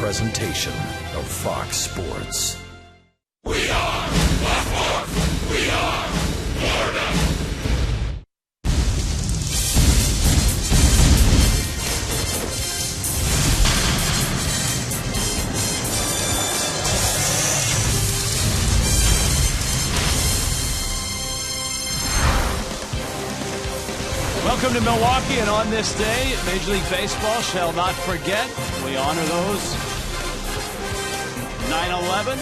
presentation of Fox Sports. We are Baltimore. We are Florida. Welcome to Milwaukee, and on this day, Major League Baseball shall not forget. We honor those 9/11.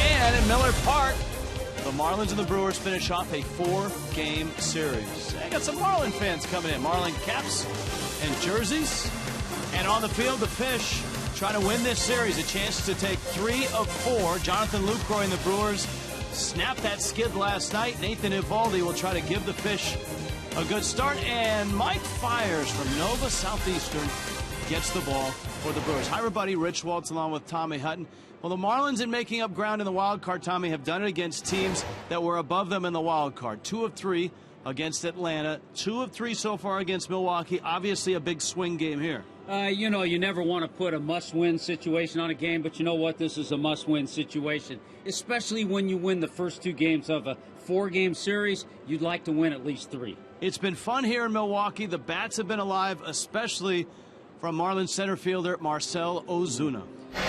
And in Miller Park, the Marlins and the Brewers finish off a 4-game series. I got some Marlin fans coming in. Marlin caps and jerseys. And on the field, the Fish trying to win this series. A chance to take 3 of 4. Jonathan Lucroy and the Brewers snapped that skid last night. Nathan Eovaldi will try to give the Fish a good start, and Mike Fiers from Nova Southeastern gets the ball for the Brewers. Hi, everybody. Rich Waltz along with Tommy Hutton. Well, the Marlins, in making up ground in the wild card, Tommy, have done it against teams that were above them in the wild card. 2 of 3 against Atlanta, 2 of 3 so far against Milwaukee. Obviously, a big swing game here. You never want to put a must-win situation on a game, but you know what? This is a must-win situation, especially when you win the first 2 games of a 4-game series. You'd like to win at least 3. It's been fun here in Milwaukee. The bats have been alive, especially from Marlins center fielder Marcell Ozuna.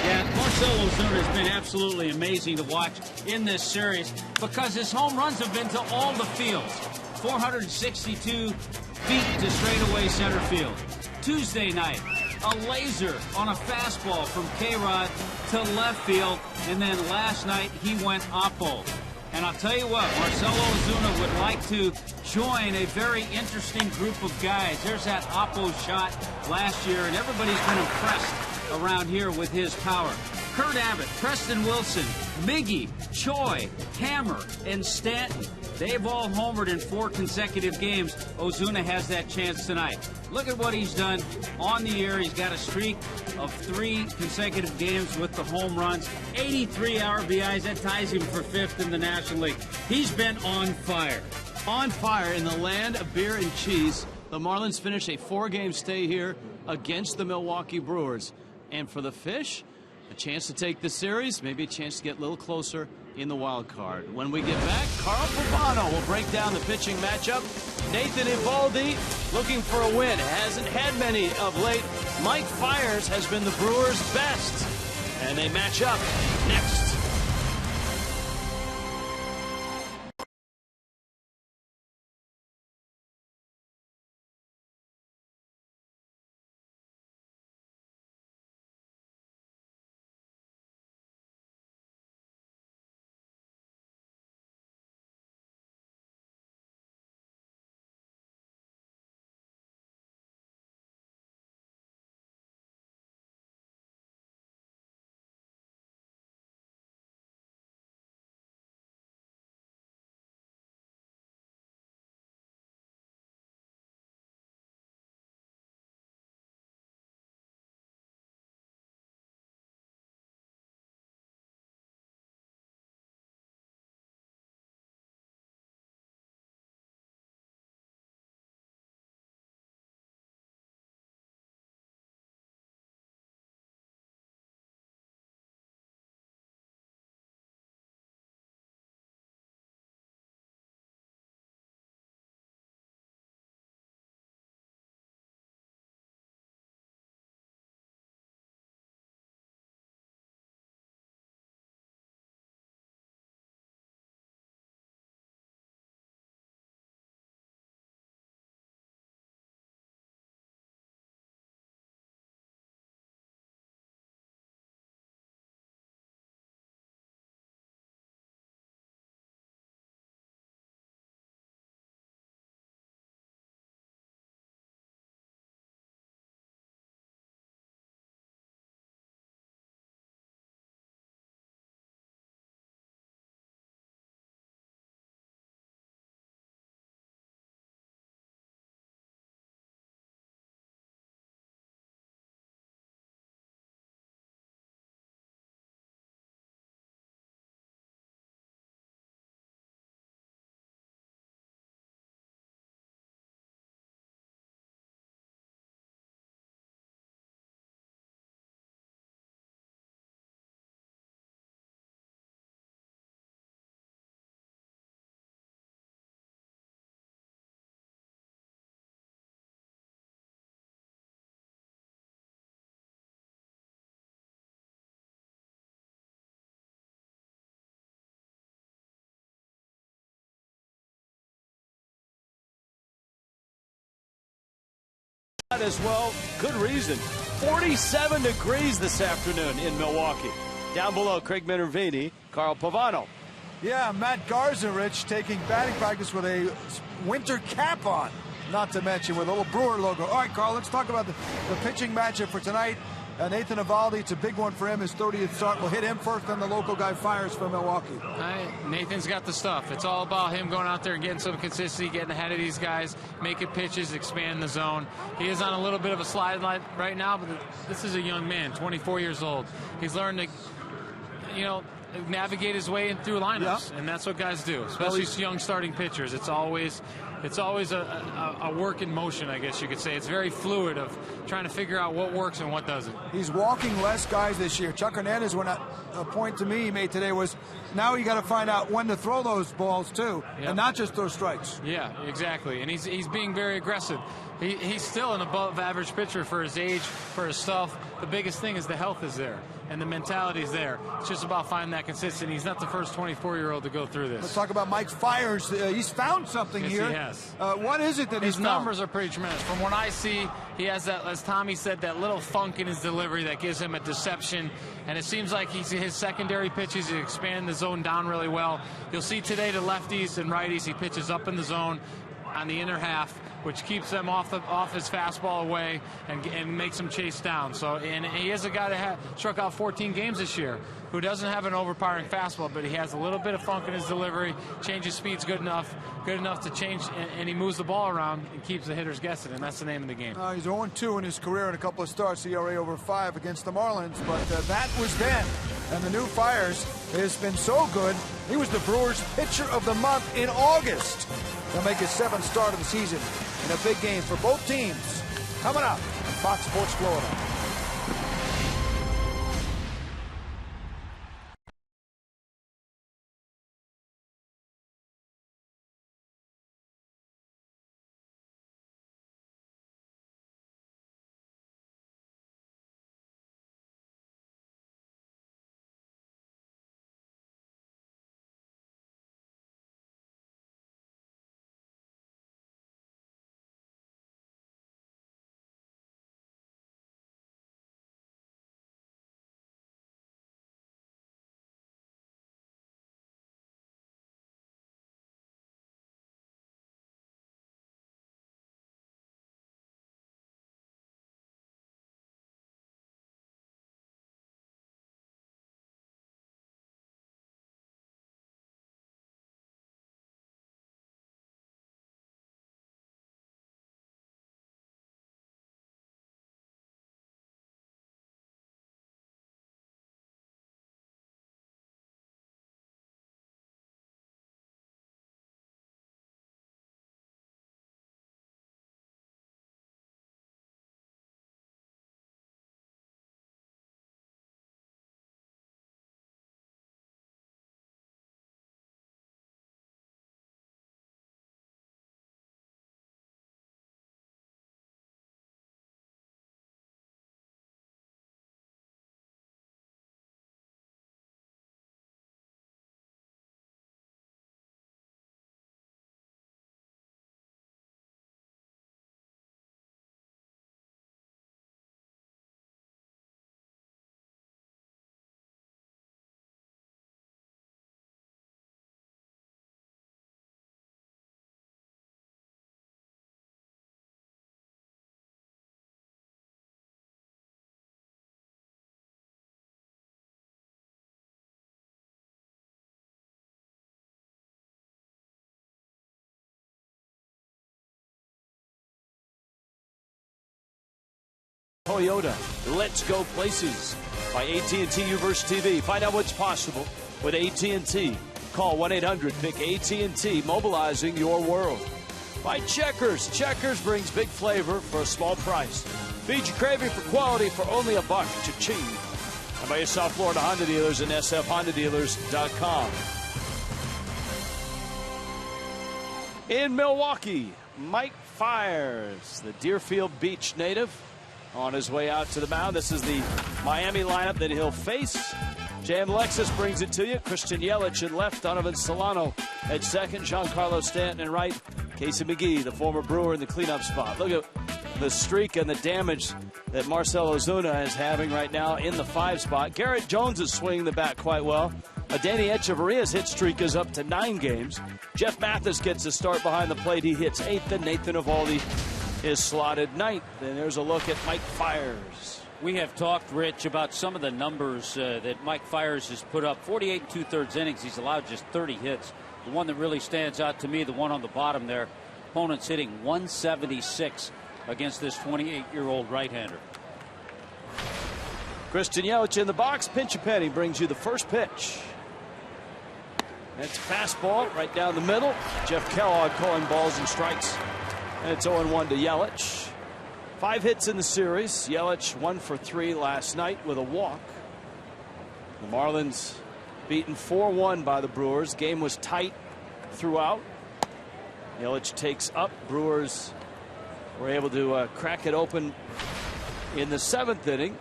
Yeah, Marcell Ozuna has been absolutely amazing to watch in this series because his home runs have been to all the fields. 462 feet to straightaway center field. Tuesday night, a laser on a fastball from K-Rod to left field, and then last night he went oppo. And I'll tell you what, Marcell Ozuna would like to join a very interesting group of guys. There's that oppo shot last year, and everybody's been impressed around here with his power. Kurt Abbott, Preston Wilson, Miggy, Choi, Hammer, and Stanton. They've all homered in 4 consecutive games. Ozuna has that chance tonight. Look at what he's done on the year. He's got a streak of 3 consecutive games with the home runs. 83 RBIs. That ties him for 5th in the National League. He's been on fire. On fire in the land of beer and cheese. The Marlins finish a 4-game stay here against the Milwaukee Brewers. And for the Fish, a chance to take the series, maybe a chance to get a little closer in the wild card. When we get back, Carl Pavano will break down the pitching matchup. Nathan Eovaldi looking for a win. Hasn't had many of late. Mike Fiers has been the Brewers' best. And they match up next. out as well. Good reason. 47 degrees this afternoon in Milwaukee. Down below, Craig Minervini, Carl Pavano. Yeah, Matt Garza, Rich, taking batting practice with a winter cap on. Not to mention with a little Brewer logo. All right, Carl, let's talk about the pitching matchup for tonight. Nathan Eovaldi, it's a big one for him. His 30th start will hit him first, then the local guy fires for Milwaukee. Nathan's got the stuff. It's all about him going out there and getting some consistency, getting ahead of these guys, making pitches, expanding the zone. He is on a little bit of a slide line right now, but this is a young man, 24 years old. He's learned to, navigate his way in through lineups, and that's what guys do, especially young starting pitchers. It's always a work in motion, I guess you could say. It's very fluid of trying to figure out what works and what doesn't. He's walking less guys this year. Chuck Hernandez, a point to me he made today was, now you got to find out when to throw those balls too, and not just throw strikes. Yeah, exactly. And he's being very aggressive. He's still an above-average pitcher for his age, for his stuff. The biggest thing is the health is there, and the mentality is there. It's just about finding that consistency. He's not the first 24-year-old to go through this. Let's talk about Mike Fiers. He's found something here. He has. What is it that he's found? His numbers are pretty tremendous. From what I see, he has that, as Tommy said, that little funk in his delivery that gives him a deception. And it seems like his secondary pitches, he expand the zone down really well. You'll see today to lefties and righties, he pitches up in the zone on the inner half, which keeps them off his fastball away and makes him chase down. So, and he is a guy that struck out 14 games this year, who doesn't have an overpowering fastball, but he has a little bit of funk in his delivery, changes speeds good enough to change, and he moves the ball around and keeps the hitters guessing, and that's the name of the game. He's 0-2 in his career in a couple of starts, ERA over 5 against the Marlins, but that was then. And the new Fiers has been so good, he was the Brewers Pitcher of the Month in August. He'll make his 7th start of the season in a big game for both teams. Coming up on Fox Sports Florida. Toyota, let's go places by AT&T Uverse TV. Find out what's possible with AT&T. Call 1-800-PICK-AT&T, mobilizing your world. By Checkers. Checkers brings big flavor for a small price. Feed your craving for quality for only $1. Cha-ching. And by your South Florida Honda dealers and sfhondadealers.com. In Milwaukee, Mike Fiers, the Deerfield Beach native, on his way out to the mound. This is the Miami lineup that he'll face. Jan Lexus brings it to you. Christian Yelich in left, Donovan Solano at second, Giancarlo Stanton in right, Casey McGee, the former Brewer, in the cleanup spot. Look at the streak and the damage that Marcell Ozuna is having right now in the 5 spot. Garrett Jones is swinging the bat quite well. Danny Echeverria's hit streak is up to 9 games. Jeff Mathis gets a start behind the plate. He hits 8th, and Nathan Eovaldi is slotted 9th. And there's a look at Mike Fiers. We have talked, Rich, about some of the numbers that Mike Fiers has put up. 48 2/3 innings. He's allowed just 30 hits. The one that really stands out to me, the one on the bottom there, opponents hitting 176 against this 28-year-old right-hander. Christian Yelich in the box. Pinch a penny brings you the first pitch. That's a fastball right down the middle. Jeff Kellogg calling balls and strikes. And it's 0-1 to Yelich. 5 hits in the series. Yelich 1 for 3 last night with a walk. The Marlins beaten 4-1 by the Brewers. Game was tight throughout. Yelich takes up. Brewers were able to crack it open in the 7th inning.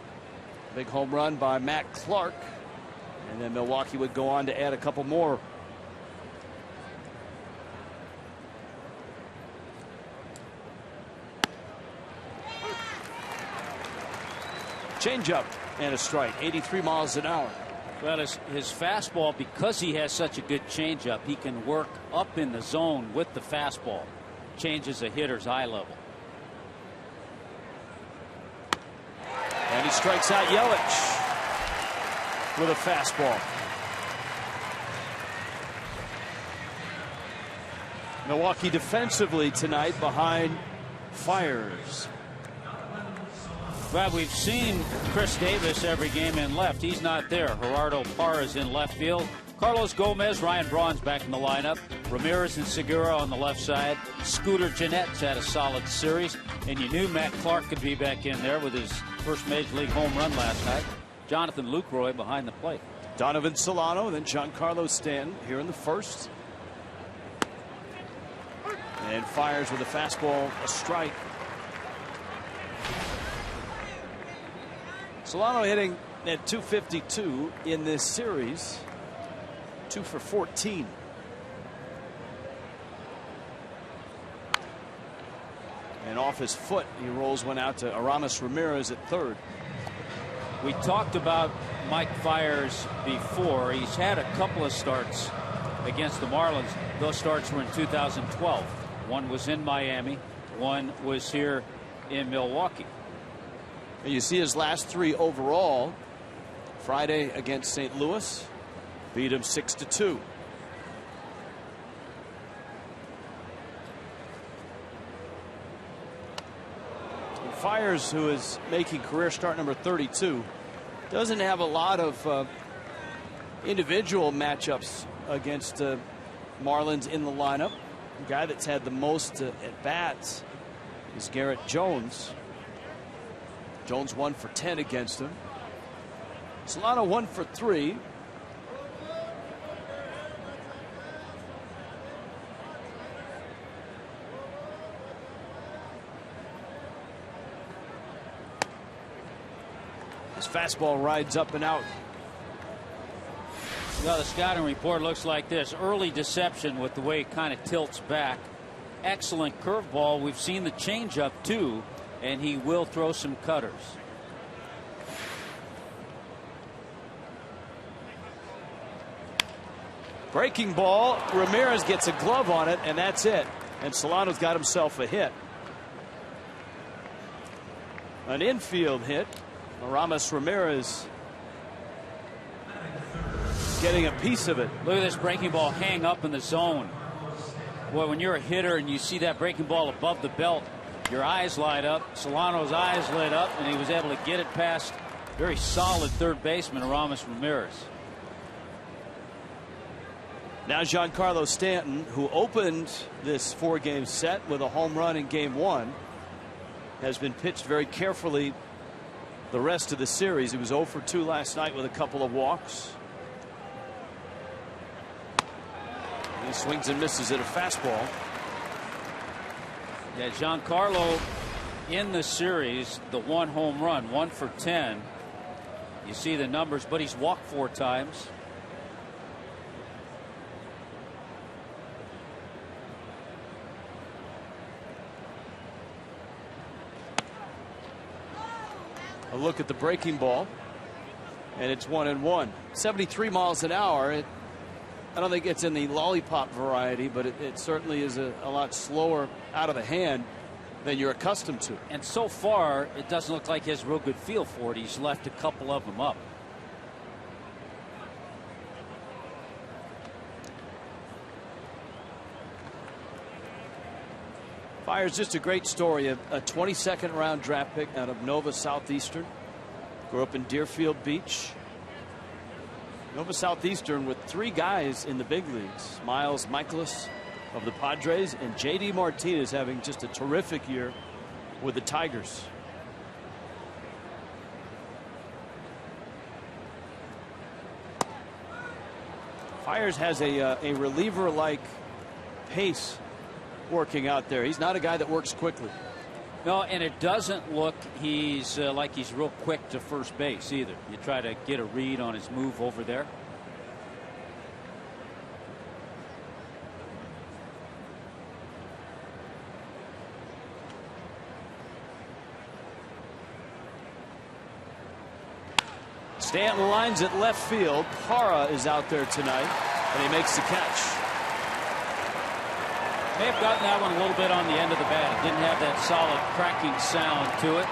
Big home run by Matt Clark. And then Milwaukee would go on to add a couple more. Changeup and a strike. 83 miles an hour. Well, his fastball, because he has such a good changeup, he can work up in the zone with the fastball. Changes a hitter's eye level. And he strikes out Yelich with a fastball. Milwaukee defensively tonight behind Fiers. Well, we've seen Chris Davis every game in left. He's not there. Gerardo Parra is in left field. Carlos Gomez, Ryan Braun's back in the lineup. Ramirez and Segura on the left side. Scooter Gennett's had a solid series. And you knew Matt Clark could be back in there with his first Major League home run last night. Jonathan Lucroy behind the plate. Donovan Solano, then Giancarlo Stanton here in the first. And Fiers with a fastball, a strike. Solano hitting at 252 in this series. 2 for 14. And off his foot, he rolls one out to Aramis Ramirez at third. We talked about Mike Fiers before. He's had a couple of starts against the Marlins. Those starts were in 2012. One was in Miami. One was here in Milwaukee. And you see his last 3 overall. Friday against St. Louis. Beat him 6-2. Fiers, who is making career start number 32, doesn't have a lot of individual matchups against Marlins in the lineup. The guy that's had the most at bats is Garrett Jones. Jones 1 for 10 against him. Solano 1 for 3. His fastball rides up and out. Well, the scouting report looks like this. Early deception with the way it kind of tilts back. Excellent curveball. We've seen the changeup too, and he will throw some cutters. Breaking ball. Ramirez gets a glove on it, and that's it. And Solano's got himself a hit. An infield hit. Aramis Ramirez getting a piece of it. Look at this breaking ball hang up in the zone. Boy, when you're a hitter and you see that breaking ball above the belt, your eyes light up. Solano's eyes lit up, and he was able to get it past very solid third baseman Aramis Ramirez. Now Giancarlo Stanton, who opened this 4-game set with a home run in game 1, has been pitched very carefully the rest of the series. He was 0 for 2 last night with a couple of walks. He swings and misses at a fastball. Yeah, Giancarlo in the series, the 1 home run, 1 for 10. You see the numbers, but he's walked 4 times. A look at the breaking ball, and it's 1-1. 73 miles an hour. I don't think it's in the lollipop variety, but it certainly is a lot slower out of the hand than you're accustomed to. And so far, it doesn't look like he has a real good feel for it. He's left a couple of them up. Fiers just a great story. A 22nd round draft pick out of Nova Southeastern. Grew up in Deerfield Beach. Nova Southeastern with 3 guys in the big leagues. Miles Michaelis of the Padres and J.D. Martinez having just a terrific year with the Tigers. Fiers has a reliever-like pace working out there. He's not a guy that works quickly. No, and it doesn't look like he's real quick to first base either. You try to get a read on his move over there. Stanton lines at left field. Parra is out there tonight, and he makes the catch. May have gotten that one a little bit on the end of the bat. It didn't have that solid cracking sound to it.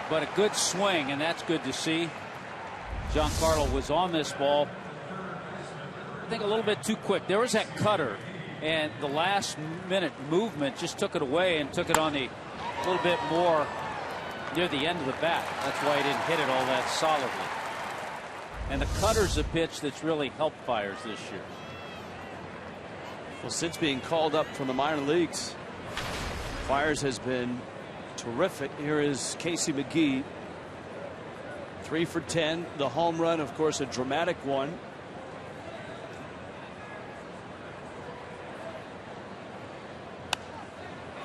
But a good swing, and that's good to see. Giancarlo was on this ball, I think, a little bit too quick. There was that cutter, and the last minute movement just took it away and took it on the a little bit more near the end of the bat. That's why he didn't hit it all that solidly. And the cutter's a pitch that's really helped Fiers this year. Well, since being called up from the minor leagues, Fiers has been terrific. Here is Casey McGee. 3 for 10. The home run, of course, a dramatic one.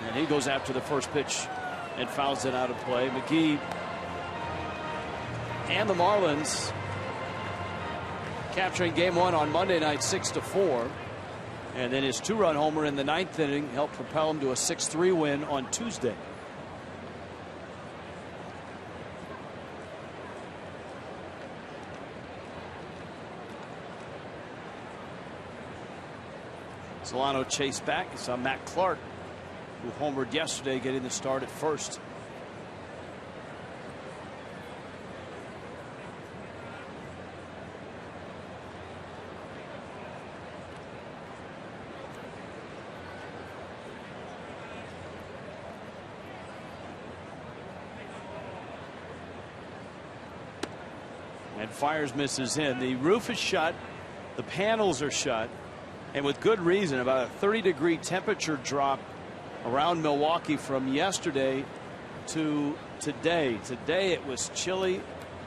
And he goes after the first pitch and fouls it out of play. McGee and the Marlins capturing game 1 on Monday night 6-4. And then his 2-run homer in the 9th inning helped propel him to a 6-3 win on Tuesday. Solano chased back. You saw Matt Clark, who homered yesterday, getting the start at first. And Fiers misses in. The roof is shut. The panels are shut. And with good reason. About a 30-degree temperature drop around Milwaukee from yesterday to today. Today it was chilly.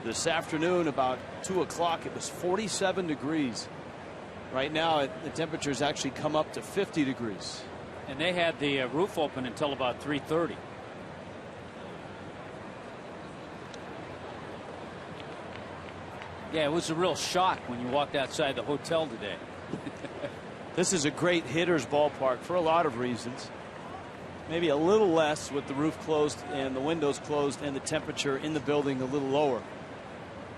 This afternoon about 2 o'clock it was 47 degrees. Right now the temperature's actually come up to 50 degrees. And they had the roof open until about 3:30. Yeah, it was a real shock when you walked outside the hotel today. This is a great hitter's ballpark for a lot of reasons. Maybe a little less with the roof closed and the windows closed and the temperature in the building a little lower.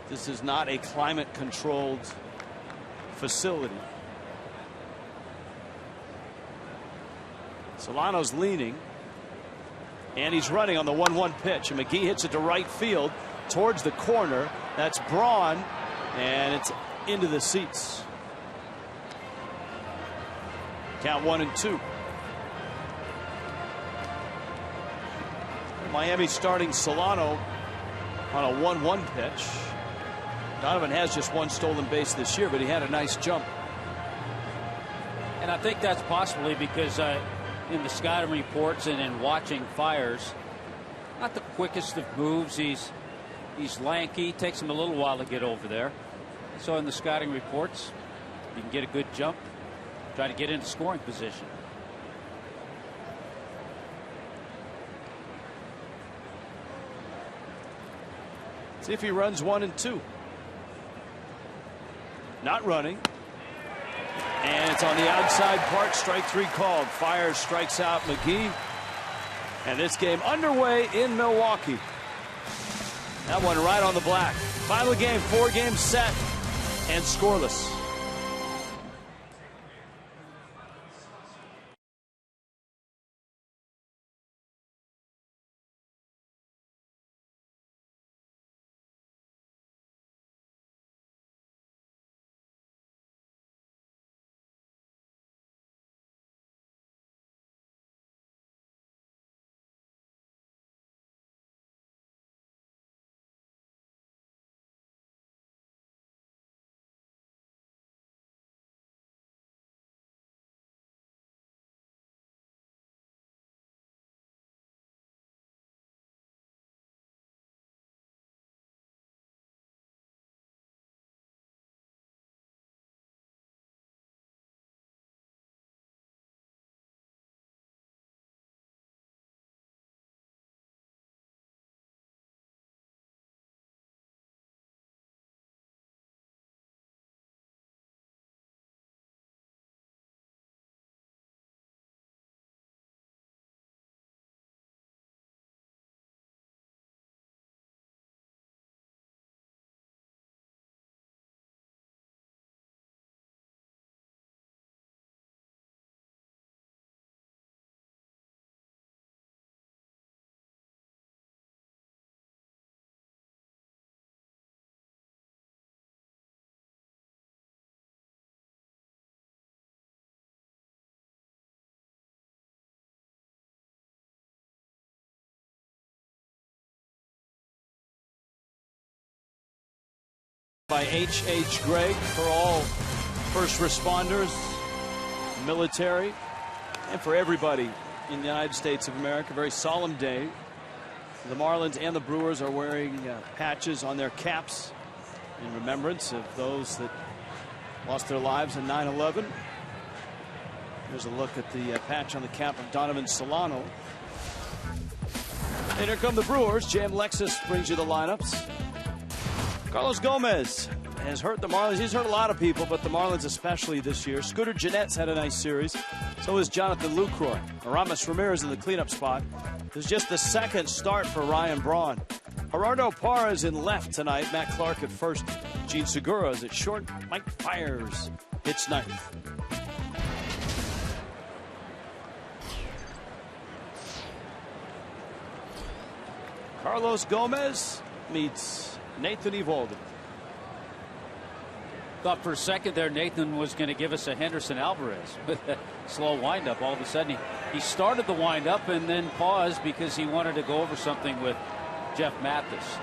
This is not a climate controlled facility. Solano's leaning and he's running on the 1-1 pitch, and McGee hits it to right field towards the corner. That's Braun, and it's into the seats. Count 1-2. Miami starting Solano on a 1-1 pitch. Donovan has just 1 stolen base this year, but he had a nice jump. And I think that's possibly because in the scouting reports and in watching Fiers, not the quickest of moves. He's lanky. Takes him a little while to get over there. So in the scouting reports, you can get a good jump, try to get into scoring position. See if he runs 1-2. Not running. And it's on the outside part. Strike 3 called. Fiers strikes out McGee. And this game underway in Milwaukee. That one right on the black. Final game, 4 games set and scoreless. By H.H. Gregg for all first responders, military, and for everybody in the United States of America. Very solemn day. The Marlins and the Brewers are wearing patches on their caps in remembrance of those that lost their lives in 9/11. Here's a look at the patch on the cap of Donovan Solano. And here come the Brewers. Jam Lexus brings you the lineups. Carlos Gomez has hurt the Marlins. He's hurt a lot of people, but the Marlins especially this year. Scooter Gennett's had a nice series. So is Jonathan Lucroy. Aramis Ramirez in the cleanup spot. This is just the second start for Ryan Braun. Gerardo Parra is in left tonight. Matt Clark at first. Gene Segura is at short. Mike Fiers hits ninth. Carlos Gomez meets Nathan Eovaldi. Thought for a second there Nathan was going to give us a Henderson Alvarez with a slow windup. All of a sudden he started the windup and then paused because he wanted to go over something with Jeff Mathis.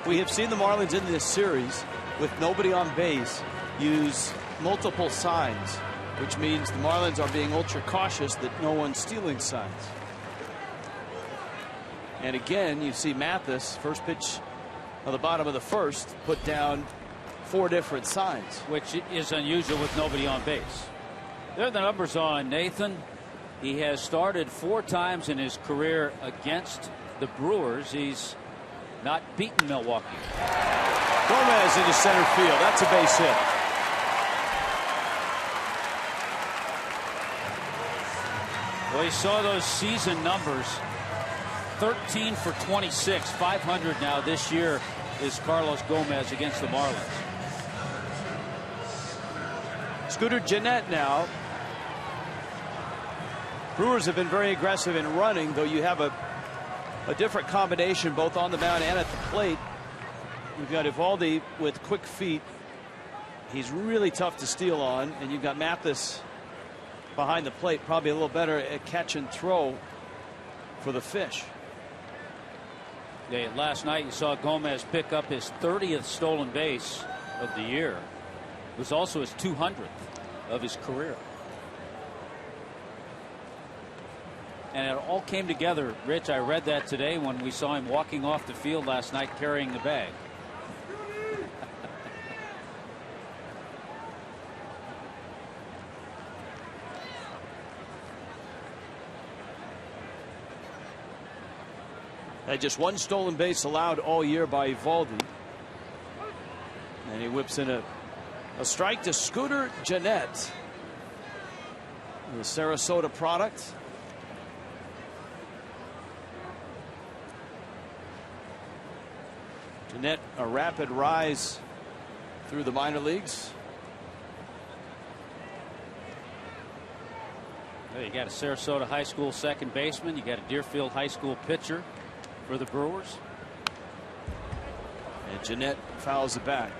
We have seen the Marlins in this series with nobody on base use multiple signs, which means the Marlins are being ultra cautious that no one's stealing signs. And again, you see Mathis, first pitch on the bottom of the first, put down 4 different signs, which is unusual with nobody on base. There are the numbers on Nathan. He has started 4 times in his career against the Brewers. He's not beaten Milwaukee. Gomez into center field. That's a base hit. Well, you saw those season numbers. 13 for 26, 500 now this year is Carlos Gomez against the Marlins. Scooter Gennett now. Brewers have been very aggressive in running, though you have a different combination both on the mound and at the plate. You've got Eovaldi with quick feet. He's really tough to steal on, and you've got Mathis behind the plate, probably a little better at catch and throw for the fish. Yeah, last night you saw Gomez pick up his 30th stolen base of the year. It was also his 200th of his career. And it all came together, Rich. I read that today when we saw him walking off the field last night carrying the bag. Had just 1 stolen base allowed all year by Eovaldi. And he whips in a strike to Scooter Gennett, the Sarasota product. Jeanette, a rapid rise through the minor leagues. Well, you got a Sarasota High School second baseman. You got a Deerfield High School pitcher for the Brewers. And Jeanette fouls the bat.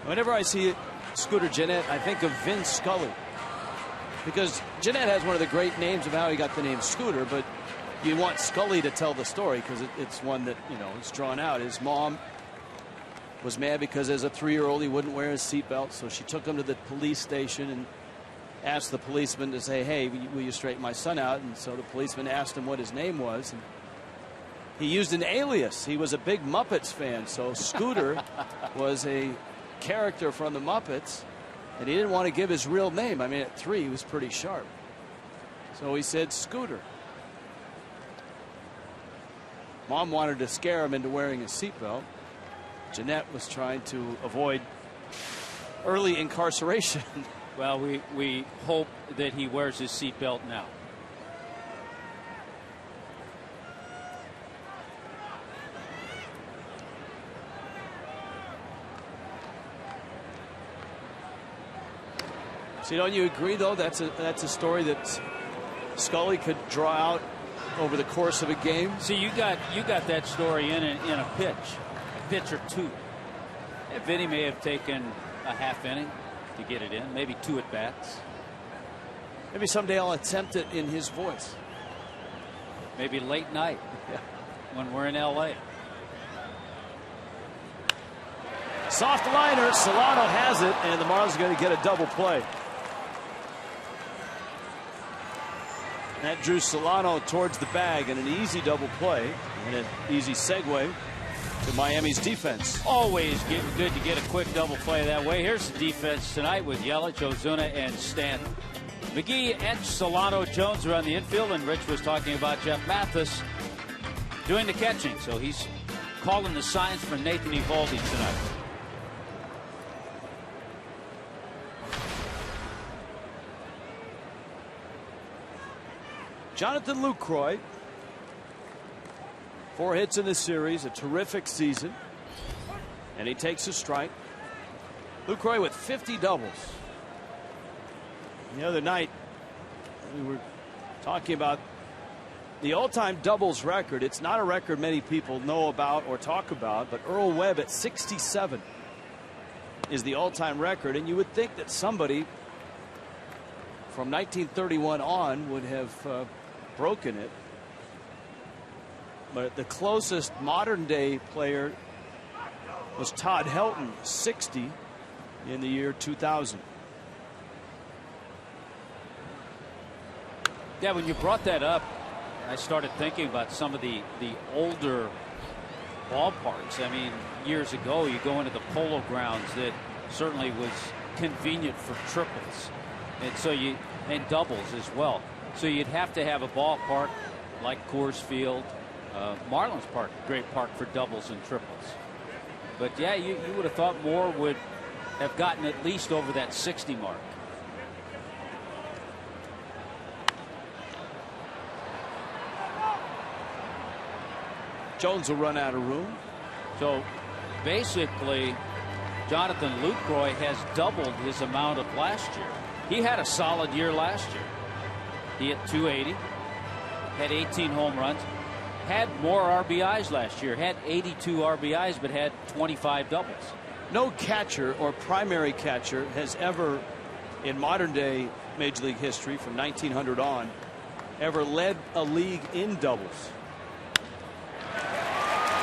Whenever I see Scooter Jeanette, I think of Vin Scully, because Jeanette has one of the great names of how he got the name Scooter, but you want Scully to tell the story because it's one that, you know, is drawn out. His mom was mad because as a 3-year-old he wouldn't wear his seatbelt, so she took him to the police station and asked the policeman to say, hey, will you straighten my son out? And so the policeman asked him what his name was, and he used an alias. He was a big Muppets fan, so Scooter was a character from the Muppets, and he didn't want to give his real name. I mean, at 3 he was pretty sharp, so he said Scooter. Mom wanted to scare him into wearing a seatbelt. Jeanette was trying to avoid early incarceration. Well, we hope that he wears his seatbelt now. See, don't you agree, though? That's a story that Scully could draw out over the course of a game. See, you got that story in a pitch or two. And Vinny may have taken a half inning to get it in, maybe 2 at bats. Maybe someday I'll attempt it in his voice. Maybe late night when we're in L.A. Soft liner, Solano has it, and the Marlins are going to get a double play. That drew Solano towards the bag, and an easy double play and an easy segue to Miami's defense. Always good to get a quick double play that way. Here's the defense tonight with Yelich, Ozuna, and Stanton. McGee, Etch, Solano, Jones are on the infield, and Rich was talking about Jeff Mathis doing the catching. So he's calling the signs for Nathan Eovaldi tonight. Jonathan Lucroy, 4 hits in this series, a terrific season, and he takes a strike. Lucroy with 50 doubles. The other night we were talking about the all-time doubles record. It's not a record many people know about or talk about, but Earl Webb at 67 is the all-time record, and you would think that somebody from 1931 on would have broken it, but the closest modern day player was Todd Helton, 60 in the year 2000. Yeah, when you brought that up, I started thinking about some of the older ballparks. I mean, years ago you go into the Polo Grounds that certainly was convenient for triples, and so and doubles as well. So you'd have to have a ballpark like Coors Field, Marlins Park, great park for doubles and triples. But yeah, you would have thought more would have gotten at least over that 60 mark. Jones will run out of room. So basically, Jonathan Lucroy has doubled his amount of last year. He had a solid year last year. He hit .280, had 18 home runs, had more RBIs last year, had 82 RBIs, but had 25 doubles. No catcher or primary catcher has ever, in modern day Major League history from 1900 on, ever led a league in doubles.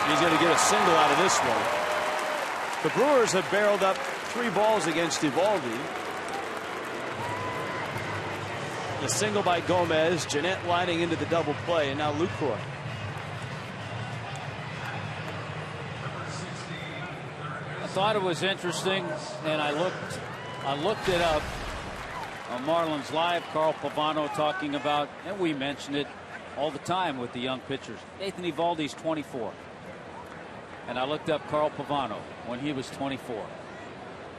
He's going to get a single out of this one. The Brewers have barreled up 3 balls against Eovaldi. The single by Gomez, Jeanette lining into the double play, and now Lucroy. I thought it was interesting, and I looked it up on Marlins Live. Carl Pavano talking about, and we mentioned it all the time with the young pitchers. Nathan Eovaldi's 24. And I looked up Carl Pavano when he was 24.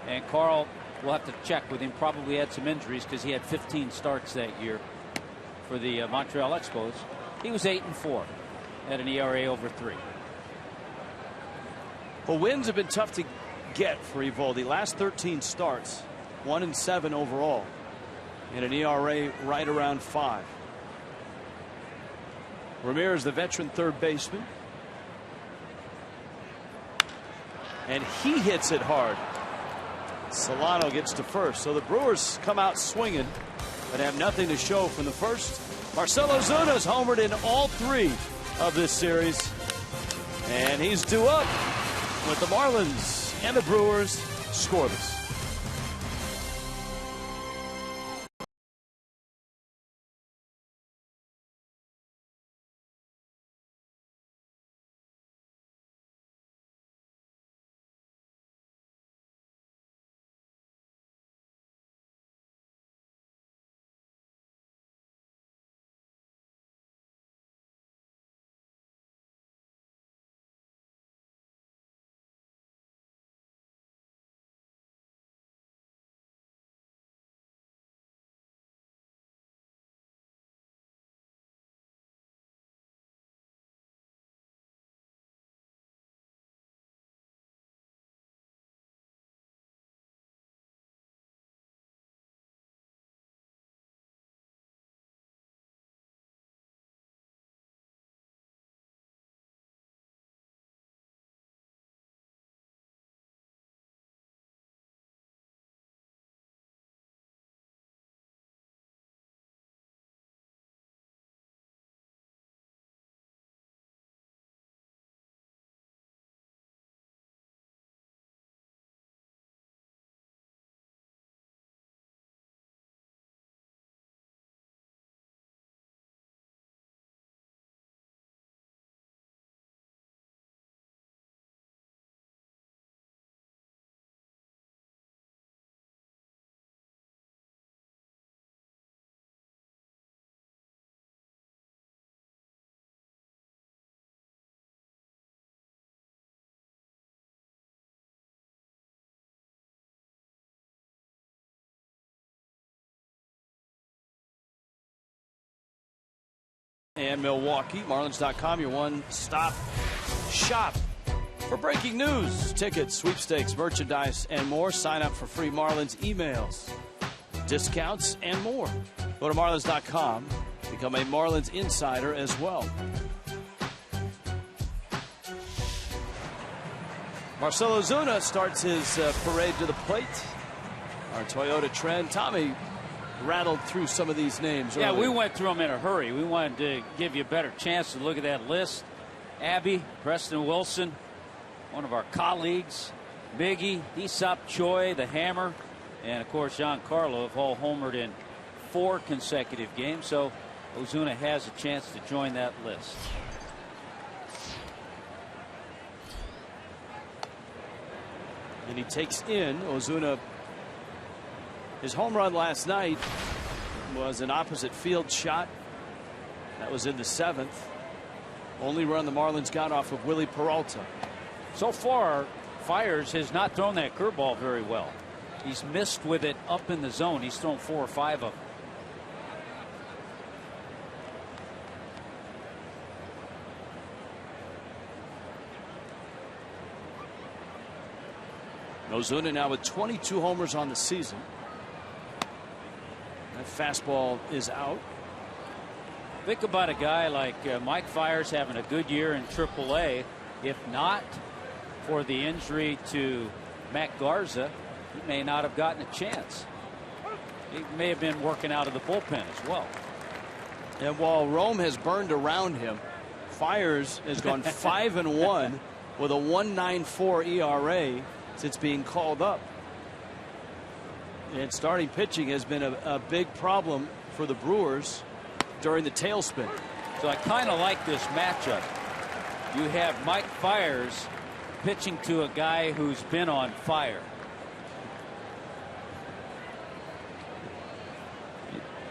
And Carl, we'll have to check with him, probably had some injuries because he had 15 starts that year for the Montreal Expos. He was 8-4 at an ERA over 3. Well, wins have been tough to get for Eovaldi. Last 13 starts, 1-7 overall, and an ERA right around 5. Ramirez, the veteran third baseman, and he hits it hard. Solano gets to first, so the Brewers come out swinging, but have nothing to show from the first. Marcell Ozuna's homered in all 3 of this series, and he's due up with the Marlins and the Brewers scoreless. And Milwaukee, Marlins.com, your one-stop shop for breaking news, tickets, sweepstakes, merchandise, and more. Sign up for free Marlins emails, discounts, and more. Go to Marlins.com, become a Marlins insider as well. Marcell Ozuna starts his parade to the plate. Our Toyota trend. Tommy rattled through some of these names earlier. Yeah, we went through them in a hurry. We wanted to give you a better chance to look at that list. Abby, Preston Wilson, one of our colleagues, Biggie, Aesop Choi, the Hammer, and of course Giancarlo have all homered in 4 consecutive games, so Ozuna has a chance to join that list. And he takes in Ozuna. His home run last night was an opposite field shot. That was in the 7th. Only run the Marlins got off of Willie Peralta. So far, Fiers has not thrown that curveball very well. He's missed with it up in the zone. He's thrown 4 or 5 of them. Ozuna now with 22 homers on the season. That fastball is out. Think about a guy like Mike Fiers having a good year in AAA. If not for the injury to Matt Garza, he may not have gotten a chance. He may have been working out of the bullpen as well. And while Rome has burned around him, Fiers has gone 5-1 with a 1.94 ERA since being called up. And starting pitching has been a big problem for the Brewers during the tailspin. So I kind of like this matchup. You have Mike Fiers pitching to a guy who's been on fire.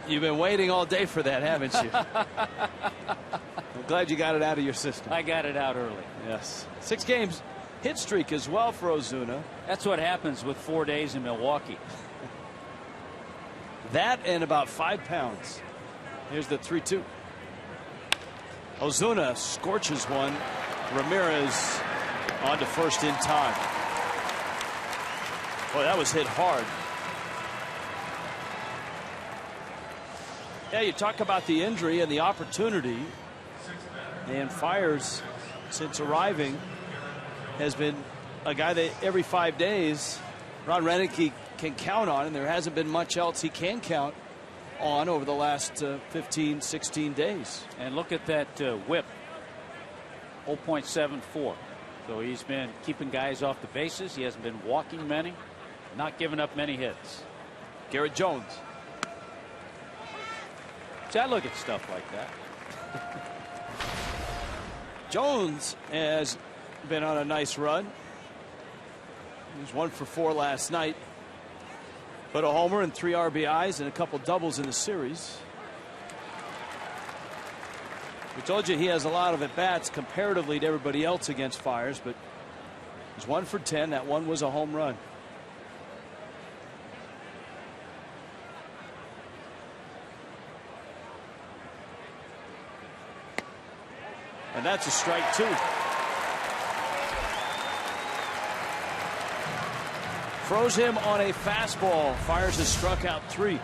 You've been waiting all day for that, haven't you? I'm glad you got it out of your system. I got it out early. Yes. 6 games hit streak as well for Ozuna. That's what happens with 4 days in Milwaukee. That and about 5 pounds. Here's the 3-2. Ozuna scorches one. Ramirez On to first in time. Boy, that was hit hard. Yeah, you talk about the injury and the opportunity. And Fiers, since arriving, has been a guy that every 5 days Ron Renick can count on, and there hasn't been much else he can count on over the last 15, 16 days. And look at that whip, 0.74. So he's been keeping guys off the bases. He hasn't been walking many, not giving up many hits. Garrett Jones. See, I look at stuff like that. Jones has been on a nice run. He was 1 for 4 last night. But a homer and 3 RBIs and a couple doubles in the series. We told you he has a lot of at-bats comparatively to everybody else against Fiers, but he's 1 for 10. That one was a home run. And that's a strike, too. Throws him on a fastball. Fiers has struck out 3.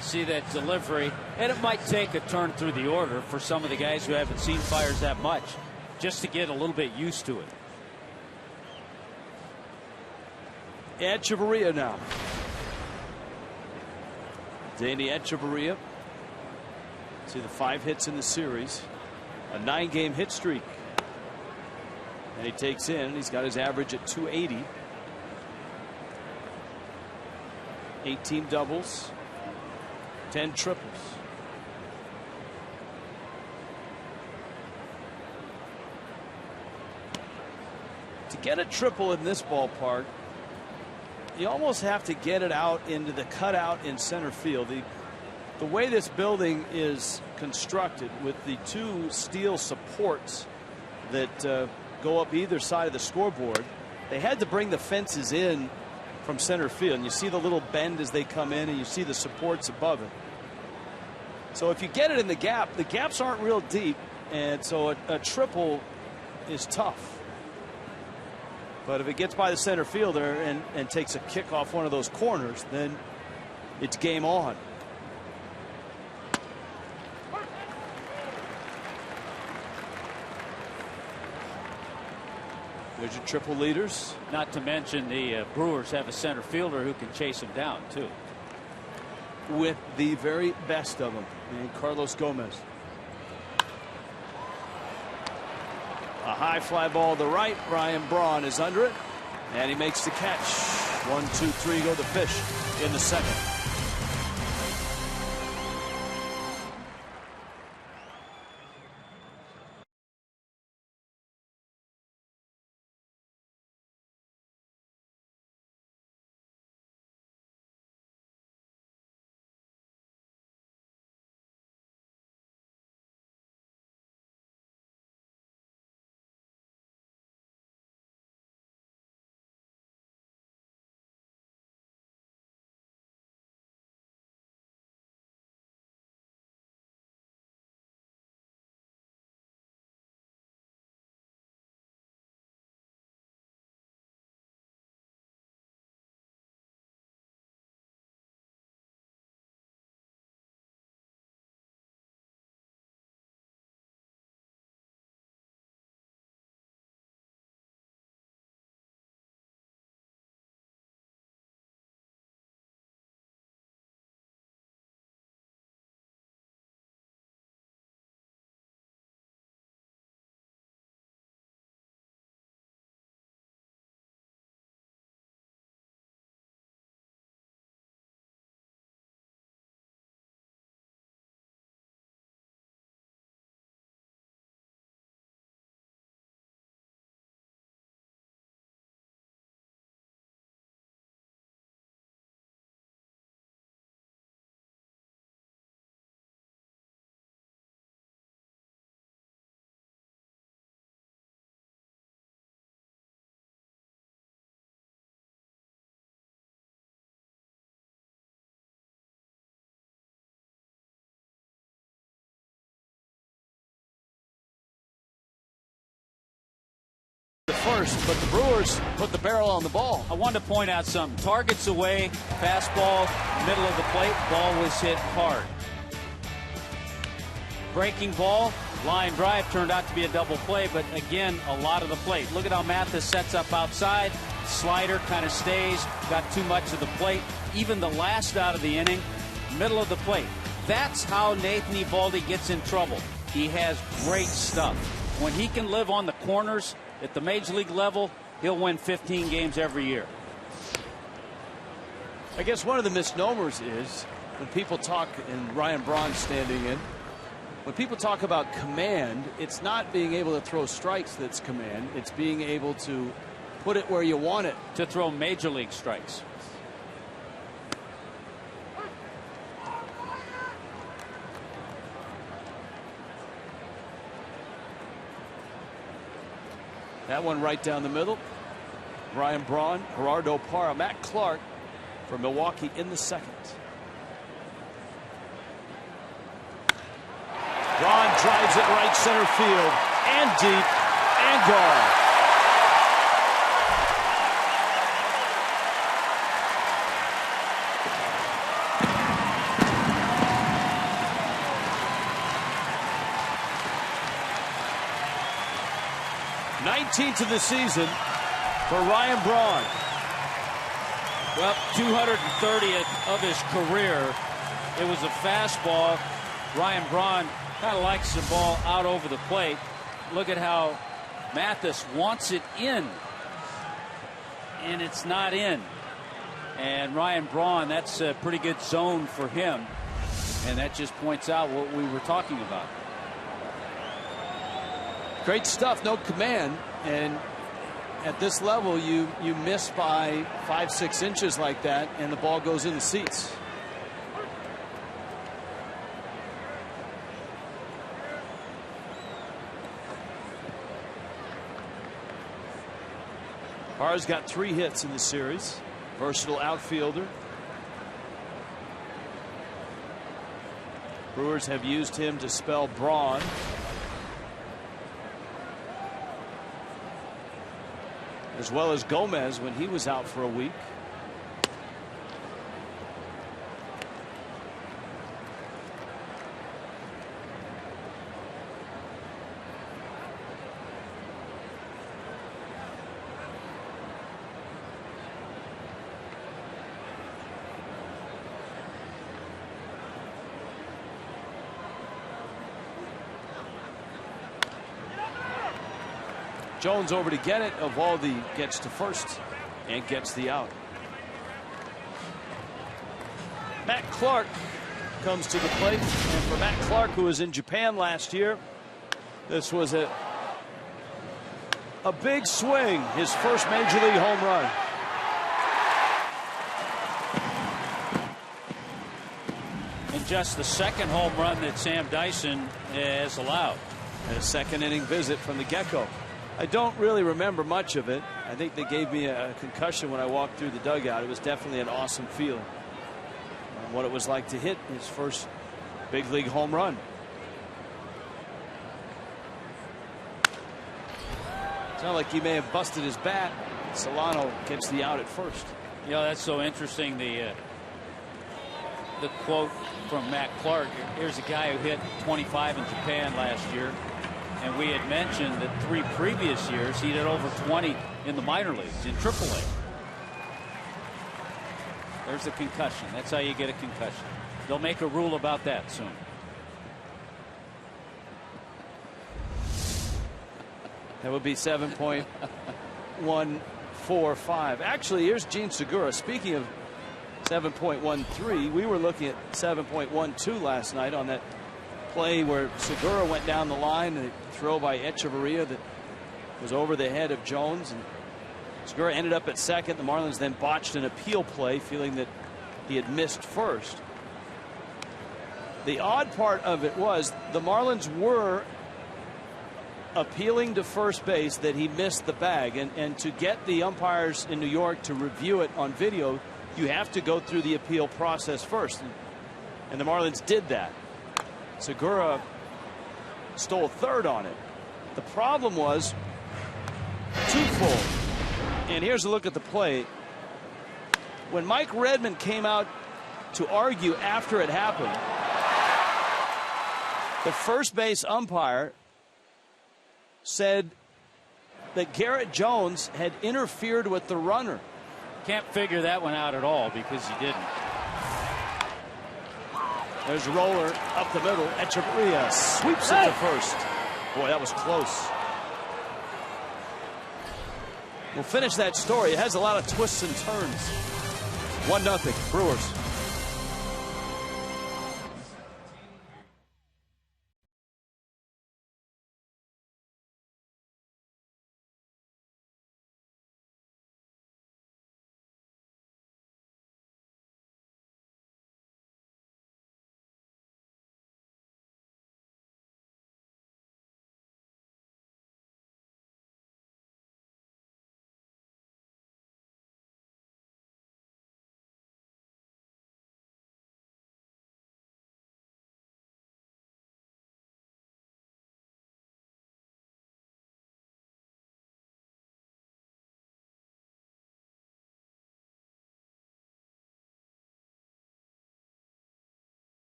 See that delivery, and it might take a turn through the order for some of the guys who haven't seen Fiers that much, just to get a little bit used to it. Echeverria now. Danny Echeverria. See the 5 hits in the series, a 9-game hit streak. And he takes in, he's got his average at 280. 18 doubles, 10 triples. To get a triple in this ballpark, you almost have to get it out into the cutout in center field. The way this building is constructed with the 2 steel supports that go up either side of the scoreboard, they had to bring the fences in from center field. And you see the little bend as they come in, and you see the supports above it. So if you get it in the gaps aren't real deep, and so a triple is tough. But if it gets by the center fielder and takes a kick off one of those corners, then it's game on. There's your triple leaders. Not to mention the Brewers have a center fielder who can chase him down, too. With the very best of them, and Carlos Gomez. A high fly ball to right. Brian Braun is under it, and he makes the catch. 1, 2, 3 go the Fish in the second. Brewers, but the Brewers put the barrel on the ball. I wanted to point out something. Targets away, fastball, middle of the plate, ball was hit hard. Breaking ball, line drive turned out to be a double play, but again, a lot of the plate. Look at how Mathis sets up outside. Slider kind of stays, got too much of the plate. Even the last out of the inning, middle of the plate. That's how Nathan Eovaldi gets in trouble. He has great stuff. When he can live on the corners at the major league level, he'll win 15 games every year. I guess one of the misnomers is when people talk, and Ryan Braun standing in, when people talk about command, it's not being able to throw strikes that's command. It's being able to put it where you want it. To throw major league strikes. That one right down the middle. Ryan Braun, Gerardo Parra, Matt Clark for Milwaukee in the second. Braun drives it right center field and deep and gone. th of the season for Ryan Braun. Well, 230th of his career. It was a fastball. Ryan Braun kind of likes the ball out over the plate. Look at how Mathis wants it in, and it's not in. And Ryan Braun, that's a pretty good zone for him, and that just points out what we were talking about. Great stuff, no command, and at this level you miss by 5-6 inches like that and the ball goes in the seats. Parra's got 3 hits in the series. Versatile outfielder. Brewers have used him to spell Braun. As well as Gomez when he was out for a week. Jones over to get it. Eovaldi gets to first and gets the out. Matt Clark comes to the plate, and for Matt Clark, who was in Japan last year, this was a big swing, his first major league home run. And just the second home run that Sam Dyson has allowed. And a second inning visit from the Gecko. I don't really remember much of it. I think they gave me a concussion when I walked through the dugout. It was definitely an awesome feel. What it was like to hit his first big league home run. Sounded like he may have busted his bat. Solano gets the out at first. You know, that's so interesting. The quote from Matt Clark. Here's a guy who hit 25 in Japan last year. And we had mentioned that 3 previous years he did over 20 in the minor leagues, in AAA. There's a concussion. That's how you get a concussion. They'll make a rule about that soon. That would be 7.145. Actually, here's Gene Segura. Speaking of 7.13, we were looking at 7.12 last night on that play where Segura went down the line, and a throw by Echeverria that was over the head of Jones, and Segura ended up at second. The Marlins then botched an appeal play, feeling that he had missed first. The odd part of it was the Marlins were appealing to first base that he missed the bag, and to get the umpires in New York to review it on video, you have to go through the appeal process first, and the Marlins did that. Segura stole third on it. The problem was Too full. And here's a look at the play. When Mike Redmond came out to argue after it happened, the first base umpire said that Garrett Jones had interfered with the runner. Can't figure that one out at all because he didn't. There's a roller up the middle. Echeverria sweeps it to first. Boy, that was close. We'll finish that story. It has a lot of twists and turns. 1-0 Brewers.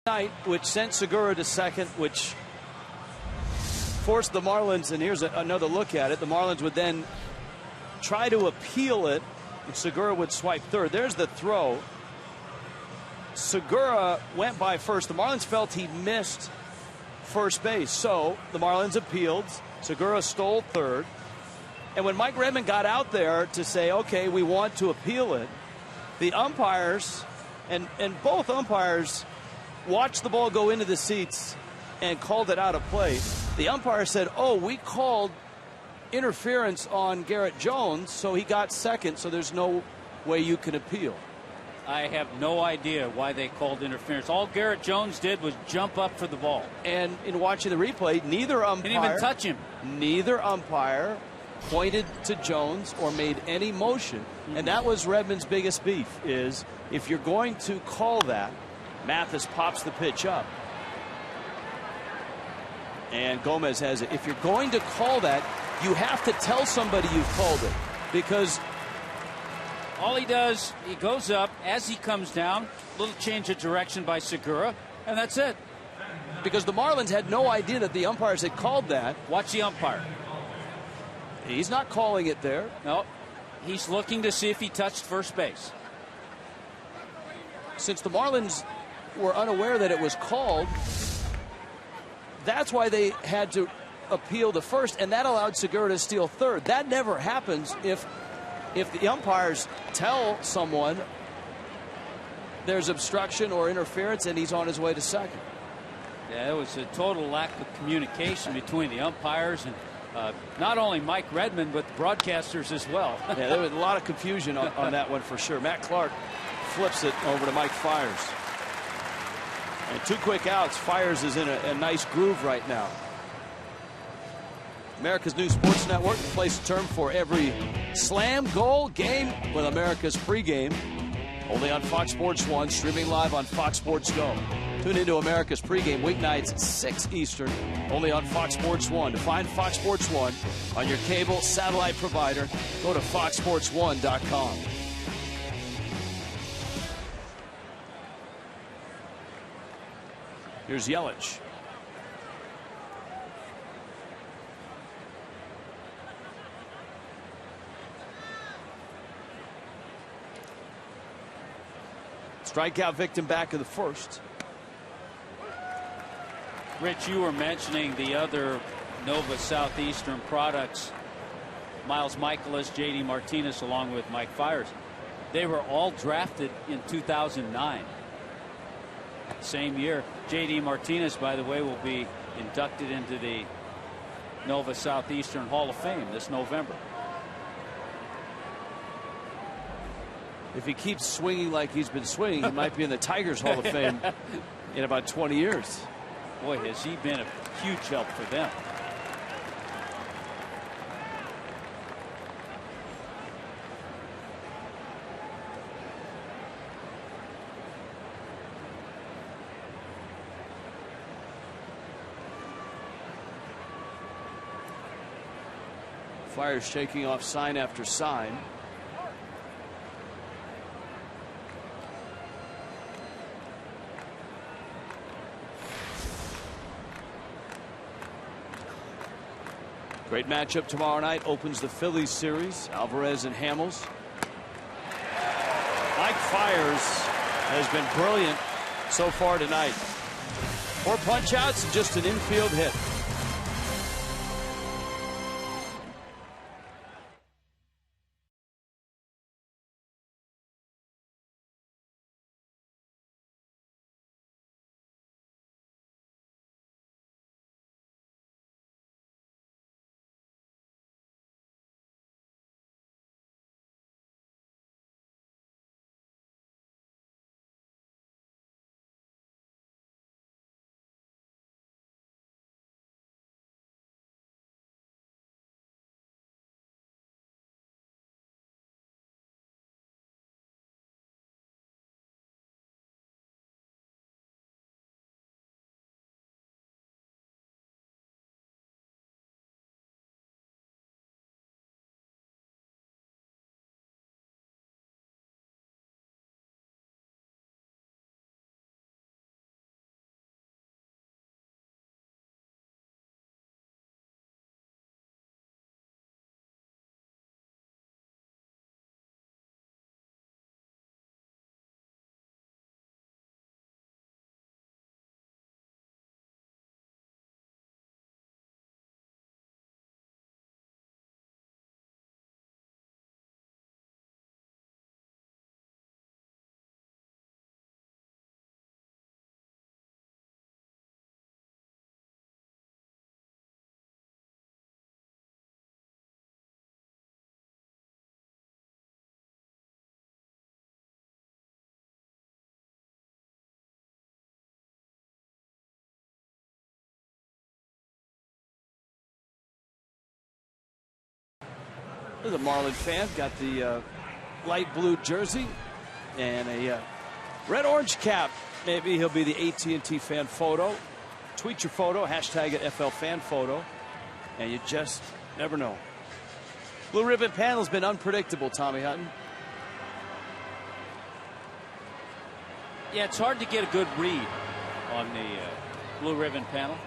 Night, which sent Segura to second, which forced the Marlins, and here's another look at it. The Marlins would then try to appeal it, and Segura would swipe third. There's the throw. Segura went by first. The Marlins felt he missed first base, so the Marlins appealed. Segura stole third. And when Mike Redmond got out there to say, okay, we want to appeal it, the umpires, and both umpires watched the ball go into the seats and called it out of play. The umpire said, oh, we called interference on Garrett Jones, so he got second, so there's no way you can appeal. I have no idea why they called interference. All Garrett Jones did was jump up for the ball. And in watching the replay, neither umpire didn't even touch him. Neither umpire pointed to Jones or made any motion. And that was Redmond's biggest beef, is if you're going to call that, Mathis pops the pitch up. And Gomez has it. If you're going to call that, you have to tell somebody you've called it. Because all he does, he goes up. As he comes down, a little change of direction by Segura, and that's it. Because the Marlins had no idea that the umpires had called that. Watch the umpire. He's not calling it there. No, he's looking to see if he touched first base. Since the Marlins were unaware that it was called, that's why they had to appeal the first, and that allowed Segura to steal third. That never happens if the umpires tell someone there's obstruction or interference and he's on his way to second. Yeah, it was a total lack of communication between the umpires and not only Mike Redmond, but the broadcasters as well. Yeah, there was a lot of confusion on that one for sure. Matt Clark flips it over to Mike Fiers. And 2 quick outs. Fiers is in a nice groove right now. America's new sports network, the place to turn for every slam, goal, game with America's pregame. Only on Fox Sports 1, streaming live on Fox Sports Go. Tune into America's pregame weeknights 6 Eastern, only on Fox Sports 1. To find Fox Sports 1 on your cable satellite provider, go to foxsports1.com. Here's Yelich. Strikeout victim back in the first. Rich, you were mentioning the other Nova Southeastern products, Miles Michaelis, J.D. Martinez, along with Mike Fiers. They were all drafted in 2009. Same year. J.D. Martinez, by the way, will be inducted into the Nova Southeastern Hall of Fame this November. If he keeps swinging like he's been swinging, he might be in the Tigers Hall of Fame in about 20 years. Boy, has he been a huge help for them. Fiers shaking off sign after sign. Great matchup tomorrow night. Opens the Phillies series. Alvarez and Hamels. Mike Fiers has been brilliant so far tonight. 4 punch outs and just an infield hit. The Marlin fan got the light blue jersey and a red-orange cap. Maybe he'll be the AT&T fan photo. Tweet your photo, hashtag it FL fan photo, and you just never know. Blue ribbon panel's been unpredictable, Tommy Hutton. Yeah, it's hard to get a good read on the blue ribbon panel.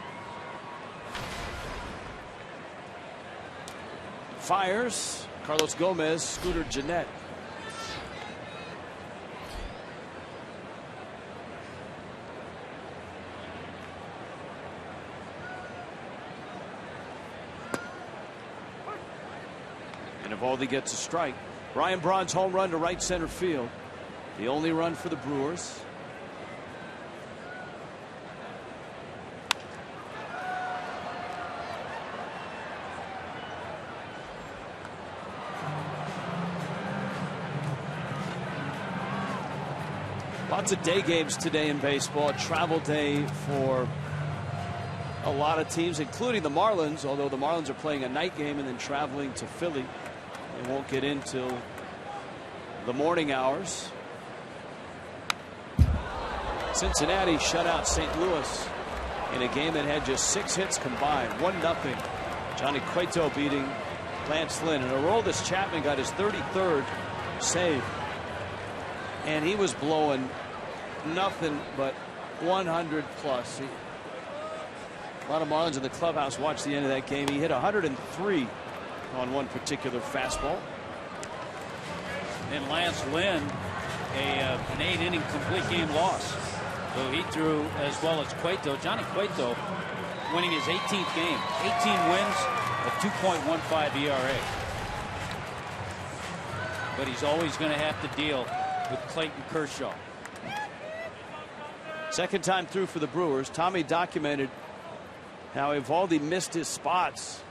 Fiers, Carlos Gomez, Scooter Gennett. And Eovaldi gets a strike. Ryan Braun's home run to right center field. The only run for the Brewers. Lots of day games today in baseball. Travel day for a lot of teams, including the Marlins, although the Marlins are playing a night game and then traveling to Philly. They won't get in till the morning hours. Cincinnati shut out St. Louis in a game that had just 6 hits combined. 1-0. Johnny Cueto beating Lance Lynn. And Aroldis Chapman got his 33rd save. And he was blowing nothing but 100 plus. A lot of Marlins in the clubhouse watched the end of that game. He hit 103 on one particular fastball. And Lance Lynn, an 8-inning complete game loss. So he threw as well as Cueto. Johnny Cueto winning his 18th game. 18 wins, a 2.15 ERA. But he's always going to have to deal with Clayton Kershaw. Second time through for the Brewers. Tommy documented how Eovaldi missed his spots.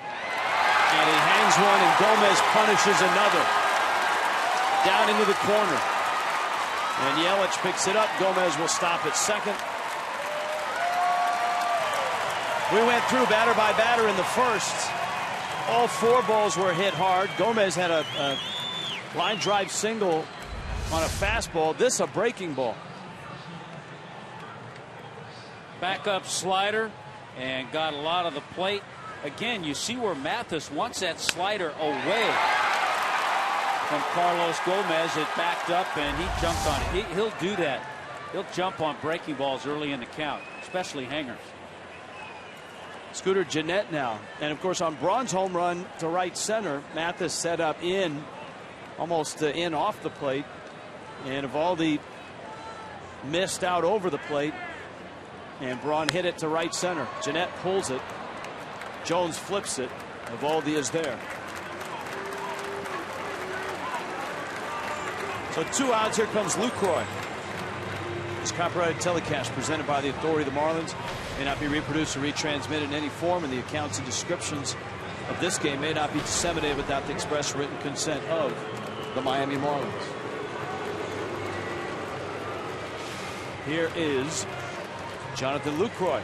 And he hangs one, and Gomez punishes another. Down into the corner. And Yelich picks it up. Gomez will stop at second. We went through batter by batter in the first. All 4 balls were hit hard. Gomez had a line drive single on a fastball. This a breaking ball. Back up slider and got a lot of the plate. Again, you see where Mathis wants that slider away from Carlos Gomez. It backed up and he jumped on it. He'll do that. He'll jump on breaking balls early in the count, especially hangers. Scooter Gennett now. And of course on Braun's home run to right center, Mathis set up in, almost in off the plate. And Eovaldi missed out over the plate. And Braun hit it to right center. Gennett pulls it. Jones flips it. Eovaldi is there. So 2 outs. Here comes Lucroy. This copyrighted telecast presented by the authority of the Marlins may not be reproduced or retransmitted in any form, and the accounts and descriptions of this game may not be disseminated without the express written consent of the Miami Marlins. Here is Jonathan Lucroy.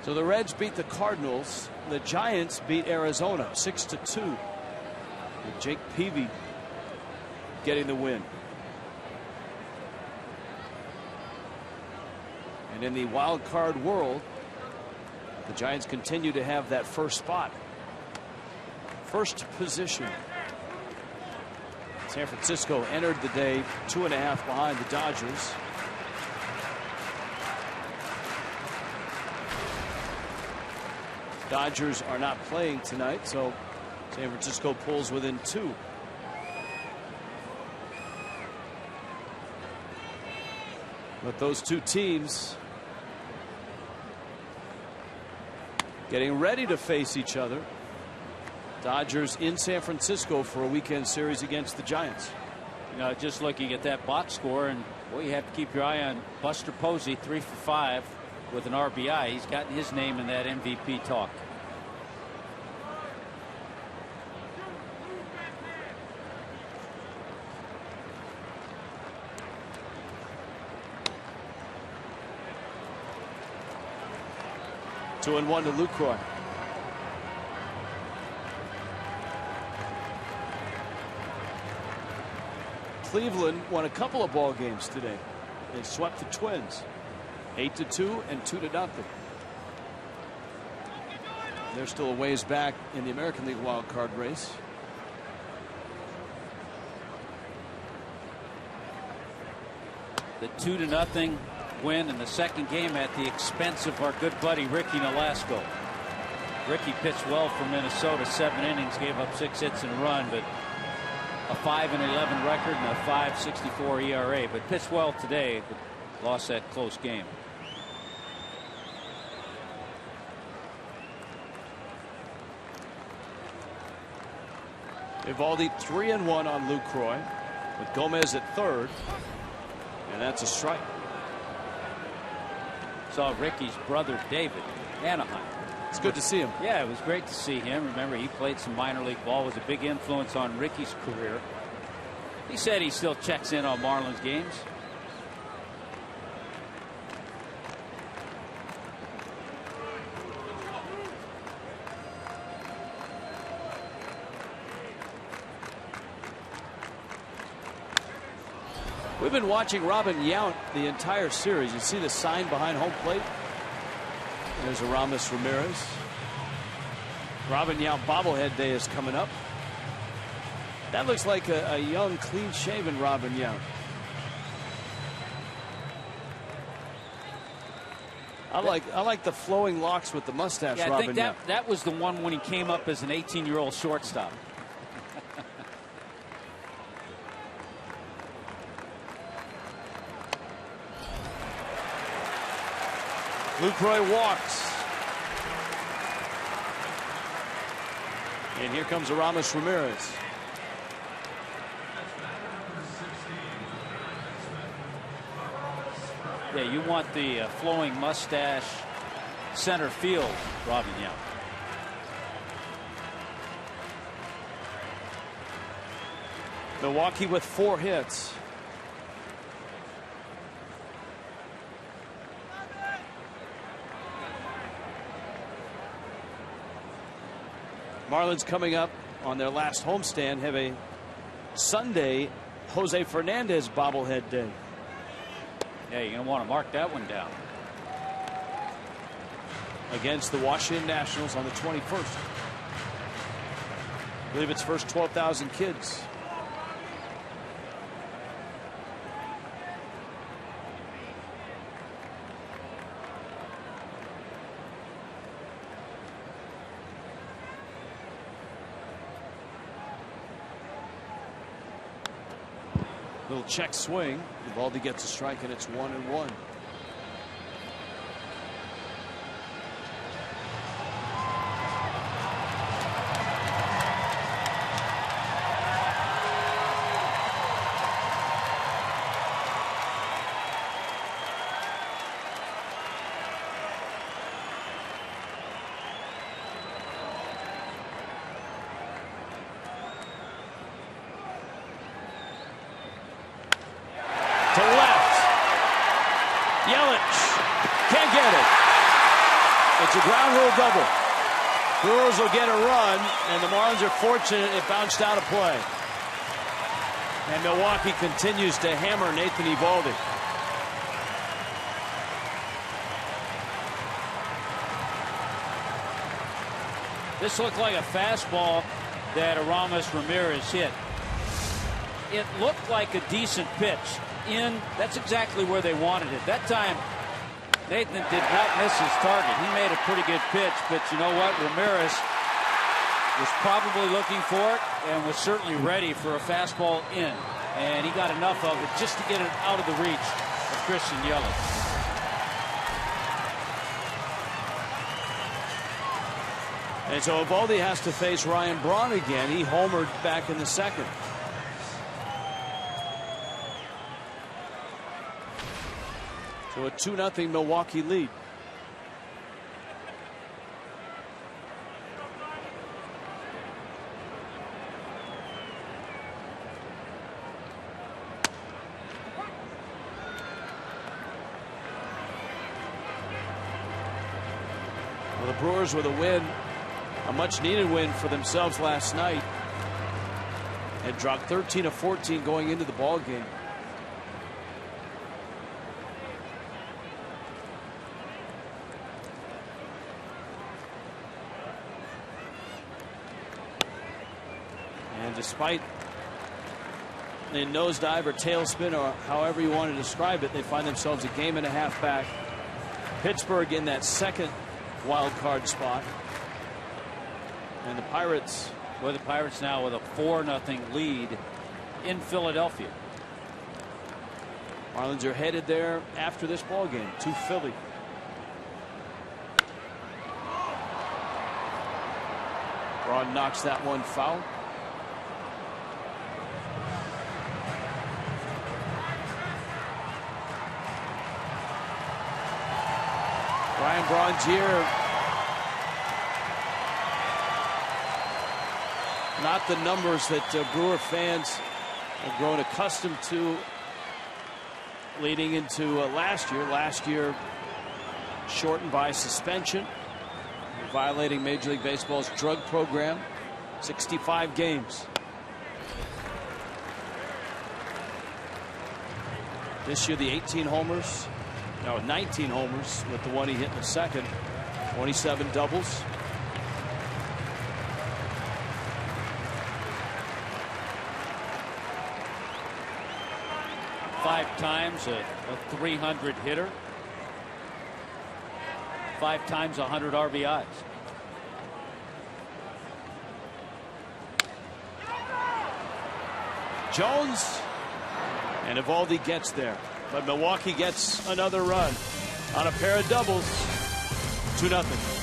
So the Reds beat the Cardinals. The Giants beat Arizona 6-2. With Jake Peavy getting the win. And in the wild card world, the Giants continue to have that first spot. First position. San Francisco entered the day 2.5 behind the Dodgers. Dodgers are not playing tonight, so San Francisco pulls within 2. But those 2 teams getting ready to face each other. Dodgers in San Francisco for a weekend series against the Giants. You know, just looking at that box score, and boy, you have to keep your eye on Buster Posey, 3 for 5 with an RBI. He's gotten his name in that MVP talk. Two and one to Lucroy. Cleveland won a couple of ball games today. They swept the Twins 8-2 and 2-0. They're still a ways back in the American League wild card race. The 2-0 win in the second game at the expense of our good buddy Ricky Nolasco. Ricky pitched well for Minnesota, 7 innings, gave up 6 hits and a run, but a 5-11 record and a 5.64 ERA. But pitched well today, but lost that close game. Eovaldi 3-1 on Lucroy with Gomez at third, and that's a strike. Saw Ricky's brother David, Anaheim. It's good to see him. Yeah, it was great to see him. Remember, he played some minor league ball, was a big influence on Ricky's career. He said he still checks in on Marlins games. We've been watching Robin Yount the entire series. You see the sign behind home plate. There's Aramis Ramirez. Robin Yount bobblehead day is coming up. That looks like a young, clean-shaven Robin Yount. I like the flowing locks with the mustache. Yeah, I Robin think Yount. that was the one when he came up as an 18-year-old shortstop. Lucroy walks. And here comes Aramis Ramirez. Yeah, you want the flowing mustache center field, Robin Yount. Milwaukee with 4 hits. Marlins coming up on their last homestand have a Sunday Jose Fernandez bobblehead day. Yeah, you're going to want to mark that one down. Against the Washington Nationals on the 21st. I believe it's first 12,000 kids. Little check swing. Eovaldi gets a strike, and it's 1-1. To left. Yelich can't get it. It's a ground rule double. Brewers will get a run, and the Marlins are fortunate it bounced out of play. And Milwaukee continues to hammer Nathan Eovaldi. This looked like a fastball that Aramis Ramirez hit. It looked like a decent pitch. That's exactly where they wanted it. That time, Nathan did not miss his target. He made a pretty good pitch, but you know what? Ramirez was probably looking for it and was certainly ready for a fastball in. And he got enough of it just to get it out of the reach of Christian Yelich. And so Eovaldi has to face Ryan Braun again. He homered back in the second. So a 2-0 Milwaukee lead. Well, the Brewers with a win, a much needed win for themselves last night, had dropped 13 of 14 going into the ball game. And despite the nosedive or tailspin, or however you want to describe it, they find themselves a game and a half back. Pittsburgh in that second wild card spot. And the Pirates. Well, the Pirates now with a 4-0 lead in Philadelphia. Marlins are headed there after this ball game to Philly. Braun knocks that one foul. Ryan Braun's year, not the numbers that Brewer fans have grown accustomed to leading into last year. Last year shortened by suspension, violating Major League Baseball's drug program. 65 games. This year the 18 homers. No, 19 homers with the one he hit in the second. 27 doubles. 5 times a 300 hitter. 5 times 100 RBIs. Jones, and Eovaldi gets there, but Milwaukee gets another run on a pair of doubles. 2-0.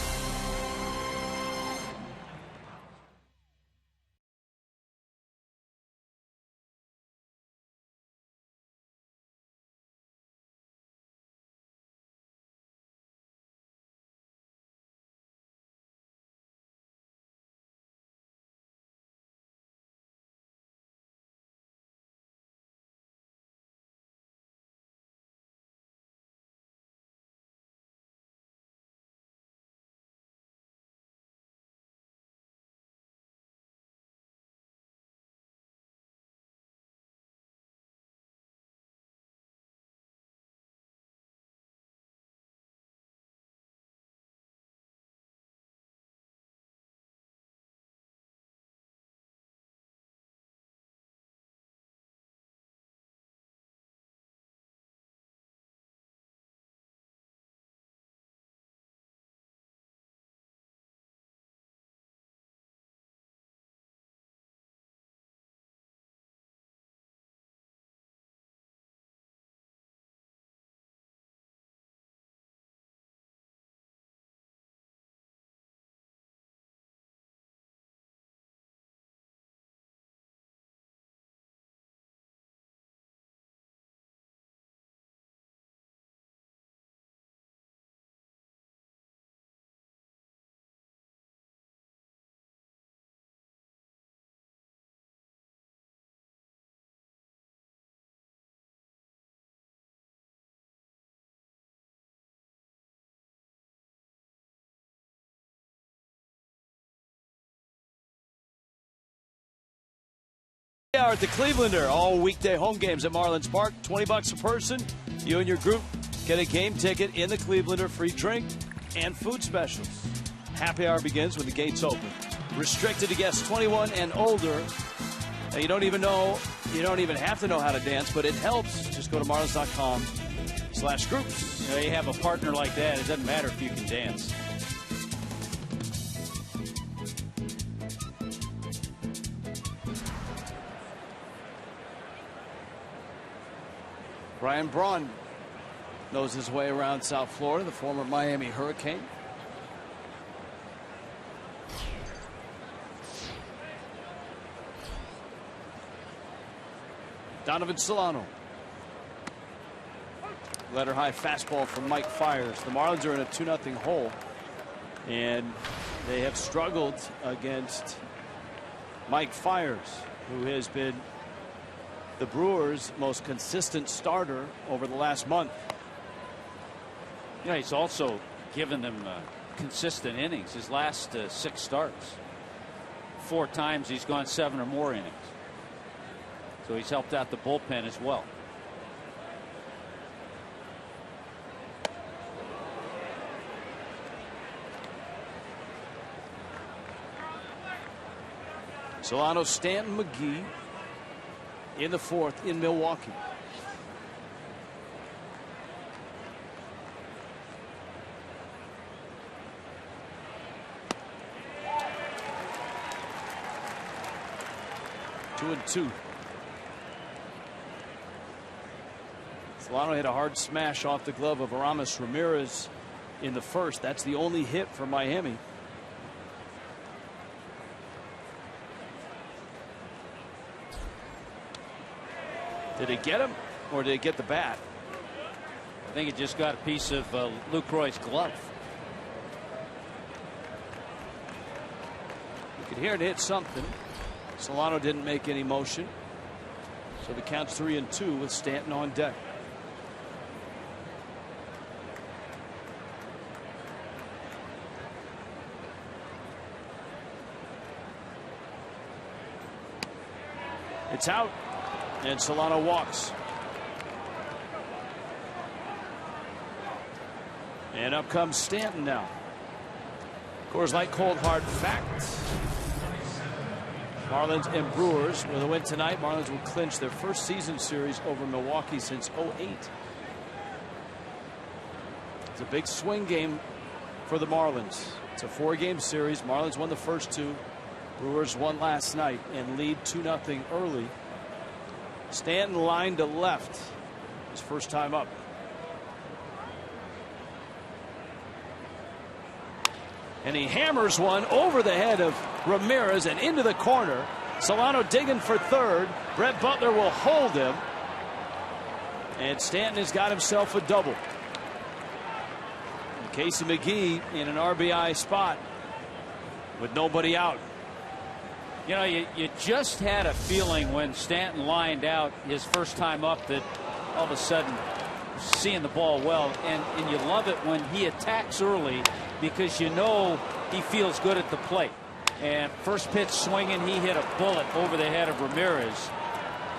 We are at the Clevelander, all weekday home games at Marlins Park. $20 a person. You and your group get a game ticket in the Clevelander, free drink and food specials. Happy hour begins when the gates open. Restricted to guests 21 and older. Now, you don't even have to know how to dance, but it helps. Just go to marlins.com/groups. You know, you have a partner like that, it doesn't matter if you can dance. Brian Braun knows his way around South Florida, the former Miami Hurricane. Donovan Solano. Letter high fastball from Mike Fiers. The Marlins are in a 2-0 hole, and they have struggled against Mike Fiers, who has been the Brewers' most consistent starter over the last month. Yeah, he's also given them consistent innings. His last 6 starts, 4 times he's gone 7 or more innings. So he's helped out the bullpen as well. Solano, Stanton, McGee in the 4th in Milwaukee. Two and two. Solano hit a hard smash off the glove of Aramis Ramirez in the 1st. That's the only hit for Miami. Did it get him, or did it get the bat? I think it just got a piece of Lucroy's glove. You could hear it hit something. Solano didn't make any motion. So the count's 3-2 with Stanton on deck. It's out. And Solano walks. And up comes Stanton now. Coors Light Cold Hard Fact. Marlins and Brewers. With a win tonight, Marlins will clinch their first season series over Milwaukee since '08. It's a big swing game for the Marlins. It's a 4-game series. Marlins won the first 2. Brewers won last night and lead 2-0 early. Stanton lined to left. His first time up. And he hammers one over the head of Ramirez and into the corner. Solano digging for third. Brett Butler will hold him. And Stanton has got himself a double. And Casey McGee in an RBI spot with nobody out. You know, you just had a feeling when Stanton lined out his first time up that all of a sudden seeing the ball well, and you love it when he attacks early because you know he feels good at the plate. And first pitch swinging, he hit a bullet over the head of Ramirez.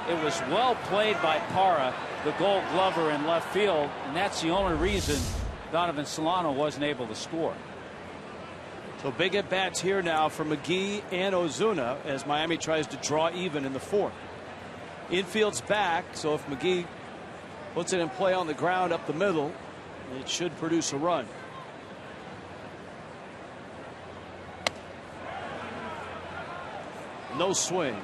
It was well played by Parra, the Gold Glover in left field, and that's the only reason Donovan Solano wasn't able to score. So big at bats here now for McGee and Ozuna as Miami tries to draw even in the 4th. Infield's back, so if McGee puts it in play on the ground up the middle, it should produce a run. No swing.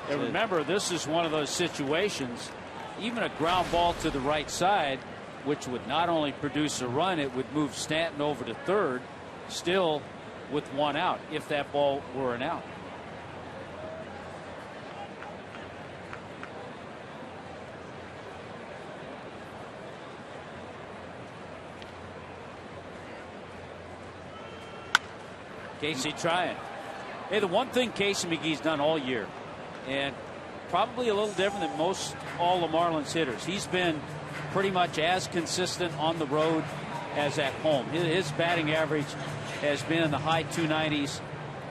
And remember, this is one of those situations, even a ground ball to the right side, which would not only produce a run, it would move Stanton over to third, still with 1 out, if that ball were an out. Casey trying. Hey, the one thing Casey McGee's done all year, and probably a little different than most all the Marlins hitters, he's been pretty much as consistent on the road as at home. His batting average has been in the high 290s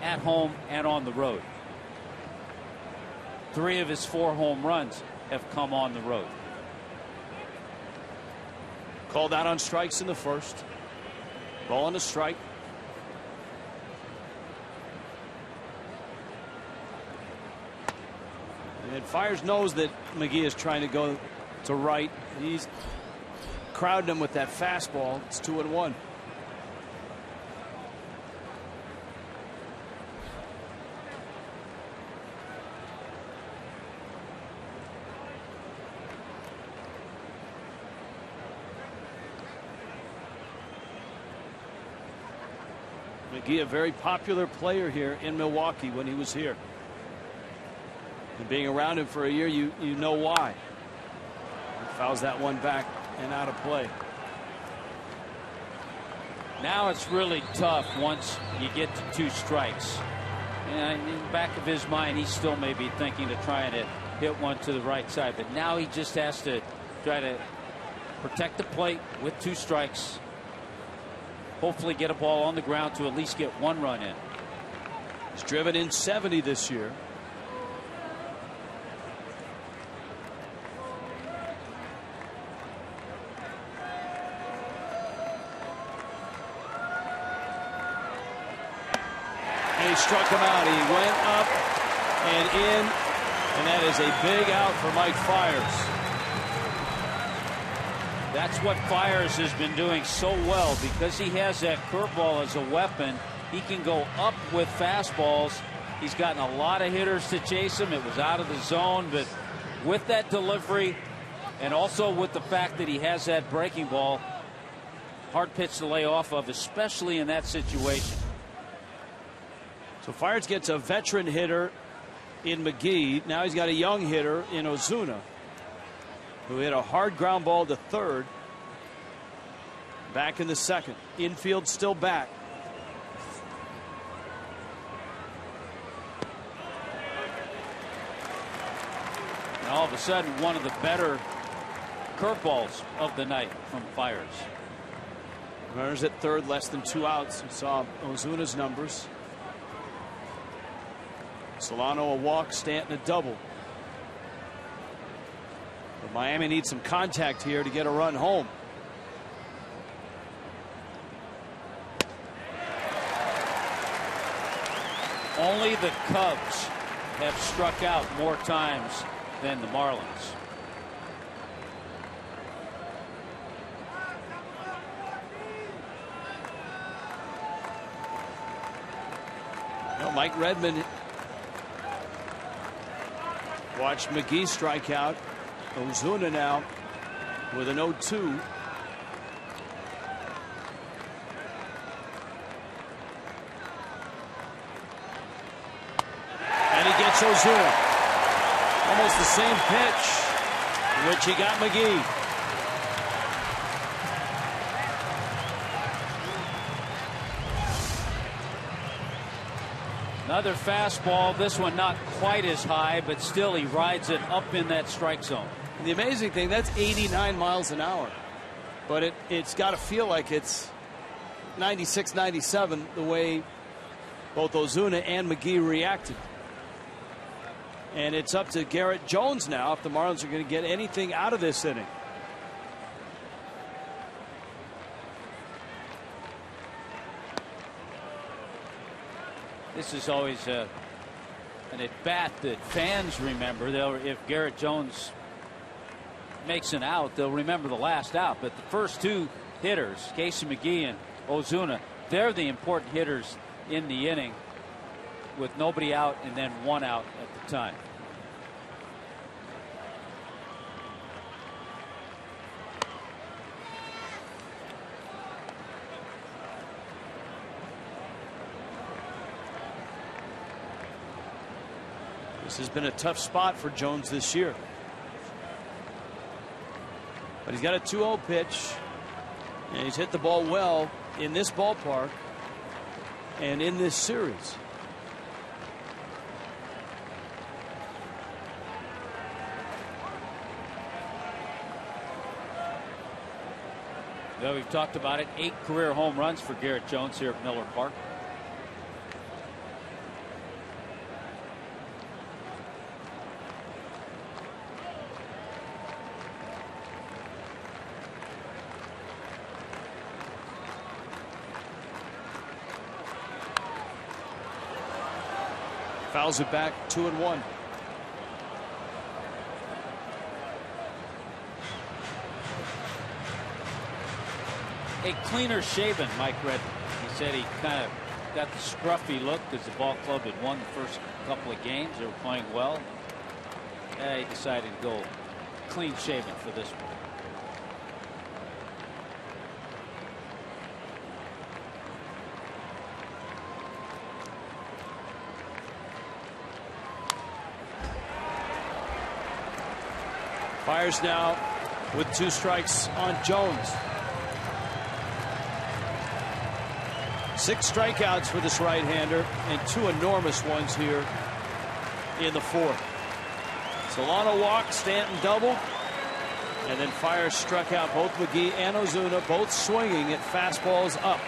at home and on the road. 3 of his 4 home runs have come on the road. Called out on strikes in the 1st. Ball on a strike. And Fires knows that McGee is trying to go to right. He's crowding him with that fastball. It's 2-1. McGee, a very popular player here in Milwaukee when he was here. And being around him for a year, you know why. He fouls that one back and out of play. Now it's really tough once you get to 2 strikes. And in the back of his mind, he still may be thinking of trying to hit one to the right side. But now he just has to try to protect the plate with 2 strikes. Hopefully get a ball on the ground to at least get 1 run in. He's driven in 70 this year. And he struck him out. He went up and in, and that is a big out for Mike Fiers. That's what Fiers has been doing so well, because he has that curveball as a weapon. He can go up with fastballs. He's gotten a lot of hitters to chase him. It was out of the zone, but with that delivery and also with the fact that he has that breaking ball, hard pitch to lay off of, especially in that situation. So Fiers gets a veteran hitter in McGee. Now he's got a young hitter in Ozuna, who hit a hard ground ball to third back in the 2nd. Infield still back. And all of a sudden, one of the better curveballs of the night from Fiers. Runners at third, less than 2 outs. We saw Ozuna's numbers. Solano a walk, Stanton a double. But Miami needs some contact here to get a run home. Only the Cubs have struck out more times than the Marlins. Well, Mike Redmond watched McGee strike out. Ozuna now with an 0-2. Ozuna. Almost the same pitch, which he got McGee. Another fastball. This one not quite as high, but still he rides it up in that strike zone. The amazing thing, that's 89 miles an hour. But it's got to feel like it's 96, 97, the way both Ozuna and McGee reacted. And it's up to Garrett Jones now if the Marlins are going to get anything out of this inning. This is always an at-bat that fans remember. If Garrett Jones makes an out, they'll remember the last out. But the first two hitters, Casey McGee and Ozuna, they're the important hitters in the inning with nobody out and then one out at the time. This has been a tough spot for Jones this year. But he's got a 2-0 pitch. And he's hit the ball well in this ballpark and in this series. Well, we've talked about it. 8 career home runs for Garrett Jones here at Miller Park. Fouls it back 2-1. A cleaner shaven Mike Redmond. He said he kind of got the scruffy look because the ball club had won the first couple of games. They were playing well. He decided to go clean shaven for this one. Fires now with 2 strikes on Jones. 6 strikeouts for this right-hander and 2 enormous ones here in the 4th. Solano walked, Stanton doubled, and then Fires struck out both McGee and Ozuna, both swinging at fastballs up.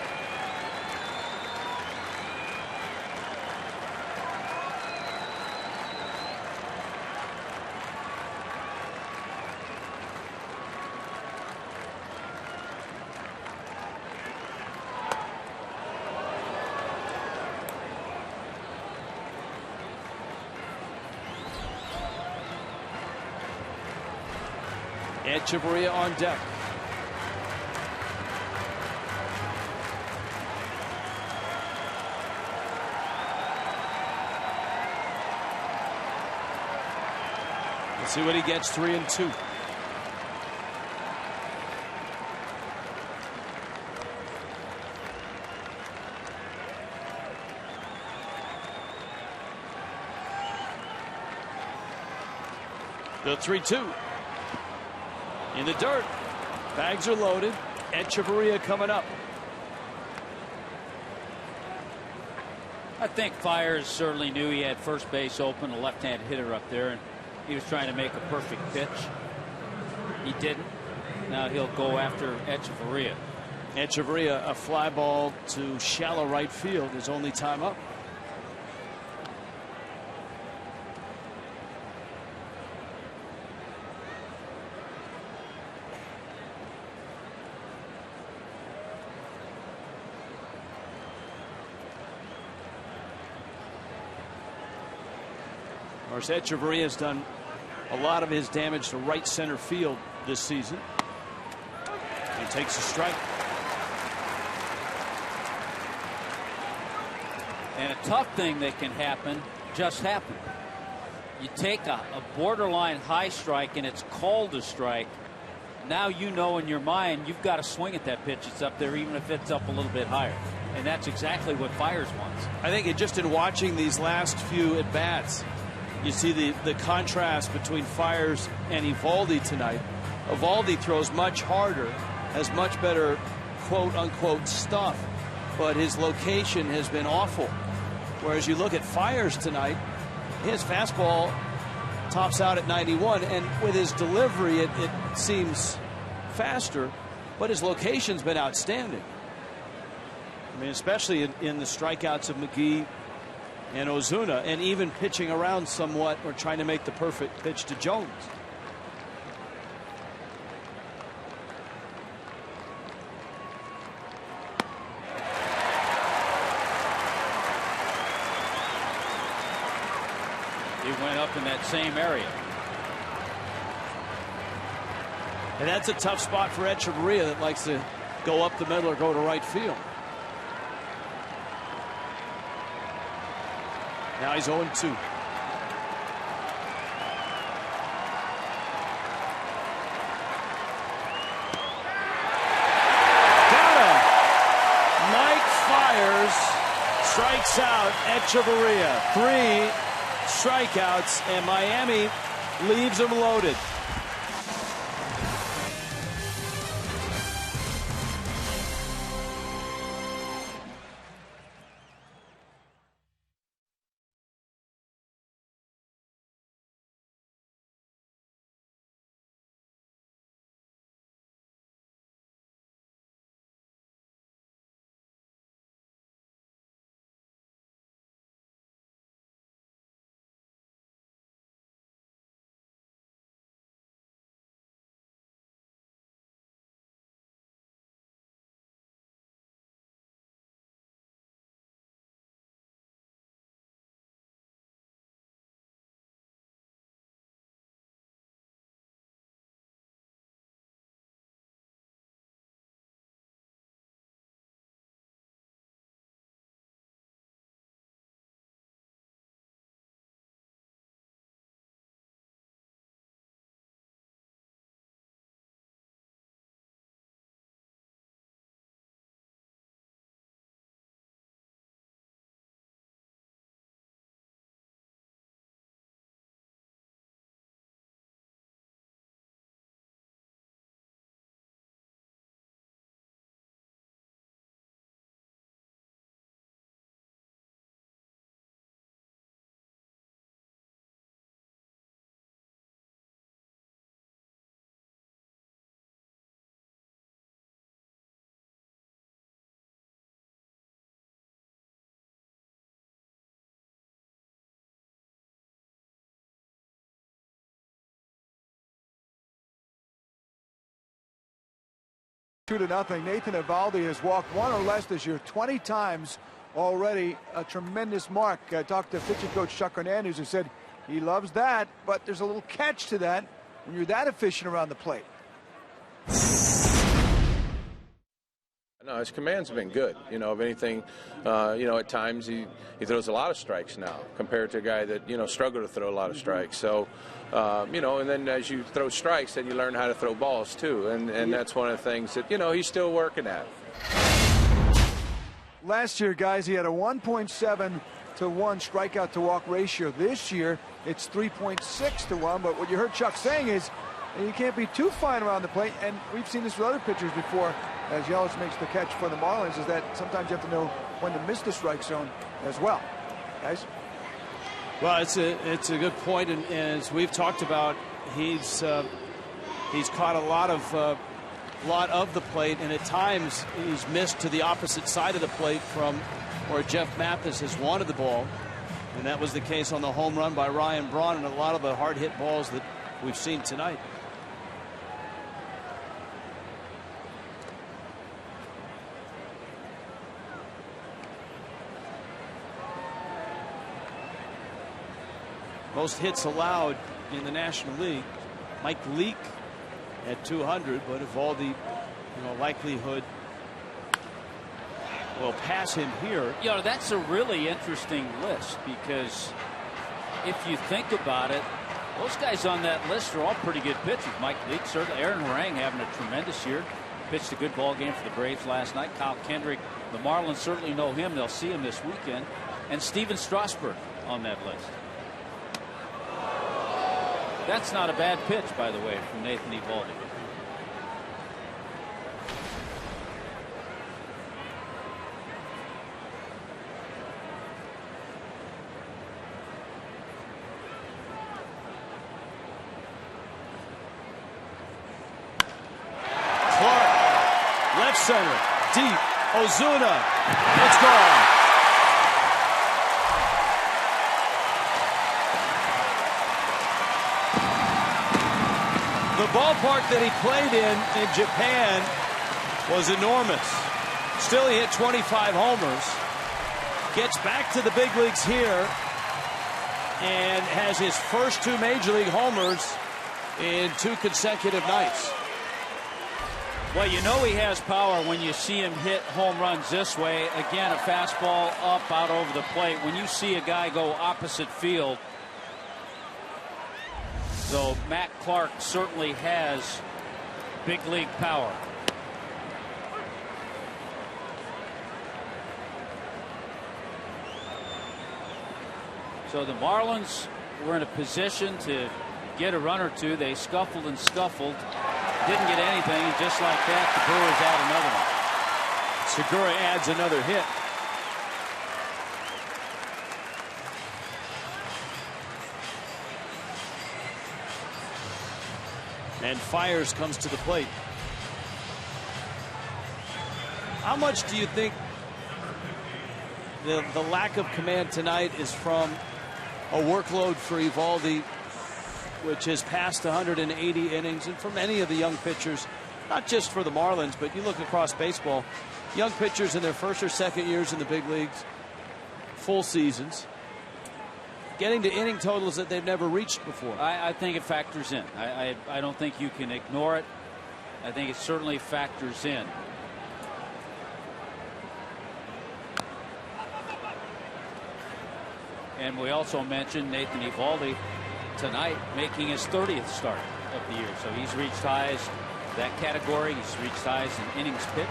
Echeverria on deck. Let's see what he gets. 3-2. The 3-2. In the dirt. Bags are loaded. Echeverria coming up. I think Fires certainly knew he had first base open, a left-hand hitter up there, and he was trying to make a perfect pitch. He didn't. Now he'll go after Echeverria. Echeverria, a fly ball to shallow right field, his only time up. Of course, Echeverria has done a lot of his damage to right center field this season. He takes a strike. And a tough thing that can happen just happened. You take a borderline high strike and it's called a strike. Now you know in your mind you've got to swing at that pitch. It's up there even if it's up a little bit higher. And that's exactly what Fiers wants. I think just in watching these last few at-bats, you see the contrast between Fiers and Eovaldi tonight. Eovaldi throws much harder, has much better quote-unquote stuff, but his location has been awful. Whereas you look at Fiers tonight, his fastball tops out at 91, and with his delivery it seems faster, but his location's been outstanding. I mean, especially in the strikeouts of McGee and Ozuna, and even pitching around somewhat or trying to make the perfect pitch to Jones. He went up in that same area. And that's a tough spot for Echeverria that likes to go up the middle or go to right field. Now he's 0-2. Got him. Mike Fiers strikes out Echeverria. 3 strikeouts, and Miami leaves him loaded. Two to nothing. Nathan Eovaldi has walked 1 or less this year 20 times already. A tremendous mark. I talked to pitching coach Chuck Hernandez, who said he loves that, but there's a little catch to that when you're that efficient around the plate. No, his commands have been good. You know, if anything, at times he throws a lot of strikes now compared to a guy that, struggled to throw a lot of strikes. So, and then as you throw strikes, then you learn how to throw balls too. And that's one of the things that, he's still working at. Last year, guys, he had a 1.7 to 1 strikeout to walk ratio. This year, it's 3.6 to 1. But what you heard Chuck saying is you can't be too fine around the plate. And we've seen this with other pitchers before. As Yelich makes the catch for the Marlins, is that sometimes you have to know when to miss the strike zone as well. Guys? Well, it's a good point, and as we've talked about, he's caught a lot of the plate, and at times he's missed to the opposite side of the plate from where Jeff Mathis has wanted the ball, and that was the case on the home run by Ryan Braun and a lot of the hard hit balls that we've seen tonight. Most hits allowed in the National League. Mike Leake at 200, but Eovaldi, likelihood will pass him here. That's a really interesting list, because if you think about it, those guys on that list are all pretty good pitchers. Mike Leake, certainly. Aaron Harang having a tremendous year. Pitched a good ball game for the Braves last night. Kyle Kendrick, the Marlins certainly know him. They'll see him this weekend. And Steven Strasburg on that list. That's not a bad pitch, by the way, from Nathan Eovaldi. Center, deep, Ozuna, it's gone. The ballpark that he played in Japan was enormous. Still, he hit 25 homers. Gets back to the big leagues here and has his first 2 major league homers in 2 consecutive nights. Well, he has power when you see him hit home runs this way. Again, a fastball up out over the plate. When you see a guy go opposite field. So Matt Clark certainly has big league power. So the Marlins were in a position to get a run or two. They scuffled and scuffled. Didn't get anything, and just like that, the Brewers add another one. Segura adds another hit. And Fiers comes to the plate. How much do you think the lack of command tonight is from a workload for Eovaldi, which has passed 180 innings, and for many of the young pitchers, not just for the Marlins, but you look across baseball, young pitchers in their first or second years in the big leagues, full seasons, getting to inning totals that they've never reached before. I think it factors in. I don't think you can ignore it. I think it certainly factors in. And we also mentioned Nathan Eovaldi tonight making his 30th start of the year. So he's reached highs that category. He's reached highs in innings pitched.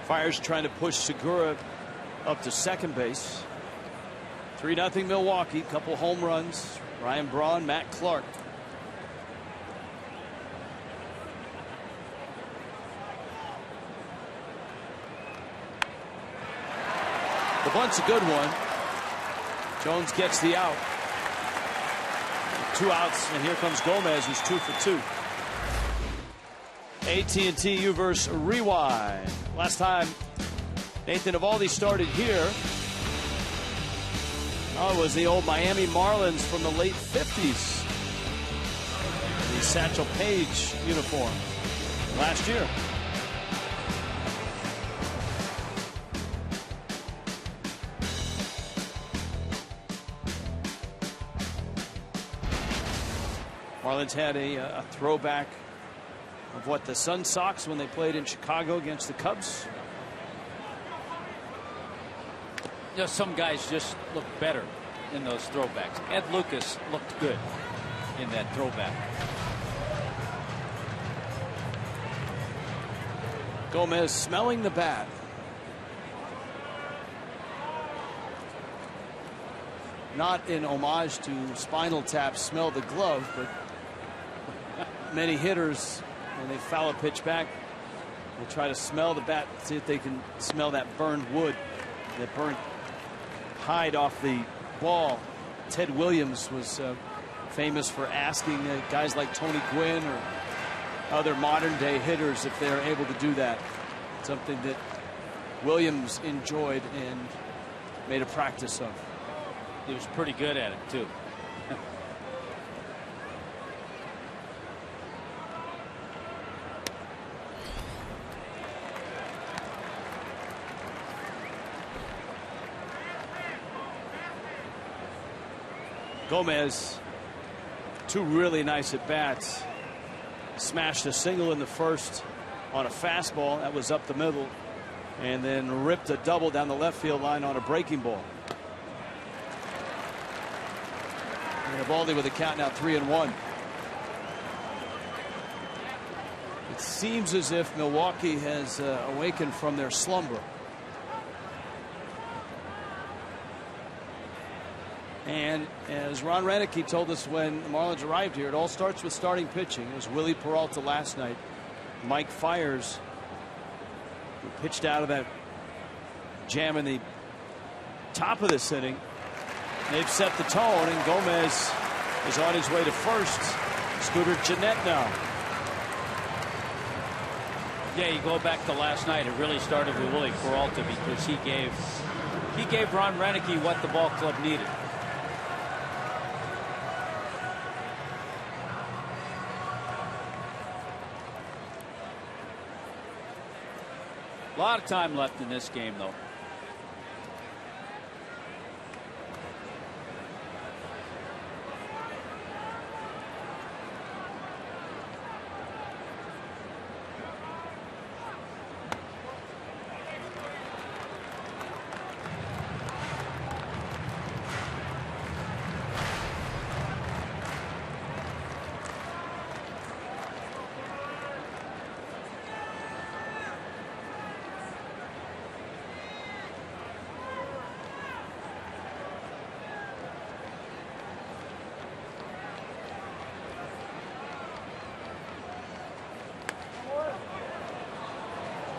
Fiers trying to push Segura up to second base. 3-0 Milwaukee. Couple home runs. Ryan Braun, Matt Clark. The bunt's a good one. Jones gets the out. 2 outs, and here comes Gomez, who's 2 for 2. AT&T U-verse Rewind. Last time Nathan Eovaldi started here, it was the old Miami Marlins from the late 50s. The Satchel Paige uniform last year. Marlins had a throwback of what the Sun Sox when they played in Chicago against the Cubs. Some guys just look better in those throwbacks. Ed Lucas looked good in that throwback. Gomez smelling the bat. Not in homage to Spinal Tap, Smell the Glove, but many hitters, when they foul a pitch back, will try to smell the bat, see if they can smell that burned wood, that burnt hide off the ball. Ted Williams was famous for asking guys like Tony Gwynn or other modern-day hitters if they're able to do that. Something that Williams enjoyed and made a practice of. He was pretty good at it, too. Gomez, 2 really nice at-bats. Smashed a single in the first on a fastball that was up the middle, and then ripped a double down the left field line on a breaking ball. And Eovaldi with a count now 3-1. It seems as if Milwaukee has awakened from their slumber. And as Ron Renicky told us when the Marlins arrived here, it all starts with starting pitching. It was Willie Peralta last night. Mike Fiers, who pitched out of that jam in the top of this inning. They've set the tone, and Gomez is on his way to first. Scooter Gennett now. Yeah, you go back to last night. It really started with Willie Peralta because he gave Ron Renicky what the ball club needed. A lot of time left in this game, though.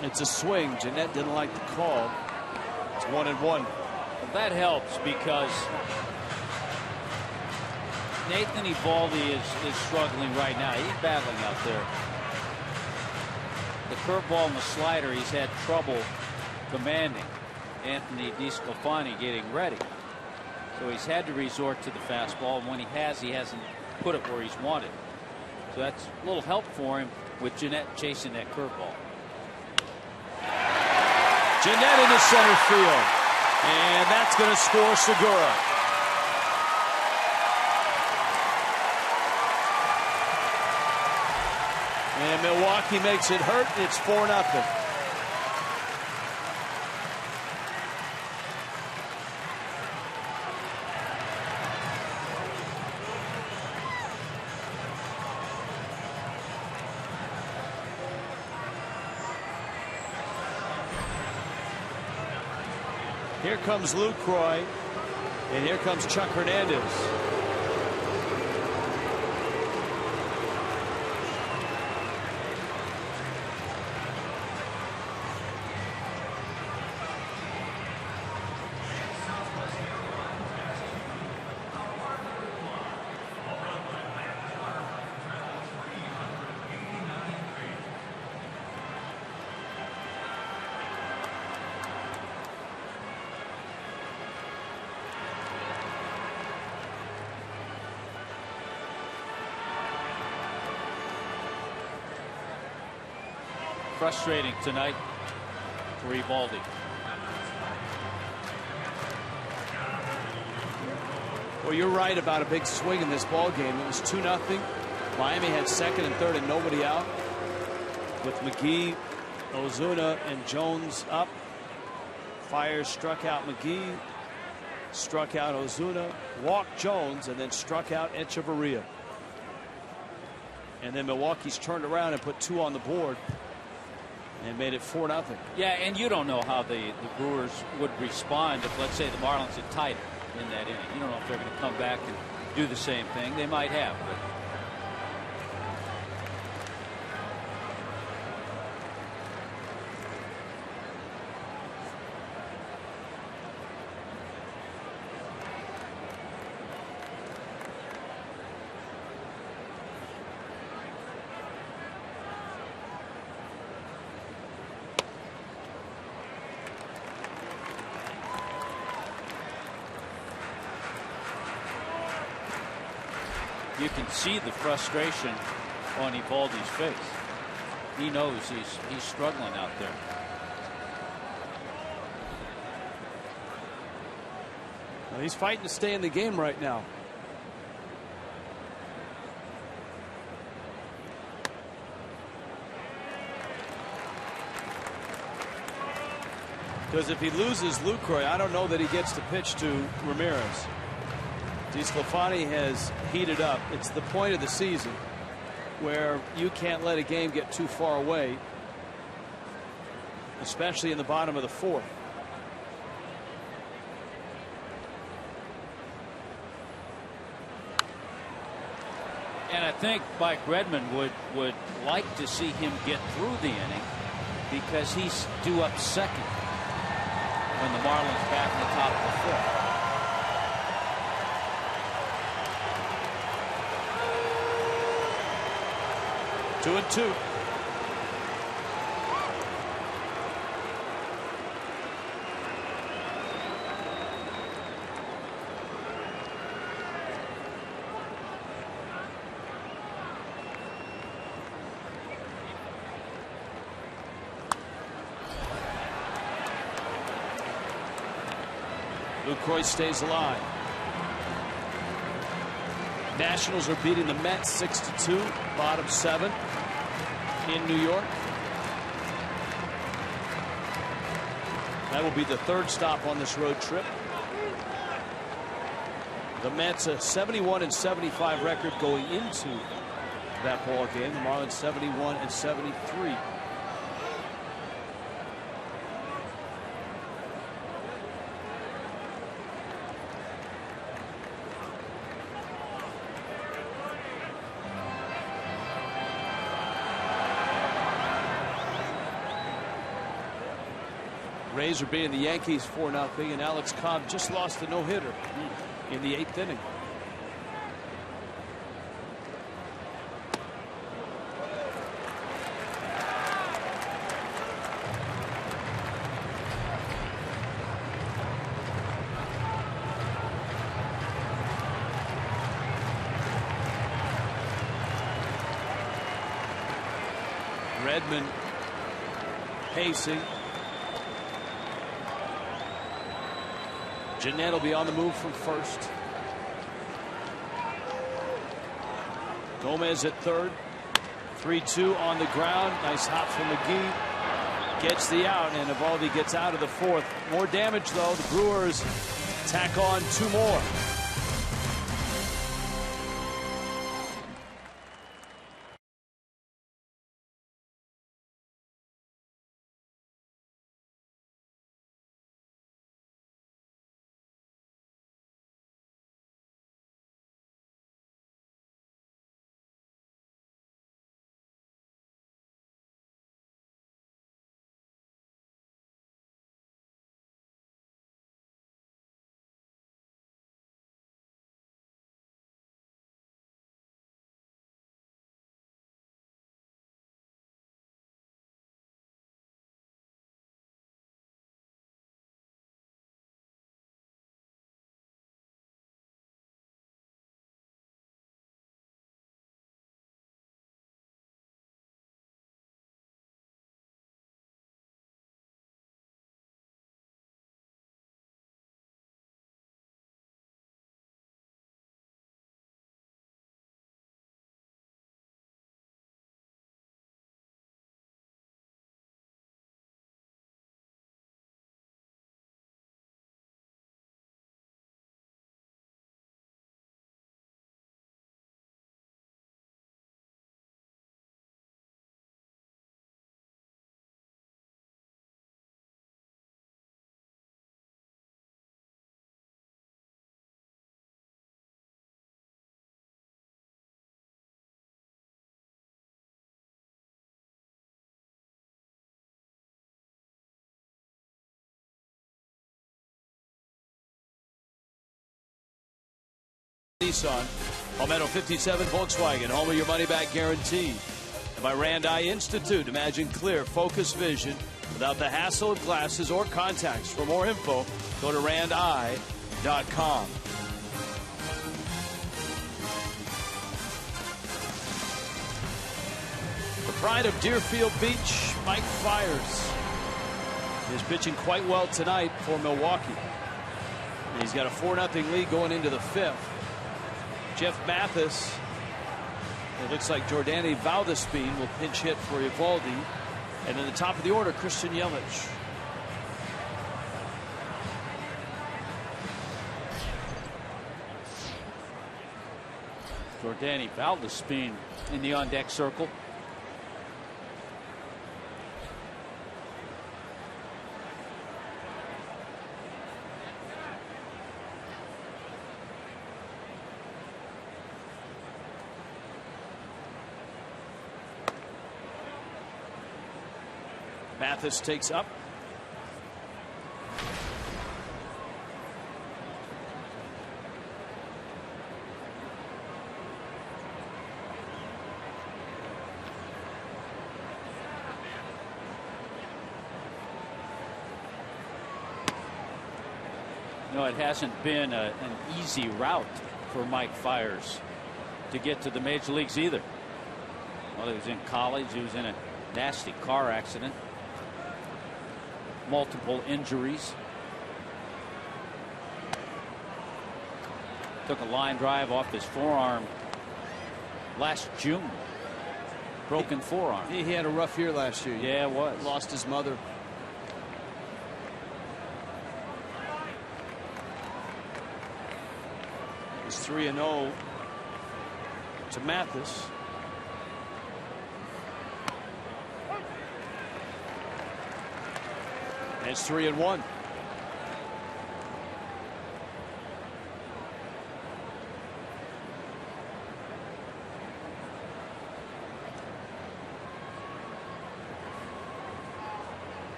It's a swing. Gennett didn't like the call. It's 1-1. Well, that helps because Nathan Eovaldi is struggling right now. He's battling out there. The curveball and the slider he's had trouble commanding. Anthony DeSclafani getting ready. So he's had to resort to the fastball, and when he hasn't put it where he's wanted. So that's a little help for him with Gennett chasing that curveball. Gennett into center field, and that's going to score Segura. And Milwaukee makes it hurt. It's 4-0. Here comes Lucroy, and here comes Chuck Hernandez. Frustrating tonight for Eovaldi. Well, you're right about a big swing in this ball game. It was 2-0. Miami had second and third and nobody out, with McGee, Ozuna, and Jones up. Fiers struck out McGee, struck out Ozuna, walked Jones, and then struck out Echeverria. And then Milwaukee's turned around and put 2 on the board and made it 4-0. Yeah, and you don't know how the Brewers would respond if, let's say, the Marlins had tied it in that inning. You don't know if they're going to come back and do the same thing. They might have, but can see the frustration on Eovaldi's face. He knows he's struggling out there. Well, he's fighting to stay in the game right now. Because if he loses Lucroy, I don't know that he gets to pitch to Ramirez. DeSclafani has heated up. It's the point of the season where you can't let a game get too far away, especially in the bottom of the fourth. And I think Mike Redmond would like to see him get through the inning because he's due up second when the Marlins back in the top of the fifth. Two and two. Lucroy stays alive. Nationals are beating the Mets 6-2, bottom 7 in New York. That will be the third stop on this road trip. The Mets a 71-75 record going into that ball game. The Marlins 71-73. Rays are beating the Yankees 4-0, and Alex Cobb just lost a no-hitter in the 8th inning. Redmond pacing. Jeanette will be on the move from first. Gomez at third. 3-2 on the ground. Nice hop from McGee. Gets the out, and Eovaldi gets out of the fourth. More damage, though. The Brewers tack on 2 more. Nissan, Palmetto 57 Volkswagen, home of your money back guarantee. And by Rand Eye Institute, imagine clear, focused vision without the hassle of glasses or contacts. For more info, go to randeye.com. pride of Deerfield Beach, Mike Fiers, is pitching quite well tonight for Milwaukee. And he's got a 4-0 lead going into the 5th. Jeff Mathis, it looks like Jordany Valdespin will pinch hit for Eovaldi. And then the top of the order, Christian Yelich. Jordany Valdespin in the on-deck circle. Mathis takes up. No, it hasn't been an easy route for Mike Fiers to get to the major leagues either. Well, he was in college. He was in a nasty car accident. Multiple injuries. Took a line drive off his forearm last June. Broken forearm. He had a rough year last year. Yeah, it was. Lost his mother. It's 3-0 to Mathis. And it's 3-1.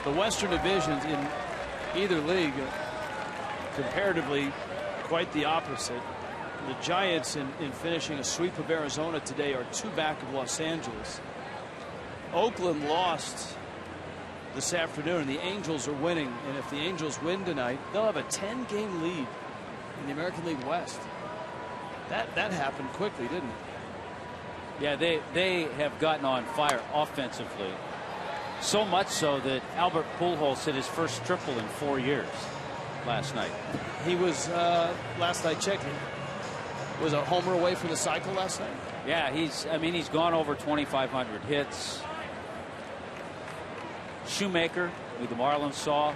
The Western divisions in either league comparatively quite the opposite. The Giants in finishing a sweep of Arizona today are 2 back of Los Angeles. Oakland lost this afternoon. The Angels are winning, and if the Angels win tonight, they'll have a 10-game lead in the American League West. That happened quickly, didn't it? Yeah, they have gotten on fire offensively. So much so that Albert Pujols hit his first triple in 4 years last night. He was, last I checked, was a homer away from the cycle last night. Yeah, he's gone over 2,500 hits. Shoemaker, who the Marlins saw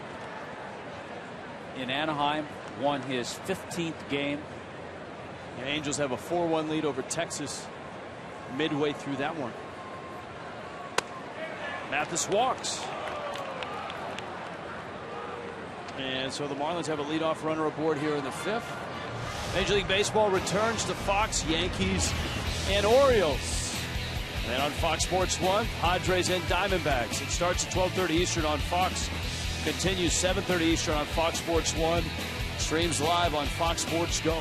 in Anaheim, won his 15th game. The Angels have a 4-1 lead over Texas midway through that one. Mathis walks. And so the Marlins have a leadoff runner aboard here in the 5th. Major League Baseball returns to Fox. Yankees and Orioles. And then on Fox Sports 1, Padres and Diamondbacks. It starts at 12:30 Eastern on Fox. Continues 7:30 Eastern on Fox Sports 1. Streams live on Fox Sports Go.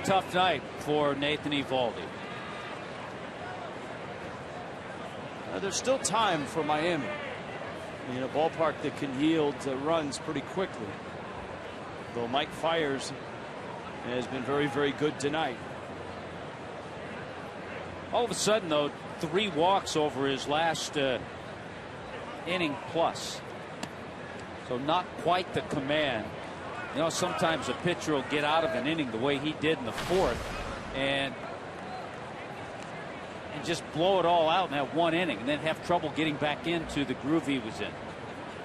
Tough night for Nathan Eovaldi. There's still time for Miami in a ballpark that can yield runs pretty quickly. Though Mike Fiers has been very, very good tonight. All of a sudden, though, 3 walks over his last inning plus. So not quite the command. You know, sometimes a pitcher will get out of an inning the way he did in the 4th and just blow it all out in that 1 inning and then have trouble getting back into the groove he was in.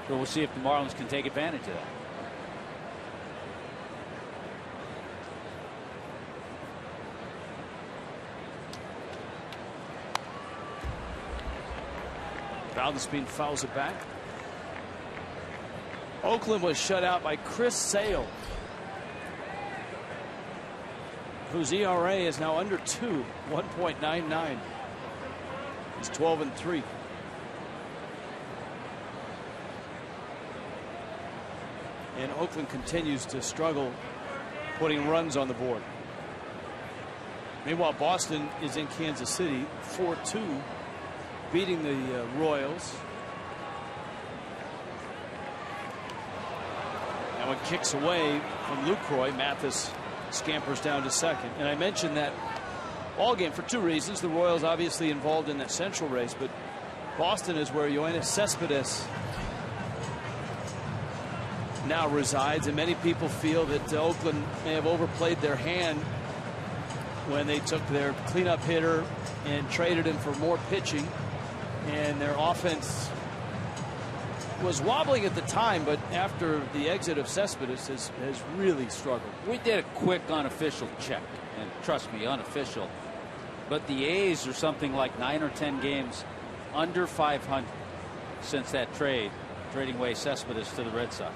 So we'll see if the Marlins can take advantage of that. Valdespin fouls it back. Oakland was shut out by Chris Sale, whose ERA is now under 2, 1.99. He's 12-3. And Oakland continues to struggle putting runs on the board. Meanwhile, Boston is in Kansas City 4-2, beating the Royals. And one kicks away from Lucroy. Mathis scampers down to second. And I mentioned that all game for two reasons. The Royals obviously involved in that central race, but Boston is where Yoenis Cespedes now resides, and many people feel that Oakland may have overplayed their hand when they took their cleanup hitter and traded him for more pitching, and their offense was wobbling at the time, but after the exit of Cespedes has really struggled. We did a quick unofficial check, and trust me, unofficial, but the A's are something like 9 or 10 games under 500 since that trade, trading away Cespedes to the Red Sox.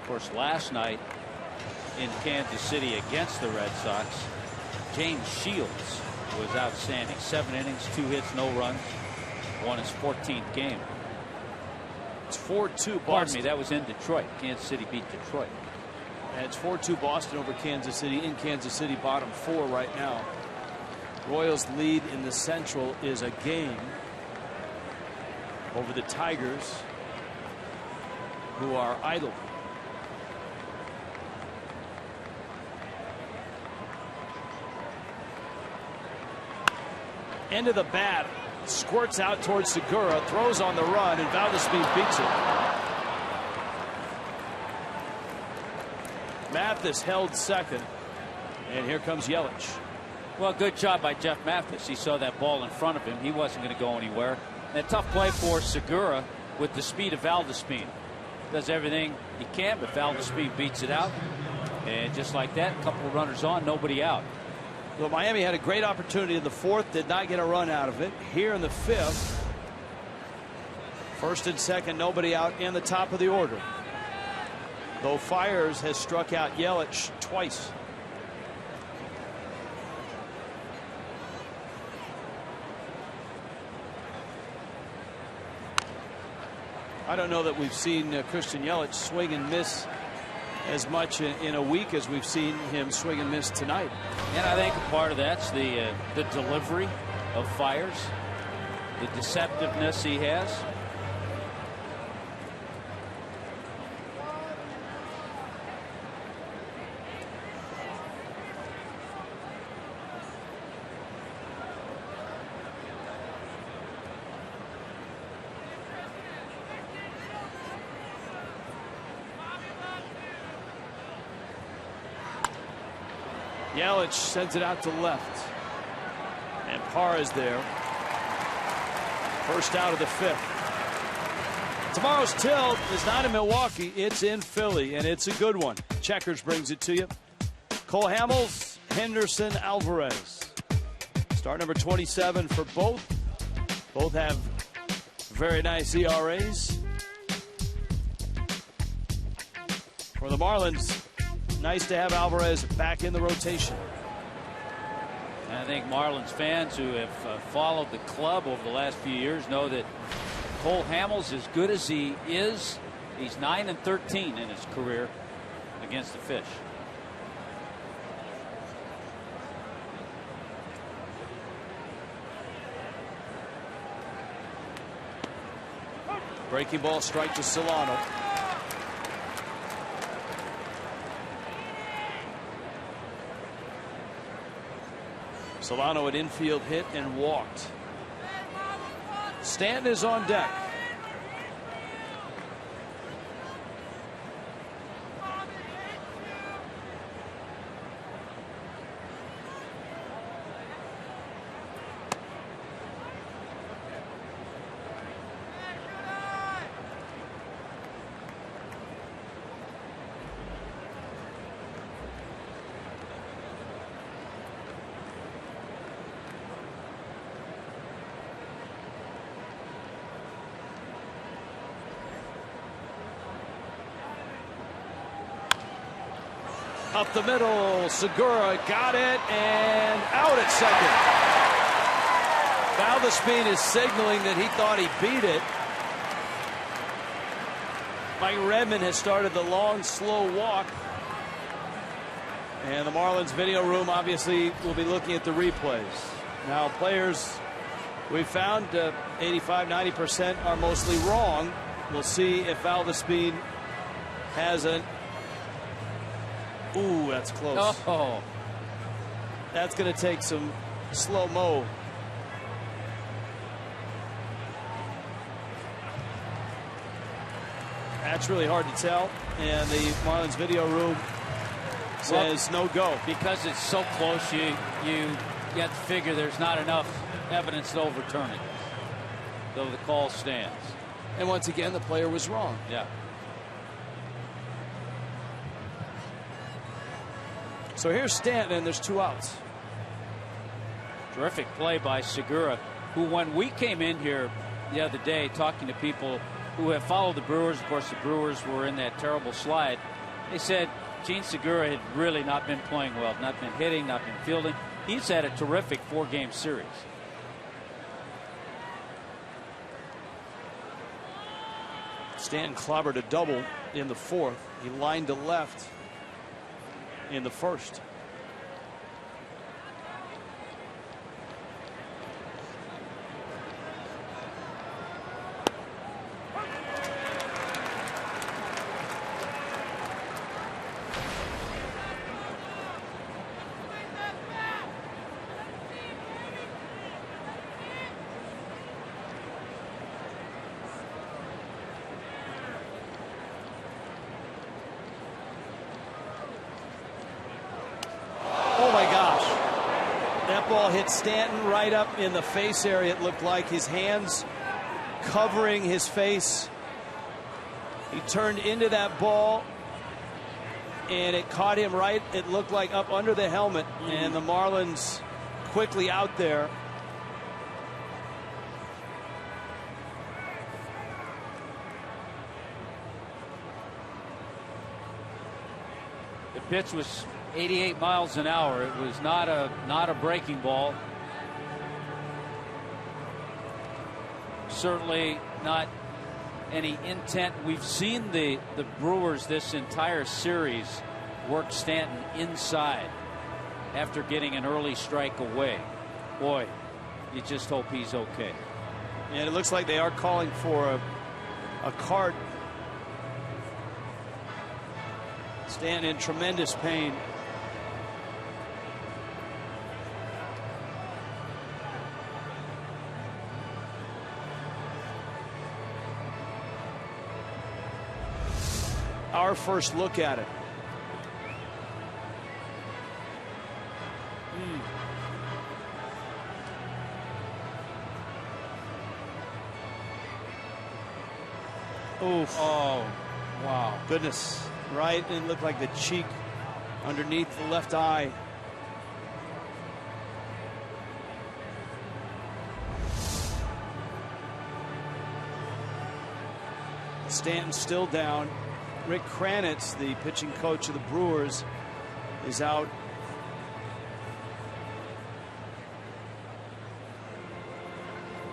Of course, last night in Kansas City against the Red Sox, James Shields was outstanding. 7 innings, 2 hits, no runs. Won his 14th game. It's 4-2 Boston. Pardon me, that was in Detroit. Kansas City beat Detroit. And it's 4-2 Boston over Kansas City. In Kansas City, bottom 4 right now. Royals' lead in the Central is a game over the Tigers, who are idle. End of the bat, squirts out towards Segura, throws on the run, and Valdespin beats it. Mathis held second, and here comes Yelich. Well, good job by Jeff Mathis. He saw that ball in front of him. He wasn't going to go anywhere. And a tough play for Segura with the speed of Valdespin. Does everything he can, but Valdespin beats it out. And just like that, a couple of runners on, nobody out. Well, Miami had a great opportunity in the fourth, did not get a run out of it. Here in the fifth, first and second, nobody out in the top of the order. Though Fiers has struck out Yelich twice. I don't know that we've seen Christian Yelich swing and miss as much in a week as we've seen him swing and miss tonight. And I think part of that's the delivery of Fiers, the deceptiveness he has. Yelich sends it out to left, and Parr is there. First out of the fifth. Tomorrow's tilt is not in Milwaukee, it's in Philly, and it's a good one. Checkers brings it to you. Cole Hamels, Henderson, Alvarez. Start number 27 for both. Both have very nice ERAs. For the Marlins, nice to have Alvarez back in the rotation. And I think Marlins fans who have followed the club over the last few years know that Cole Hamels, as good as he is, he's 9-13 in his career against the Fish. Breaking ball, strike to Solano. Solano, an infield hit and walked. Stanton is on deck. Up the middle, Segura got it, and out at second. Valdespin is signaling that he thought he beat it. Mike Redmond has started the long, slow walk. And the Marlins video room obviously will be looking at the replays. Now, players, we've found 85–90% are mostly wrong. We'll see if Valdespin has an... Ooh, that's close. Oh. That's going to take some slow-mo. That's really hard to tell. And the Marlins video room says no go. Because it's so close, you have to figure there's not enough evidence to overturn it, though the call stands. And once again, the player was wrong. Yeah. So here's Stanton, and there's 2 outs. Terrific play by Segura, who, when we came in here the other day talking to people who have followed the Brewers, of course the Brewers were in that terrible slide, they said Gene Segura had really not been playing well, not been hitting, not been fielding. He's had a terrific 4-game series. Stanton clobbered a double in the 4th. He lined to left in the 1st. Hit Stanton right up in the face area. It looked like his hands covering his face. He turned into that ball and it caught him right, it looked like, up under the helmet. And the Marlins quickly out there. The pitch was 88 miles an hour. It was not a breaking ball. Certainly not any intent. We've seen the Brewers this entire series work Stanton inside after getting an early strike away. Boy, you just hope he's okay. And it looks like they are calling for a card. Stanton in tremendous pain. Our first look at it. Oof. Oh, wow. Goodness. Right, and it looked like the cheek underneath the left eye. Stanton still down. Rick Kranitz, the pitching coach of the Brewers, is out.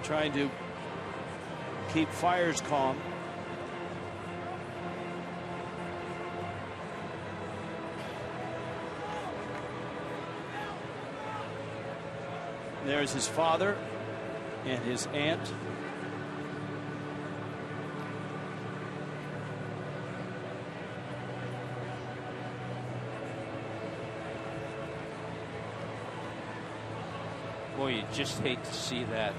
Trying to keep Fiers calm. There's his father and his aunt. Boy, you just hate to see that.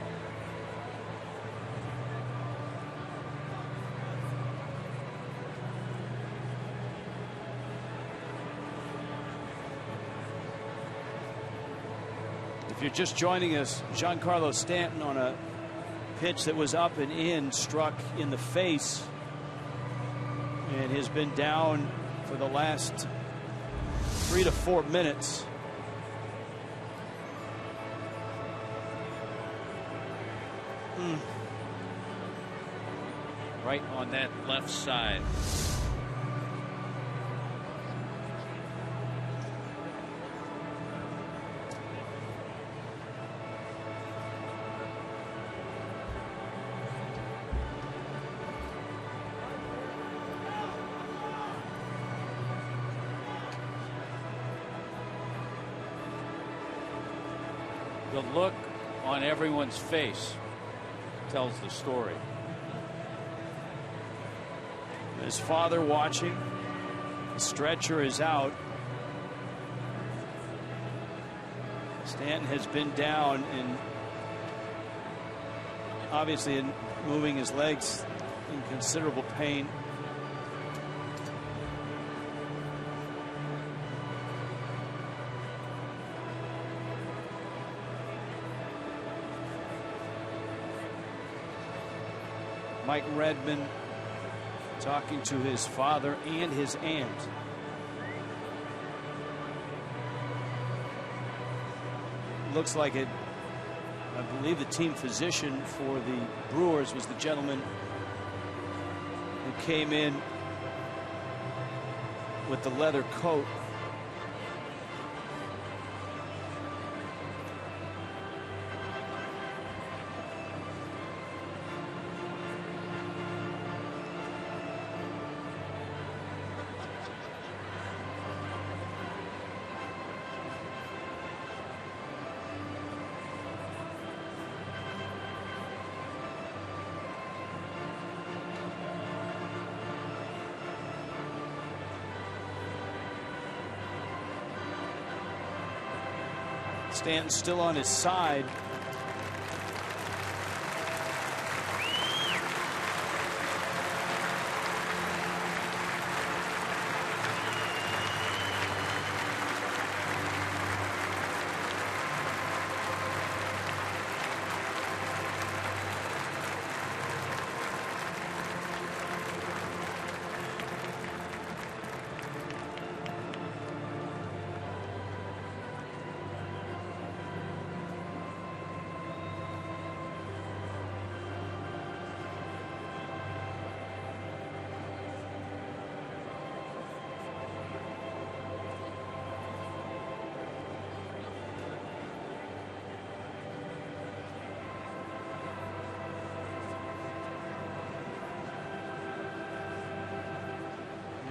If you're just joining us, Giancarlo Stanton on a pitch that was up and in struck in the face and has been down for the last 3 to 4 minutes. Right on that left side. The look on everyone's face tells the story. His father watching. The stretcher is out. Stanton has been down and obviously in moving his legs in considerable pain. Mike Redmond talking to his father and his aunt. Looks like it. I believe the team physician for the Brewers was the gentleman who came in with the leather coat. Stanton still on his side.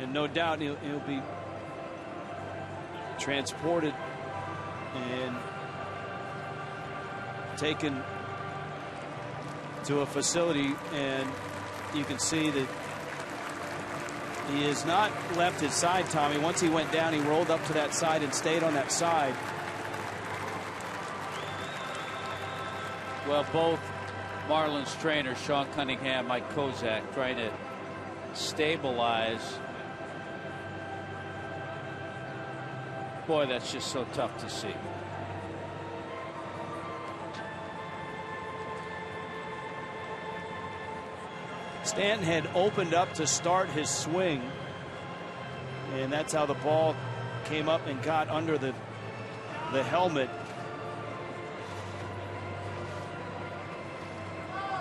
And no doubt he'll be transported and taken to a facility, and you can see that he has not left his side, Tommy. Once he went down, he rolled up to that side and stayed on that side. Well, both Marlins trainers, Sean Cunningham, Mike Kozak, trying to stabilize. Boy, that's just so tough to see. Stanton had opened up to start his swing, and that's how the ball came up and got under the helmet.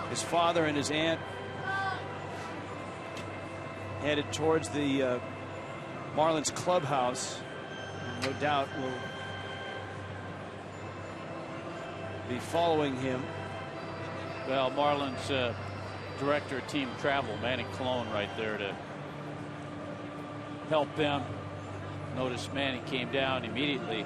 His father and his aunt headed towards the Marlins clubhouse. No doubt will be following him. Well, Marlins director of team travel, Manny Cologne, right there to help them. Notice Manny came down immediately.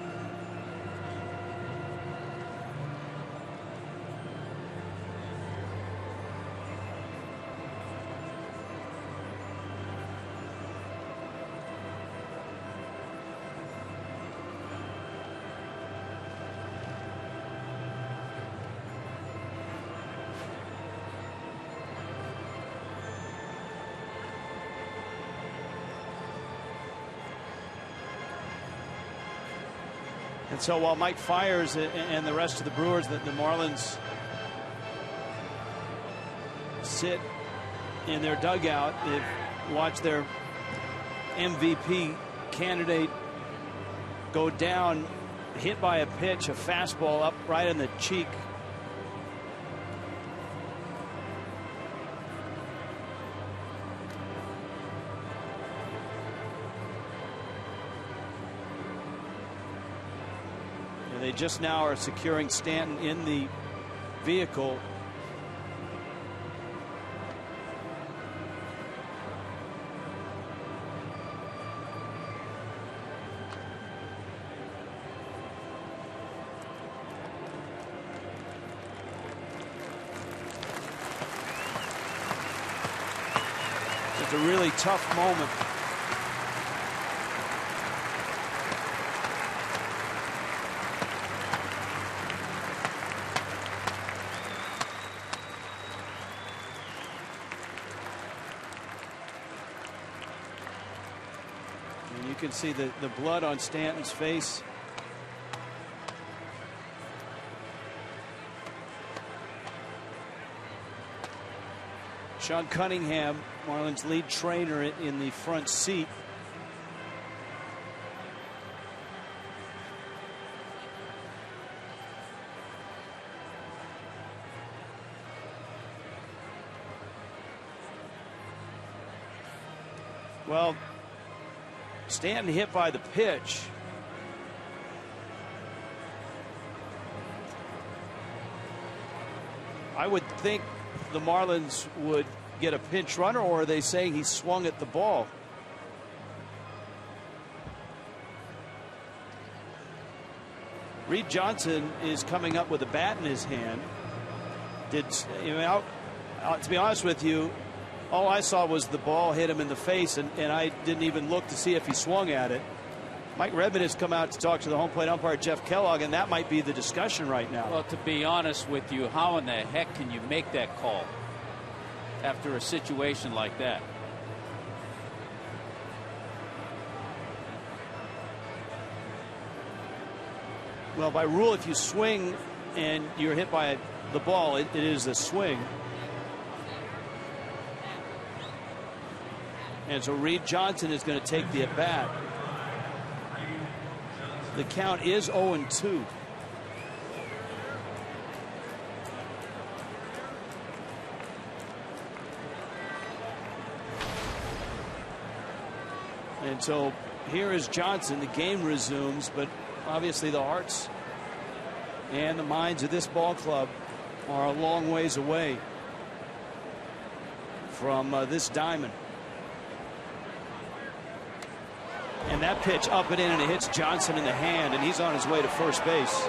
And so while Mike Fiers and the rest of the Brewers, the Marlins sit in their dugout, they've watched their MVP candidate go down, hit by a pitch, a fastball up right in the cheek. They just now are securing Stanton in the vehicle. It's a really tough moment. And you can see the blood on Stanton's face. Sean Cunningham, Marlins lead trainer, in the front seat. Well, Stanton hit by the pitch. I would think the Marlins would get a pinch runner, or are they saying he swung at the ball? Reed Johnson is coming up with a bat in his hand. To be honest with you, all I saw was the ball hit him in the face, and I didn't even look to see if he swung at it. Mike Redmond has come out to talk to the home plate umpire, Jeff Kellogg, and that might be the discussion right now. Well, to be honest with you, how in the heck can you make that call after a situation like that? Well, by rule, if you swing and you're hit by the ball, it is a swing. And so Reed Johnson is going to take the at-bat. The count is 0-2. And so here is Johnson. The game resumes, but obviously the hearts and the minds of this ball club are a long ways away from this diamond. And that pitch up and in, and it hits Johnson in the hand, and he's on his way to first base.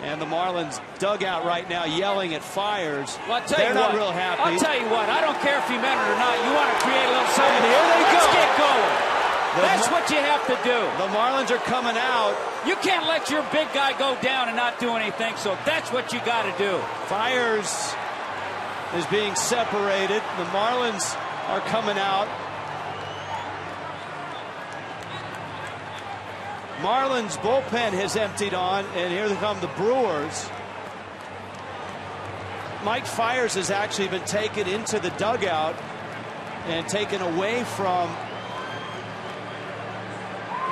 And the Marlins dugout right now yelling at Fiers. Well, they're not real happy. I'll tell you what, I don't care if he meant it or not. You want to create a little something. And here they Let's go. get going. That's what you have to do. The Marlins are coming out. You can't let your big guy go down and not do anything, so that's what you got to do. Fiers is being separated. The Marlins are coming out. Marlins bullpen has emptied on, and here come the Brewers. Mike Fiers has actually been taken into the dugout and taken away from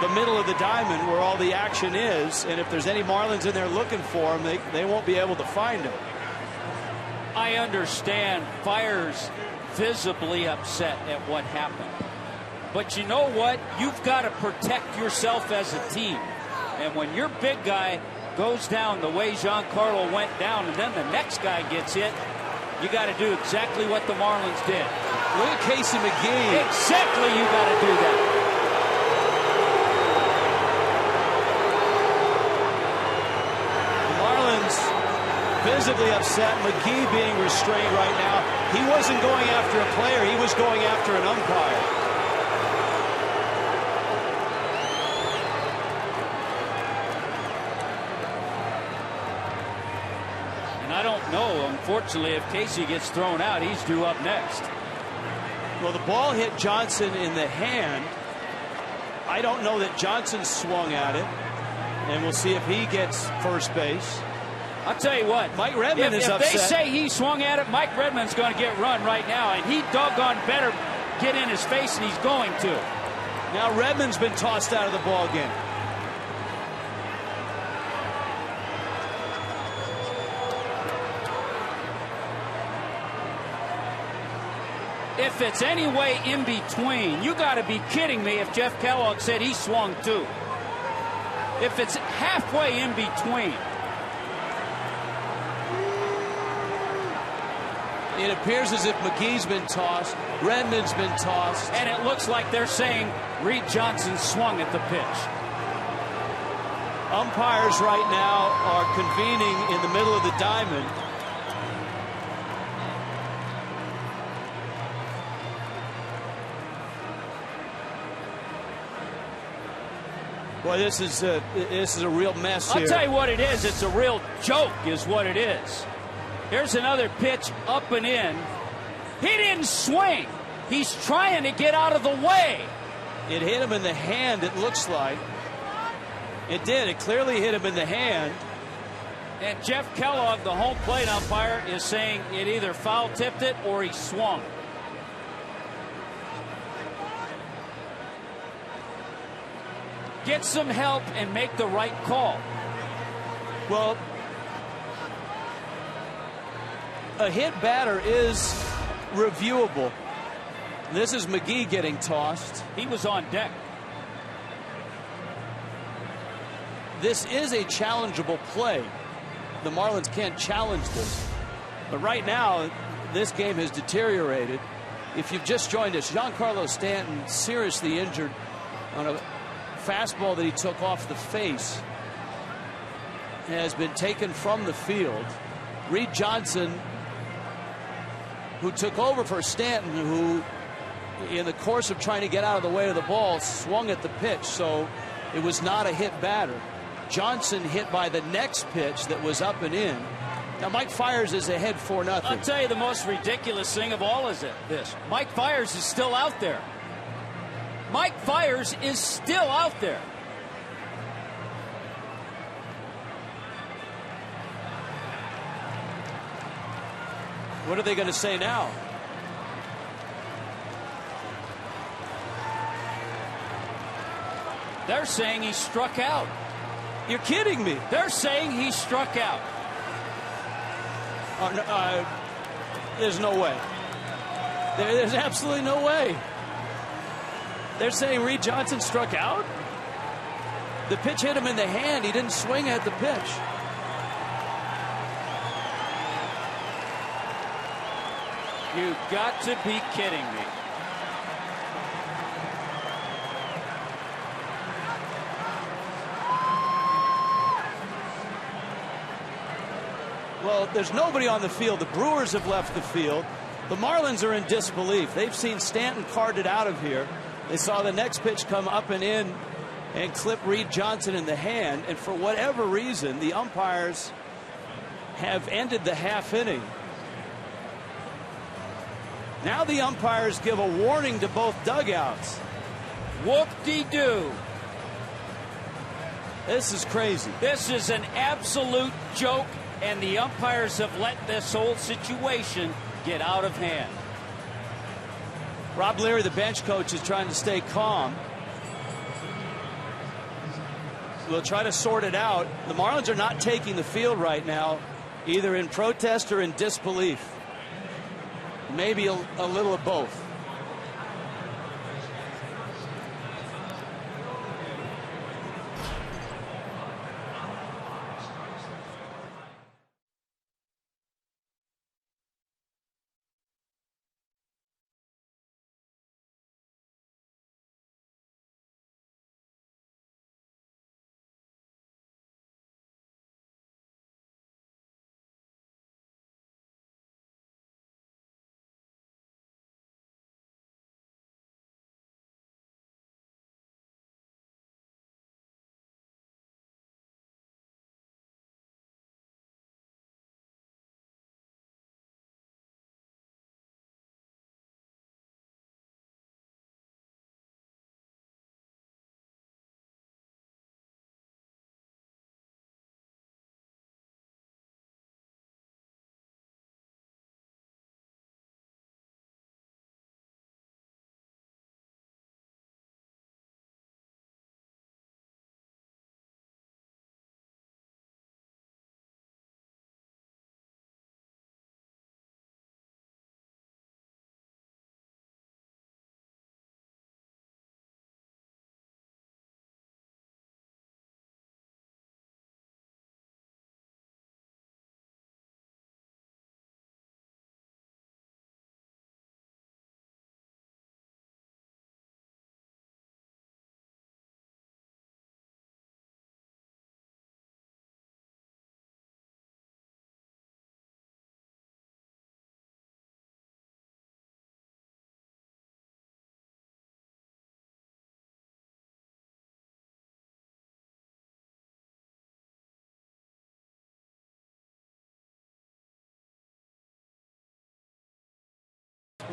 the middle of the diamond where all the action is, and if there's any Marlins in there looking for him, they won't be able to find him. I understand Fiers visibly upset at what happened. But you know what? You've got to protect yourself as a team. And when your big guy goes down the way Giancarlo went down, and then the next guy gets hit, you got to do exactly what the Marlins did. Look at Casey McGee. Exactly, you got to do that. The Marlins visibly upset. McGee being restrained right now. He wasn't going after a player. He was going after an umpire. I don't know. Unfortunately, if Casey gets thrown out, he's due up next. Well, the ball hit Johnson in the hand. I don't know that Johnson swung at it. And we'll see if he gets first base. I'll tell you what. Mike Redmond is upset. If they say he swung at it, Mike Redmond's going to get run right now. And he doggone better get in his face, and he's going to. Now Redmond's been tossed out of the ball game. If it's any way in between, you got to be kidding me if Jeff Kellogg said he swung too. If it's halfway in between. It appears as if McGee's been tossed, Redmond's been tossed. And it looks like they're saying Reed Johnson swung at the pitch. Umpires right now are convening in the middle of the diamond. Boy, this is a real mess here. I'll tell you what it is. It's a real joke is what it is. Here's another pitch up and in. He didn't swing. He's trying to get out of the way. It hit him in the hand, it looks like. It did. It clearly hit him in the hand. And Jeff Kellogg, the home plate umpire, is saying it either foul tipped it or he swung. Get some help and make the right call. Well, a hit batter is reviewable. This is McGee getting tossed. He was on deck. This is a challengeable play. The Marlins can't challenge this. But right now, this game has deteriorated. If you've just joined us, Giancarlo Stanton seriously injured on a fastball that he took off the face, has been taken from the field. Reed Johnson, who took over for Stanton, who in the course of trying to get out of the way of the ball swung at the pitch, so it was not a hit batter. Johnson hit by the next pitch that was up and in. Now Mike Fiers is ahead 4-0. I'll tell you the most ridiculous thing of all is this. Mike Fiers is still out there. Mike Fiers is still out there. What are they going to say now? They're saying he struck out. You're kidding me. They're saying he struck out. There's no way. There's absolutely no way. They're saying Reed Johnson struck out? The pitch hit him in the hand. He didn't swing at the pitch. You've got to be kidding me. Well, there's nobody on the field. The Brewers have left the field. The Marlins are in disbelief. They've seen Stanton carted out of here. They saw the next pitch come up and in and clip Reed Johnson in the hand. And for whatever reason, the umpires have ended the half inning. Now the umpires give a warning to both dugouts. Whoop-de-doo. This is crazy. This is an absolute joke, and the umpires have let this whole situation get out of hand. Rob Leary, the bench coach, is trying to stay calm. We'll try to sort it out. The Marlins are not taking the field right now, either in protest or in disbelief. Maybe a little of both.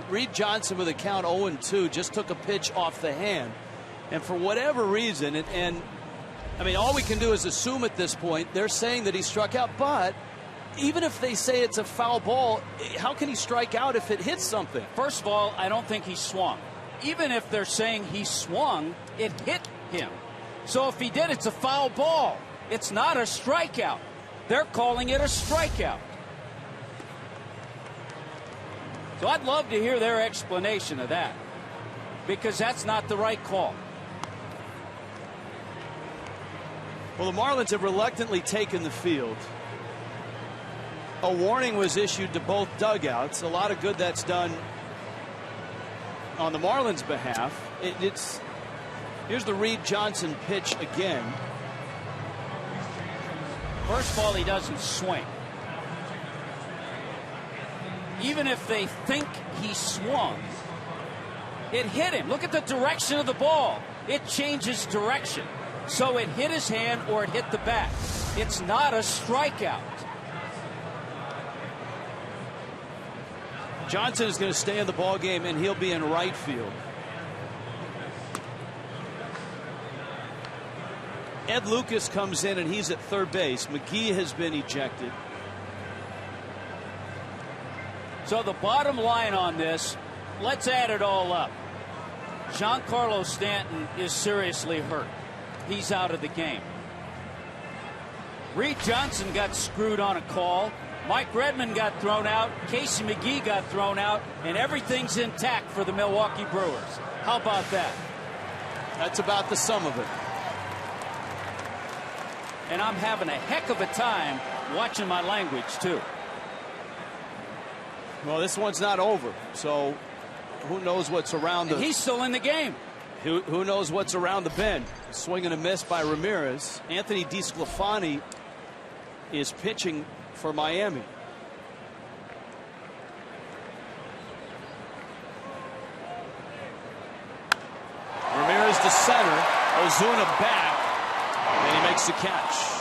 Reed Johnson with a count 0-2 just took a pitch off the hand. And for whatever reason, and I mean, all we can do is assume at this point, they're saying that he struck out. But even if they say it's a foul ball, how can he strike out if it hits something? First of all, I don't think he swung. Even if they're saying he swung, it hit him. So if he did, it's a foul ball. It's not a strikeout. They're calling it a strikeout. So I'd love to hear their explanation of that, because that's not the right call. Well, the Marlins have reluctantly taken the field. A warning was issued to both dugouts. A lot of good that's done on the Marlins' behalf. Here's the Reed Johnson pitch again. First of all, he doesn't swing. Even if they think he swung, it hit him. Look at the direction of the ball. It changes direction. So it hit his hand or it hit the bat. It's not a strikeout. Johnson is going to stay in the ball game, and he'll be in right field. Ed Lucas comes in, and he's at third base. McGee has been ejected. So the bottom line on this, let's add it all up. Giancarlo Stanton is seriously hurt. He's out of the game. Reed Johnson got screwed on a call. Mike Redmond got thrown out. Casey McGee got thrown out. And everything's intact for the Milwaukee Brewers. How about that? That's about the sum of it. And I'm having a heck of a time watching my language, too. Well, this one's not over. So who knows what's around the... And he's still in the game. Who knows what's around the bend? Swing and a miss by Ramirez. Anthony DeSclafani is pitching for Miami. Ramirez to center. Ozuna back. And he makes the catch.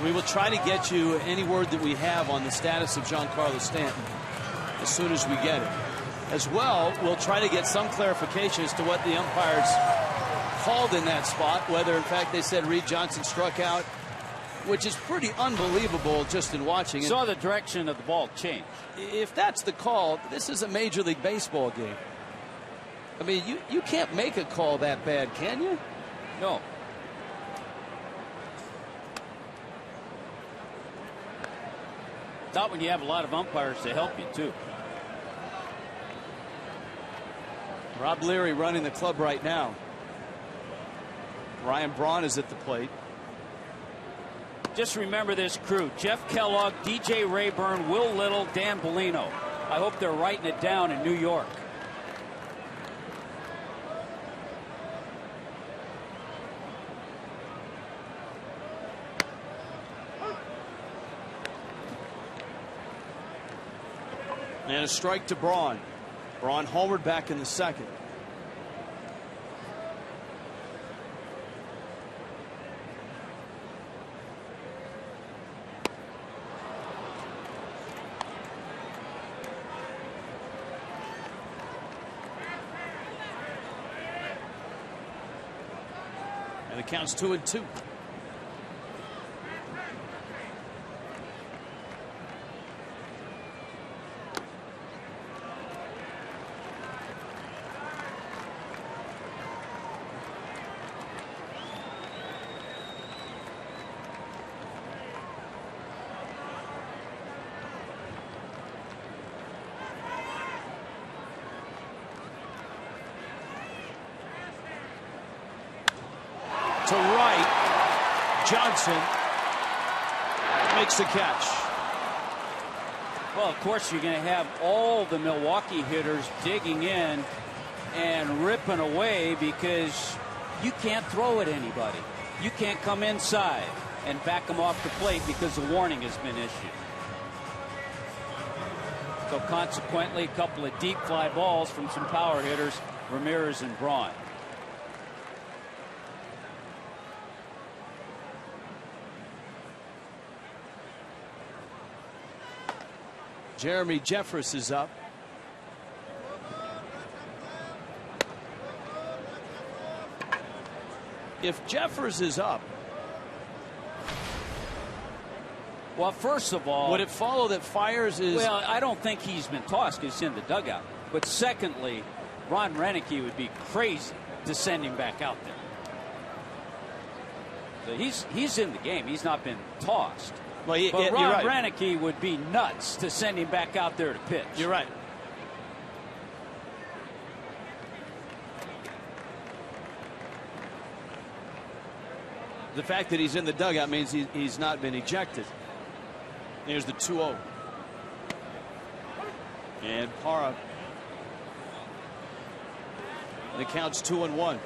We will try to get you any word that we have on the status of Giancarlo Stanton as soon as we get it. As well, we'll try to get some clarification as to what the umpires called in that spot, whether in fact they said Reed Johnson struck out, which is pretty unbelievable just in watching it. Saw the direction of the ball change. If that's the call, this is a Major League Baseball game. I mean, you can't make a call that bad, can you? No. Not when you have a lot of umpires to help you, too. Rob Leary running the club right now. Ryan Braun is at the plate. Just remember this crew: Jeff Kellogg, DJ Rayburn, Will Little, Dan Bellino. I hope they're writing it down in New York. And a strike to Braun. Braun homered back in the second. And it counts 2-2. To right, Johnson makes the catch. Well, of course, you're going to have all the Milwaukee hitters digging in and ripping away because you can't throw at anybody. You can't come inside and back them off the plate because the warning has been issued. So consequently, a couple of deep fly balls from some power hitters, Ramirez and Braun. Jeremy Jeffress is up. If Jeffress is up, well, first of all, would it follow that Fiers is? Well, I don't think he's been tossed because he's in the dugout. But secondly, Ron Renneke would be crazy to send him back out there. So he's in the game. He's not been tossed. Well, but Ron right. Renneke would be nuts to send him back out there to pitch. You're right. The fact that he's in the dugout means he's not been ejected. Here's the 2-0. And Parra. And the count's 2-1.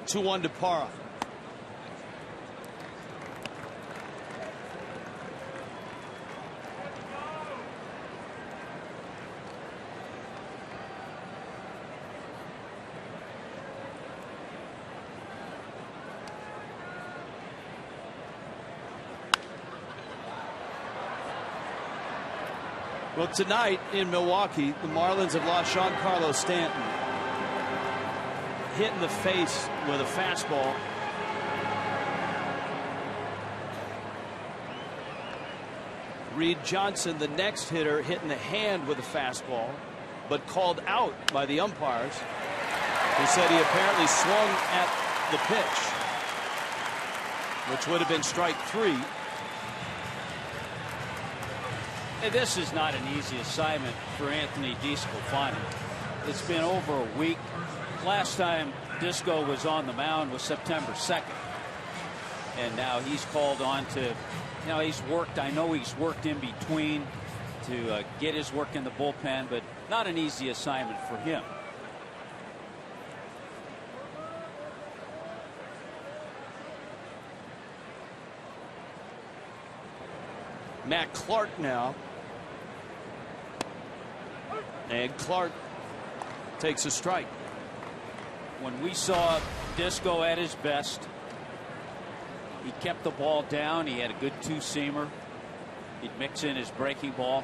To Parra. Well, tonight in Milwaukee, the Marlins have lost Giancarlo Stanton. Hit in the face with a fastball. Reed Johnson, the next hitter, hit in the hand with a fastball, but called out by the umpires, who said he apparently swung at the pitch, which would have been strike 3. And this is not an easy assignment for Anthony DeSclafani. It's been over a week. Last time Disco was on the mound was September 2nd. And now he's called on to, he's worked. I know he's worked in between to get his work in the bullpen, but not an easy assignment for him. Matt Clark now. And Clark takes a strike. When we saw Disco at his best, he kept the ball down. He had a good two-seamer. He'd mix in his breaking ball.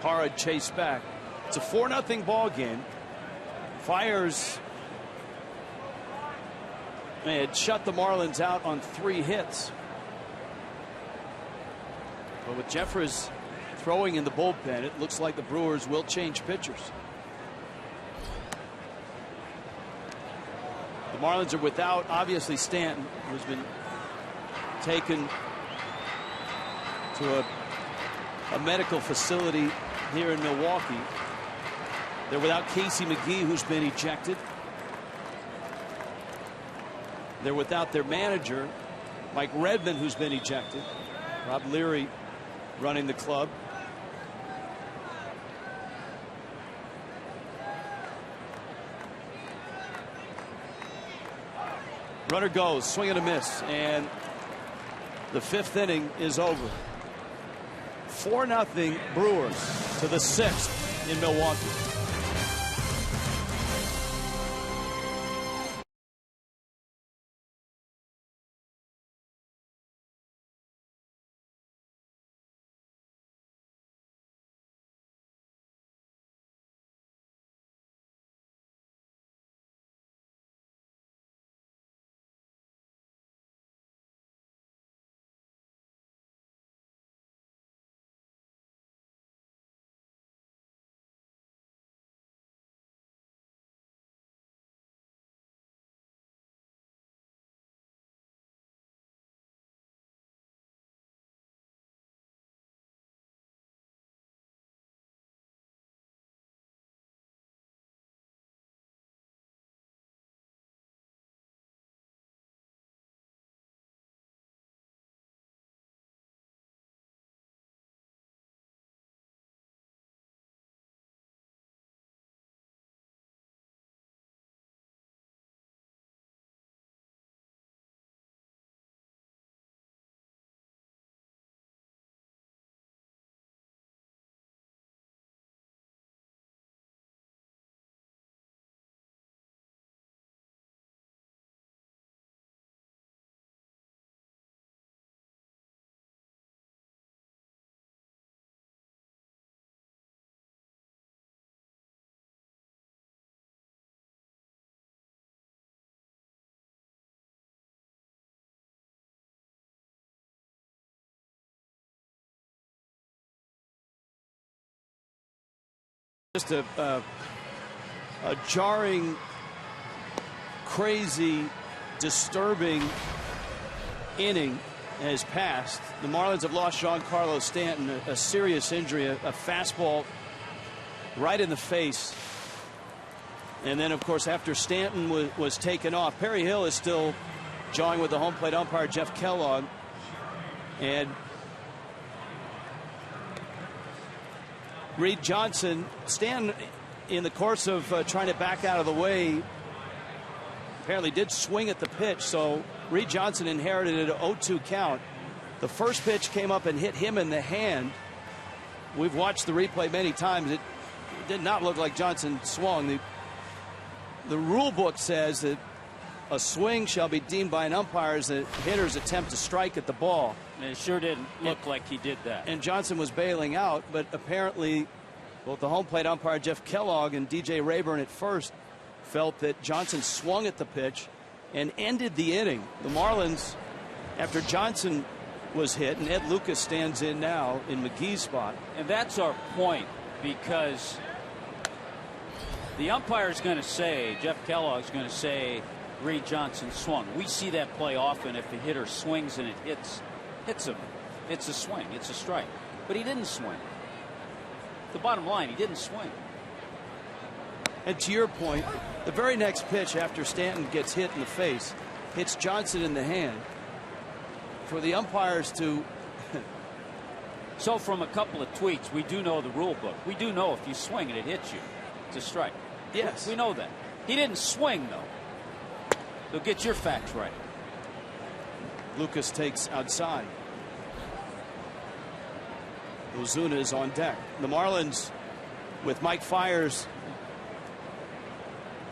Parra chased back. It's a 4-0 ball game. Fiers had shut the Marlins out on 3 hits. But with Jeffress throwing in the bullpen, it looks like the Brewers will change pitchers. The Marlins are without, obviously, Stanton, who's been taken to a medical facility here in Milwaukee. They're without Casey McGee, who's been ejected. They're without their manager, Mike Redmond, who's been ejected. Rob Leary running the club. Runner goes, swing and a miss, and the 5th inning is over. 4-0 Brewers to the 6th in Milwaukee. Just a jarring, crazy, disturbing inning has passed. The Marlins have lost Giancarlo Stanton, a serious injury, a fastball right in the face. And then, of course, after Stanton was taken off, Perry Hill is still jawing with the home plate umpire, Jeff Kellogg. And Reed Johnson, Stanton, in the course of trying to back out of the way, apparently did swing at the pitch. So Reed Johnson inherited an 0-2 count. The first pitch came up and hit him in the hand. We've watched the replay many times. It did not look like Johnson swung. The rule book says that a swing shall be deemed by an umpire as the hitter's attempt to strike at the ball. And it sure didn't look like he did that. And Johnson was bailing out, but apparently both the home plate umpire Jeff Kellogg and DJ Rayburn at first felt that Johnson swung at the pitch and ended the inning. The Marlins, after Johnson was hit, and Ed Lucas stands in now in McGee's spot. And that's our point, because the umpire's going to say, Jeff Kellogg's going to say, Reed Johnson swung. We see that play often. If the hitter swings and it hits him, it's a swing, it's a strike. But he didn't swing. The bottom line, he didn't swing. And to your point, the very next pitch after Stanton gets hit in the face hits Johnson in the hand. For the umpires to So from a couple of tweets, we do know the rule book. We do know if you swing and it hits you, it's a strike. Yes, we know that. He didn't swing, though. So get your facts right. Lucas takes outside. Ozuna is on deck. The Marlins, with Mike Fiers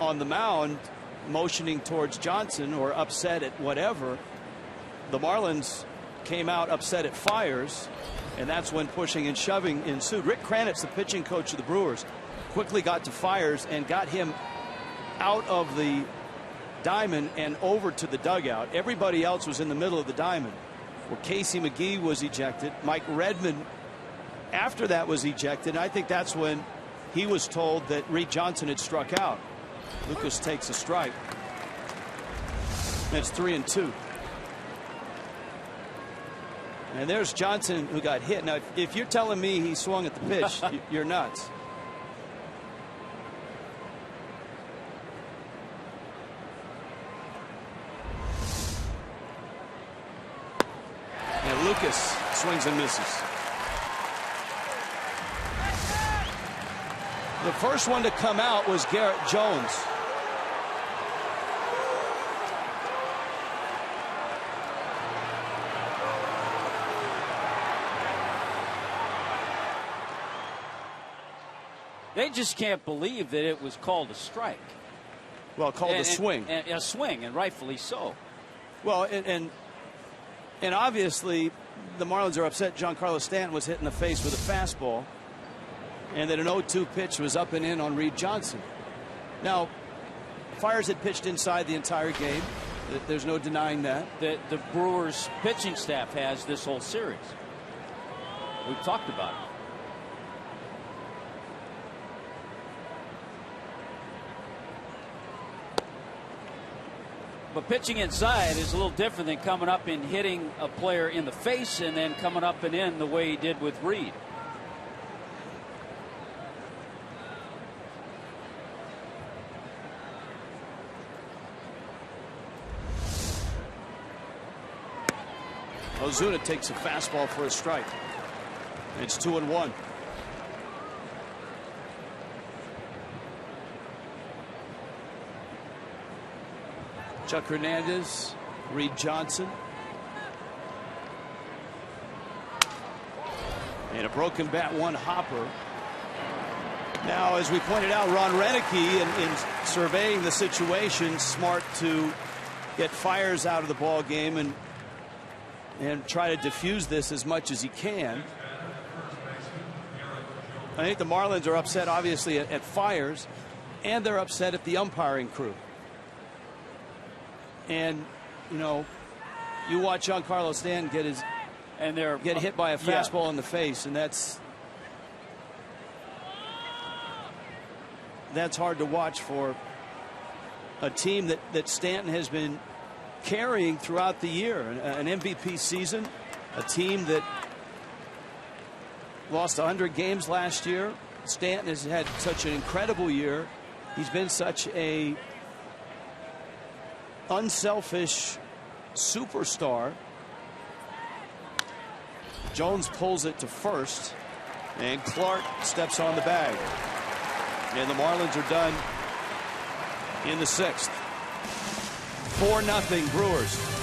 on the mound, motioning towards Johnson or upset at whatever. The Marlins came out upset at Fiers, and that's when pushing and shoving ensued. Rick Kranitz, the pitching coach of the Brewers, quickly got to Fiers and got him out of the diamond and over to the dugout. Everybody else was in the middle of the diamond, where Casey McGee was ejected. Mike Redmond after that was ejected. And I think that's when he was told that Reed Johnson had struck out. Lucas takes a strike. That's 3-2. And there's Johnson, who got hit. Now, if you're telling me he swung at the pitch, you're nuts. And Lucas swings and misses. The first one to come out was Garrett Jones. They just can't believe that it was called a strike. Well, called a swing. A swing, and rightfully so. Well, and obviously the Marlins are upset Giancarlo Stanton was hit in the face with a fastball, and that an 0-2 pitch was up and in on Reed Johnson. Now, Fiers had pitched inside the entire game. There's no denying that. The Brewers pitching staff has this whole series. We've talked about it. But pitching inside is a little different than coming up and hitting a player in the face and then coming up and in the way he did with Reed. Ozuna takes a fastball for a strike. It's 2-1. Chuck Hernandez, Reed Johnson. And a broken bat, one hopper. Now, as we pointed out, Ron Renicky, in surveying the situation, smart to get Fiers out of the ball game and try to diffuse this as much as he can. I think the Marlins are upset, obviously, at Fiers, and they're upset at the umpiring crew. And, you know, you watch Giancarlo Stanton get hit by a fastball in the face, and that's that's hard to watch for a team that Stanton has been carrying throughout the year. An MVP season, a team that lost 100 games last year. Stanton has had such an incredible year. He's been such a unselfish superstar. Jones pulls it to first, and Clark steps on the bag. And the Marlins are done in the 6th. 4-0 Brewers.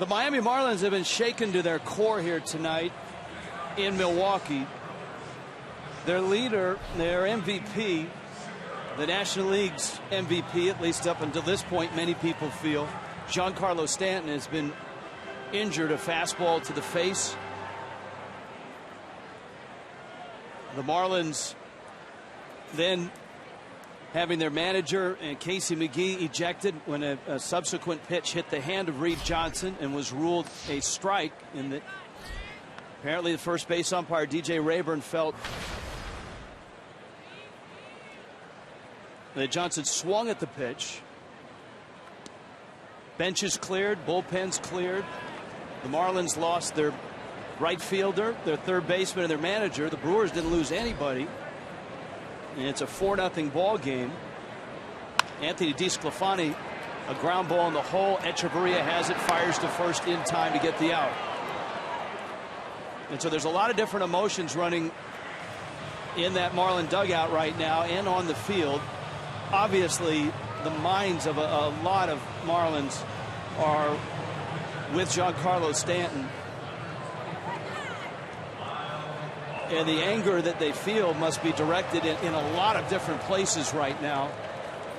The Miami Marlins have been shaken to their core here tonight in Milwaukee. Their leader, their MVP, the National League's MVP, at least up until this point, many people feel, Giancarlo Stanton, has been injured, a fastball to the face. The Marlins then having their manager and Casey McGee ejected when a subsequent pitch hit the hand of Reed Johnson and was ruled a strike. In that, apparently the first base umpire DJ Rayburn felt that Johnson swung at the pitch. Benches cleared, bullpens cleared. The Marlins lost their right fielder, their third baseman, and their manager. The Brewers didn't lose anybody. And it's a 4-0 ball game. Anthony DeSclafani, a ground ball in the hole. Echeverria has it, fires to first in time to get the out. And so there's a lot of different emotions running in that Marlin dugout right now and on the field. Obviously, the minds of a lot of Marlins are with Giancarlo Stanton. And the anger that they feel must be directed in a lot of different places right now.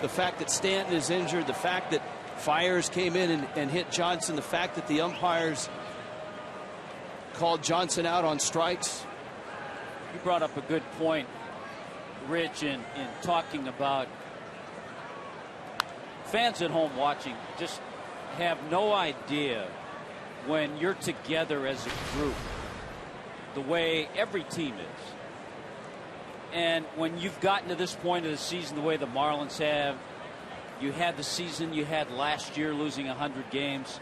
The fact that Stanton is injured, the fact that Fires came in and hit Johnson, the fact that the umpires called Johnson out on strikes. You brought up a good point, Rich, in talking about fans at home watching just have no idea when you're together as a group the way every team is. And when you've gotten to this point of the season the way the Marlins have, you had the season you had last year losing 100 games,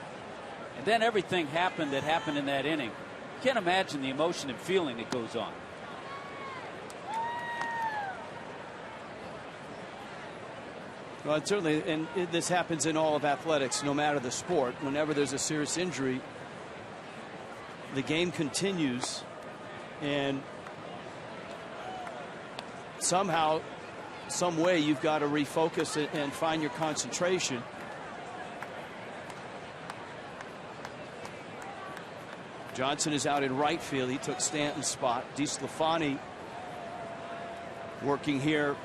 and then everything happened that happened in that inning. You can't imagine the emotion and feeling that goes on. Well, certainly, and this happens in all of athletics, no matter the sport. Whenever there's a serious injury, the game continues, and somehow, some way, you've got to refocus it and find your concentration. Johnson is out in right field. He took Stanton's spot. DeSclafani working here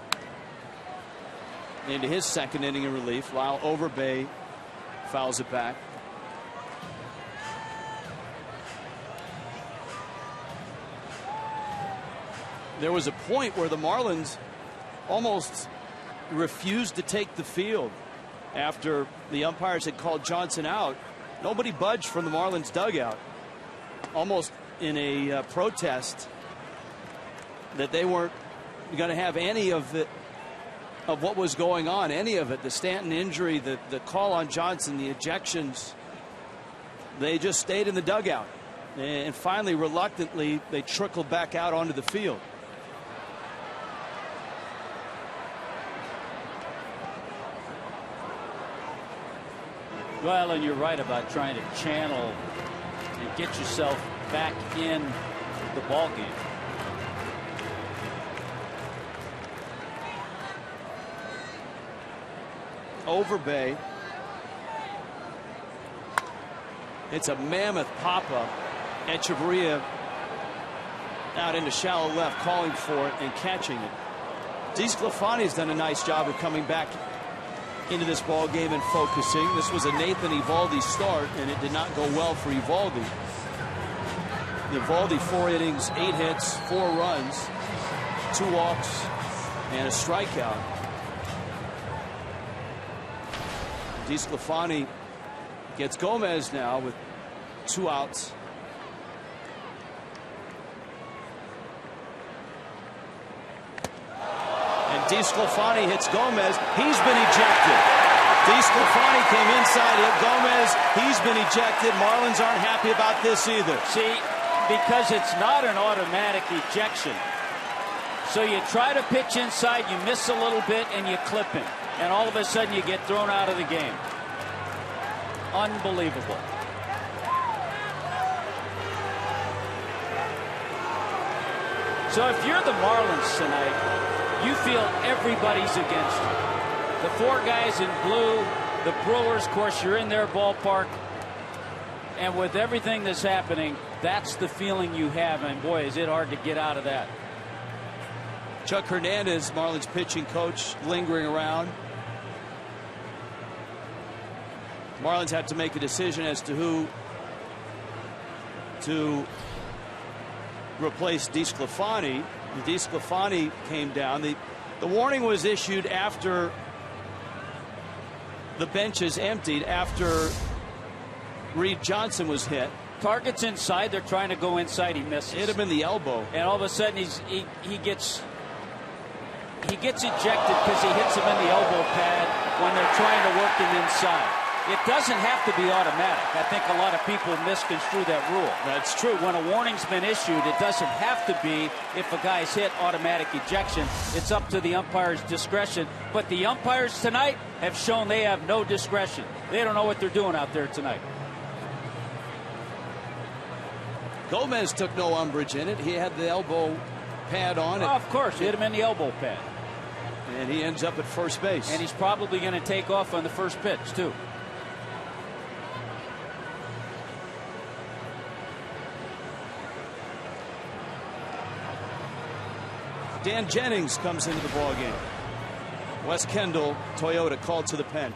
into his second inning of relief. Lyle Overbay fouls it back. There was a point where the Marlins almost refused to take the field after the umpires had called Johnson out. Nobody budged from the Marlins dugout, almost in a protest that they weren't going to have any of what was going on, any of it. The Stanton injury, the call on Johnson, the ejections. They just stayed in the dugout, and finally, reluctantly, they trickled back out onto the field. Well, and you're right about trying to channel and get yourself back in the ball game. Overbay. It's a mammoth pop-up. Echeverria out into shallow left, calling for it and catching it. DeSclafani's done a nice job of coming back into this ball game and focusing. This was a Nathan Eovaldi start, and it did not go well for Eovaldi. Eovaldi, 4 innings, 8 hits, 4 runs, 2 walks, and a strikeout. DeSclafani gets Gomez now with 2 outs. DeSclafani hits Gomez. He's been ejected. DeSclafani came inside, hit Gomez. He's been ejected. Marlins aren't happy about this either. See, because it's not an automatic ejection. So you try to pitch inside, you miss a little bit, and you clip him. And all of a sudden you get thrown out of the game. Unbelievable. So if you're the Marlins tonight, you feel everybody's against you. The 4 guys in blue, the Brewers, of course, you're in their ballpark. And with everything that's happening, that's the feeling you have. And boy, is it hard to get out of that. Chuck Hernandez, Marlins pitching coach, lingering around. Marlins had to make a decision as to who to replace DeSclafani. DeSclafani came down. The warning was issued after the benches emptied, after Reed Johnson was hit. Target's inside. They're trying to go inside. He misses. Hit him in the elbow. And all of a sudden he gets ejected because he hits him in the elbow pad when they're trying to work him inside. It doesn't have to be automatic. I think a lot of people misconstrue that rule. That's true. When a warning's been issued, it doesn't have to be, if a guy's hit, automatic ejection. It's up to the umpire's discretion. But the umpires tonight have shown they have no discretion. They don't know what they're doing out there tonight. Gomez took no umbrage in it. He had the elbow pad on it. Oh, of course, hit him in the elbow pad. And he ends up at first base. And he's probably going to take off on the first pitch, too. Dan Jennings comes into the ballgame. Wes Kendall, Toyota, called to the pen.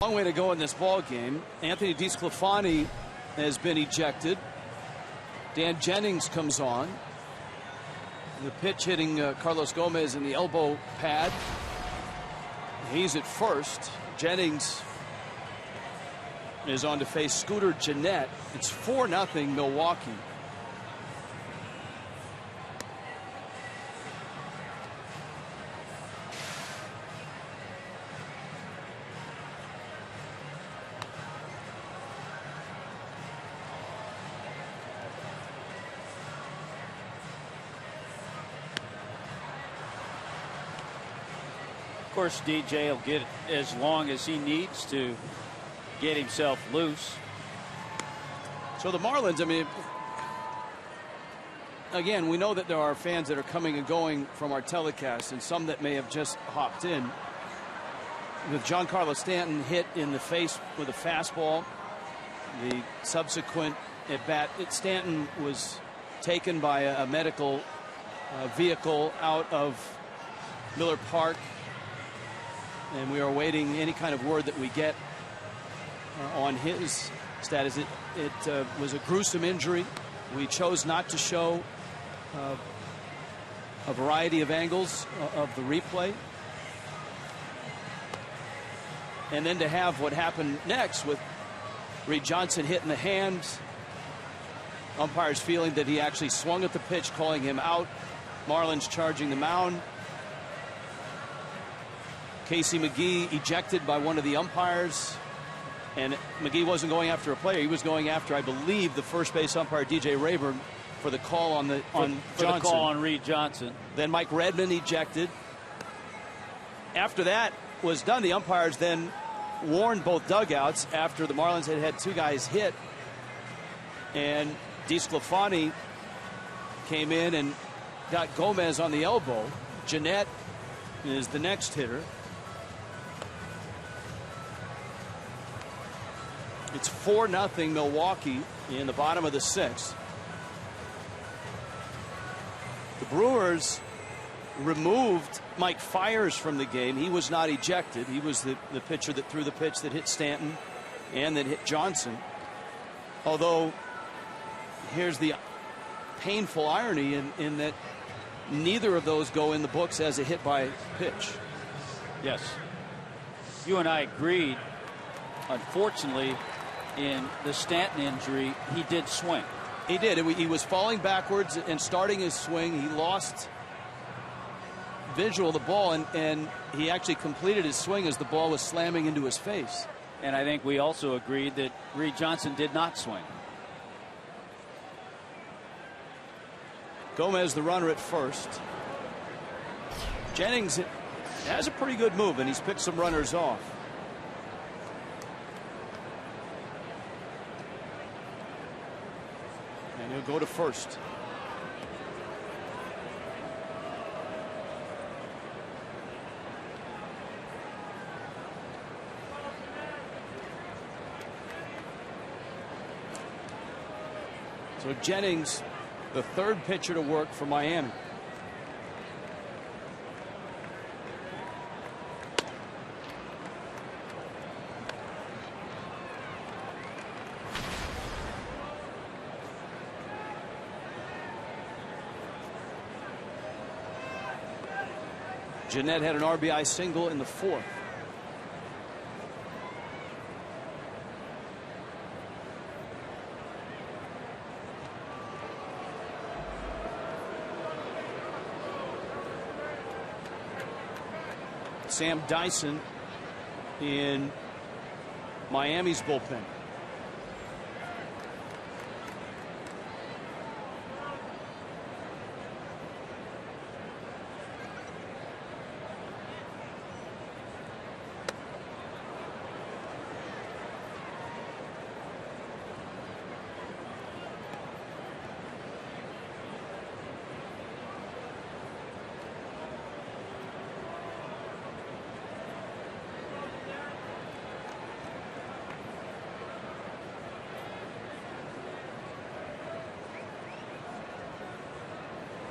Long way to go in this ball game. Anthony DeSclafani has been ejected. Dan Jennings comes on. The pitch hitting Carlos Gomez in the elbow pad. He's at first. Jennings is on to face Scooter Gennett. It's 4-0 Milwaukee. Of course, DJ will get as long as he needs to get himself loose. So the Marlins, I mean, again, we know that there are fans that are coming and going from our telecast, and some that may have just hopped in. With Giancarlo Stanton hit in the face with a fastball, the subsequent at bat, Stanton was taken by a medical vehicle out of Miller Park. And we are awaiting any kind of word that we get on his status. It was a gruesome injury. We chose not to show a variety of angles of the replay. And then to have what happened next with Reed Johnson hitting the hands. Umpires feeling that he actually swung at the pitch, calling him out. Marlins charging the mound. Casey McGee ejected by one of the umpires, and McGee wasn't going after a player. He was going after, I believe, the first base umpire DJ Rayburn for the call on Johnson. For the call on Reed Johnson. Then Mike Redmond ejected. After that was done, the umpires then warned both dugouts after the Marlins had two guys hit, and DeSclafani came in and got Gomez on the elbow. Gennett is the next hitter. It's 4-0 Milwaukee in the bottom of the sixth. The Brewers removed Mike Fiers from the game. He was not ejected. He was the pitcher that threw the pitch that hit Stanton and that hit Johnson. Although, here's the painful irony in that neither of those go in the books as a hit by pitch. Yes. You and I agreed. Unfortunately, in the Stanton injury, he did swing. He did. He was falling backwards and starting his swing. He lost visual of the ball, and he actually completed his swing as the ball was slamming into his face. And I think we also agreed that Reed Johnson did not swing. Gomez, the runner at first. Jennings has a pretty good move, and he's picked some runners off. And he'll go to first. So Jennings, the third pitcher to work for Miami. Gennett had an RBI single in the fourth. Sam Dyson in Miami's bullpen.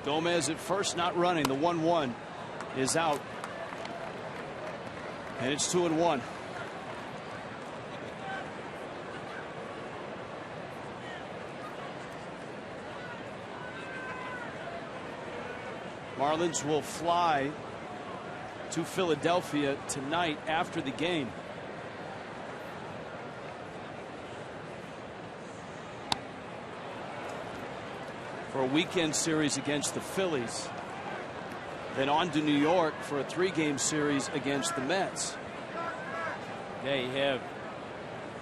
Gomez at first, not running. The 1-1 is out. And it's 2-1. Marlins will fly to Philadelphia tonight after the game. For a weekend series against the Phillies. Then on to New York for a 3-game series against the Mets. Yeah, you have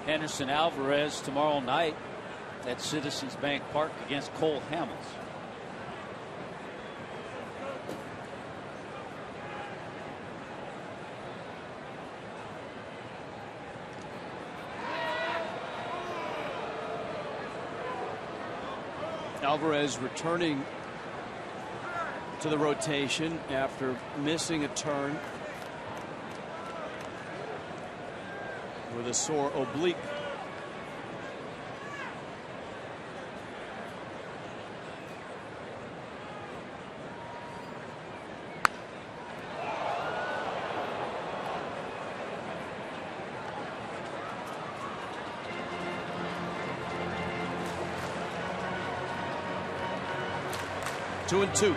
Henderson Alvarez tomorrow night at Citizens Bank Park against Cole Hamels. Alvarez returning to the rotation after missing a turn with a sore oblique. Two and two.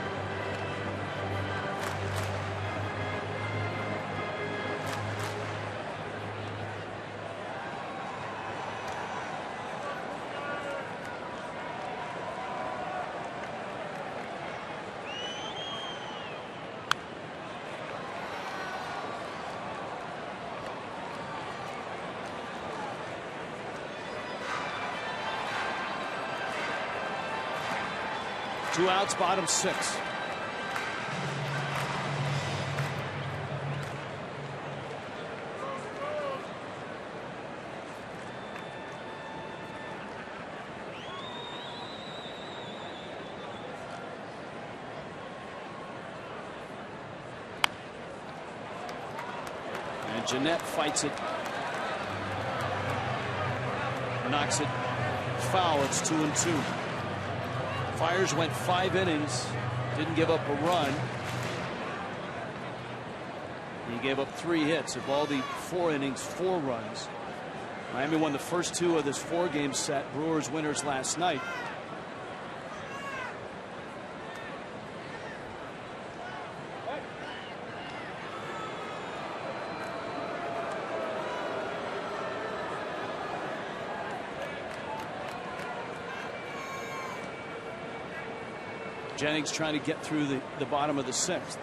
Two outs, bottom 6. And Jeanette fights it. Knocks it foul. It's 2 and 2. Fires went 5 innings, didn't give up a run. He gave up 3 hits. Of all the 4 innings, 4 runs. Miami won the first 2 of this 4-game set. Brewers winners last night. Jennings trying to get through the bottom of the 6th.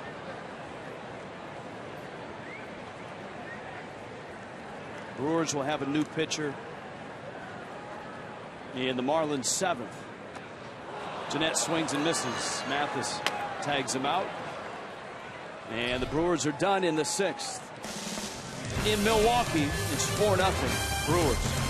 Brewers will have a new pitcher in the Marlins 7th. Jeanette swings and misses. Mathis tags him out. And the Brewers are done in the 6th. In Milwaukee, it's 4-0 Brewers.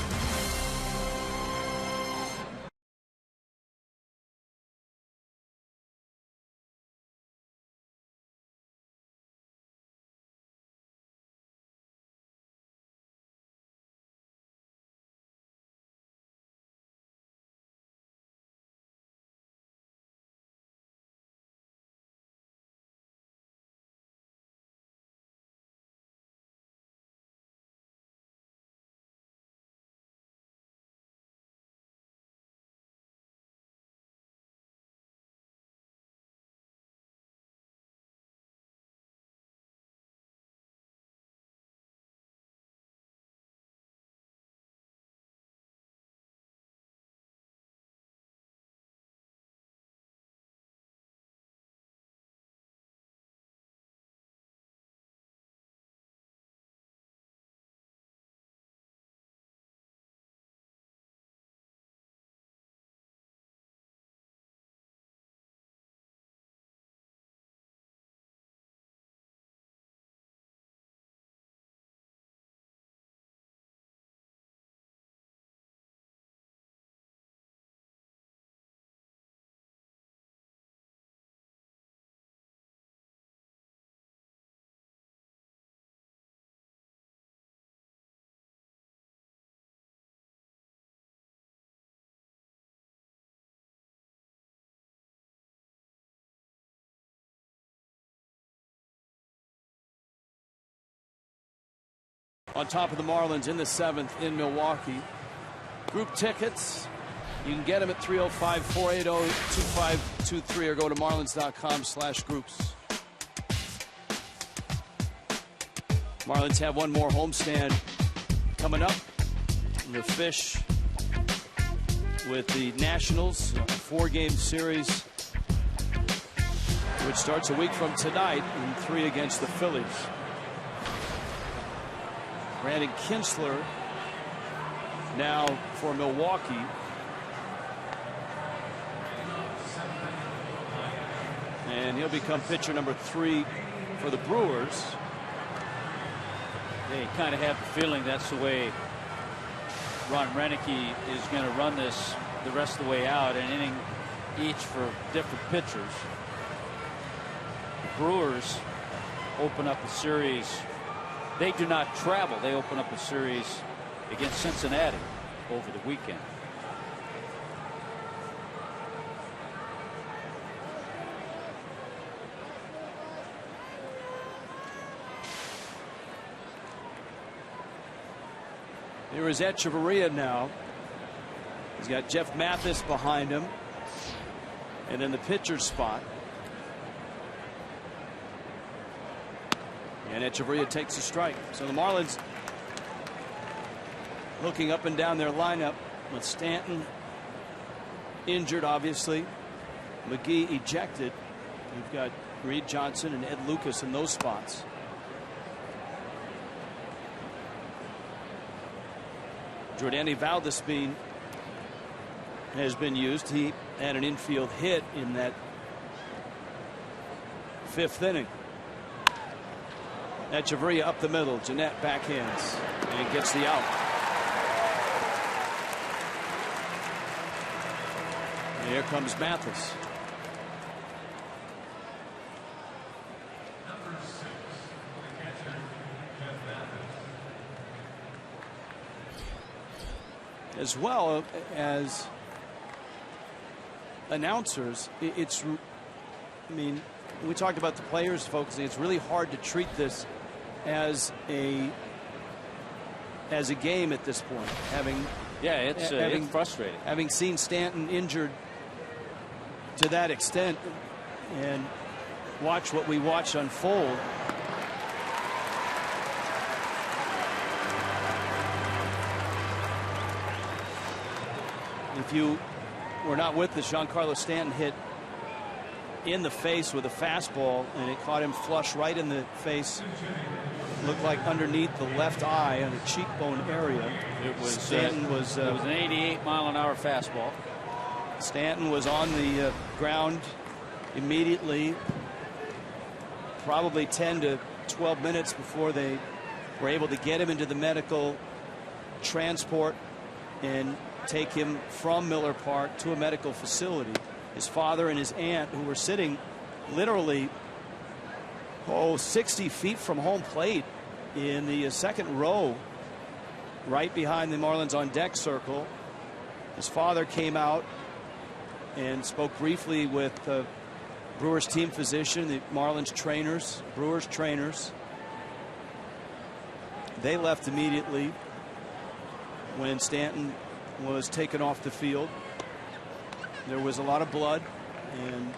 On top of the Marlins in the 7th in Milwaukee. Group tickets You can get them at 305-480-2523 or go to marlins.com/groups. Marlins have one more homestand coming up. The Fish with the Nationals, a 4-game series, which starts a week from tonight in 3 against the Phillies. Brandon Kinsler now for Milwaukee. And he'll become pitcher number 3 for the Brewers. They kind of have the feeling that's the way Ron Renicky is going to run this the rest of the way out, an inning each for different pitchers. The Brewers open up a series. They do not travel. They open up a series against Cincinnati over the weekend. Here is Echeverria now. He's got Jeff Mathis behind him. And then the pitcher's spot. And Echeverria takes a strike. So the Marlins looking up and down their lineup with Stanton injured, obviously. McGee ejected. We've got Reed Johnson and Ed Lucas in those spots. Jordani Valdespin has been used. He had an infield hit in that 5th inning. Echeverria up the middle. Jeanette backhands and gets the out. And here comes Mathis. As well as announcers, it's, I mean, we talked about the players focusing. It's really hard to treat this as a game at this point. It's frustrating. Having seen Stanton injured to that extent and watch what we watch unfold. If you were not with us, Giancarlo Stanton hit in the face with a fastball, and it caught him flush right in the face. Looked like underneath the left eye on the cheekbone area. It was Stanton was it was an 88-mile-an-hour fastball. Stanton was on the ground immediately, probably 10 to 12 minutes before they were able to get him into the medical transport and take him from Miller Park to a medical facility. His father and his aunt, who were sitting literally 60 feet from home plate in the second row, right behind the Marlins on deck circle. His father came out and spoke briefly with the Brewers team physician, the Marlins trainers, Brewers trainers. They left immediately when Stanton was taken off the field. There was a lot of blood, and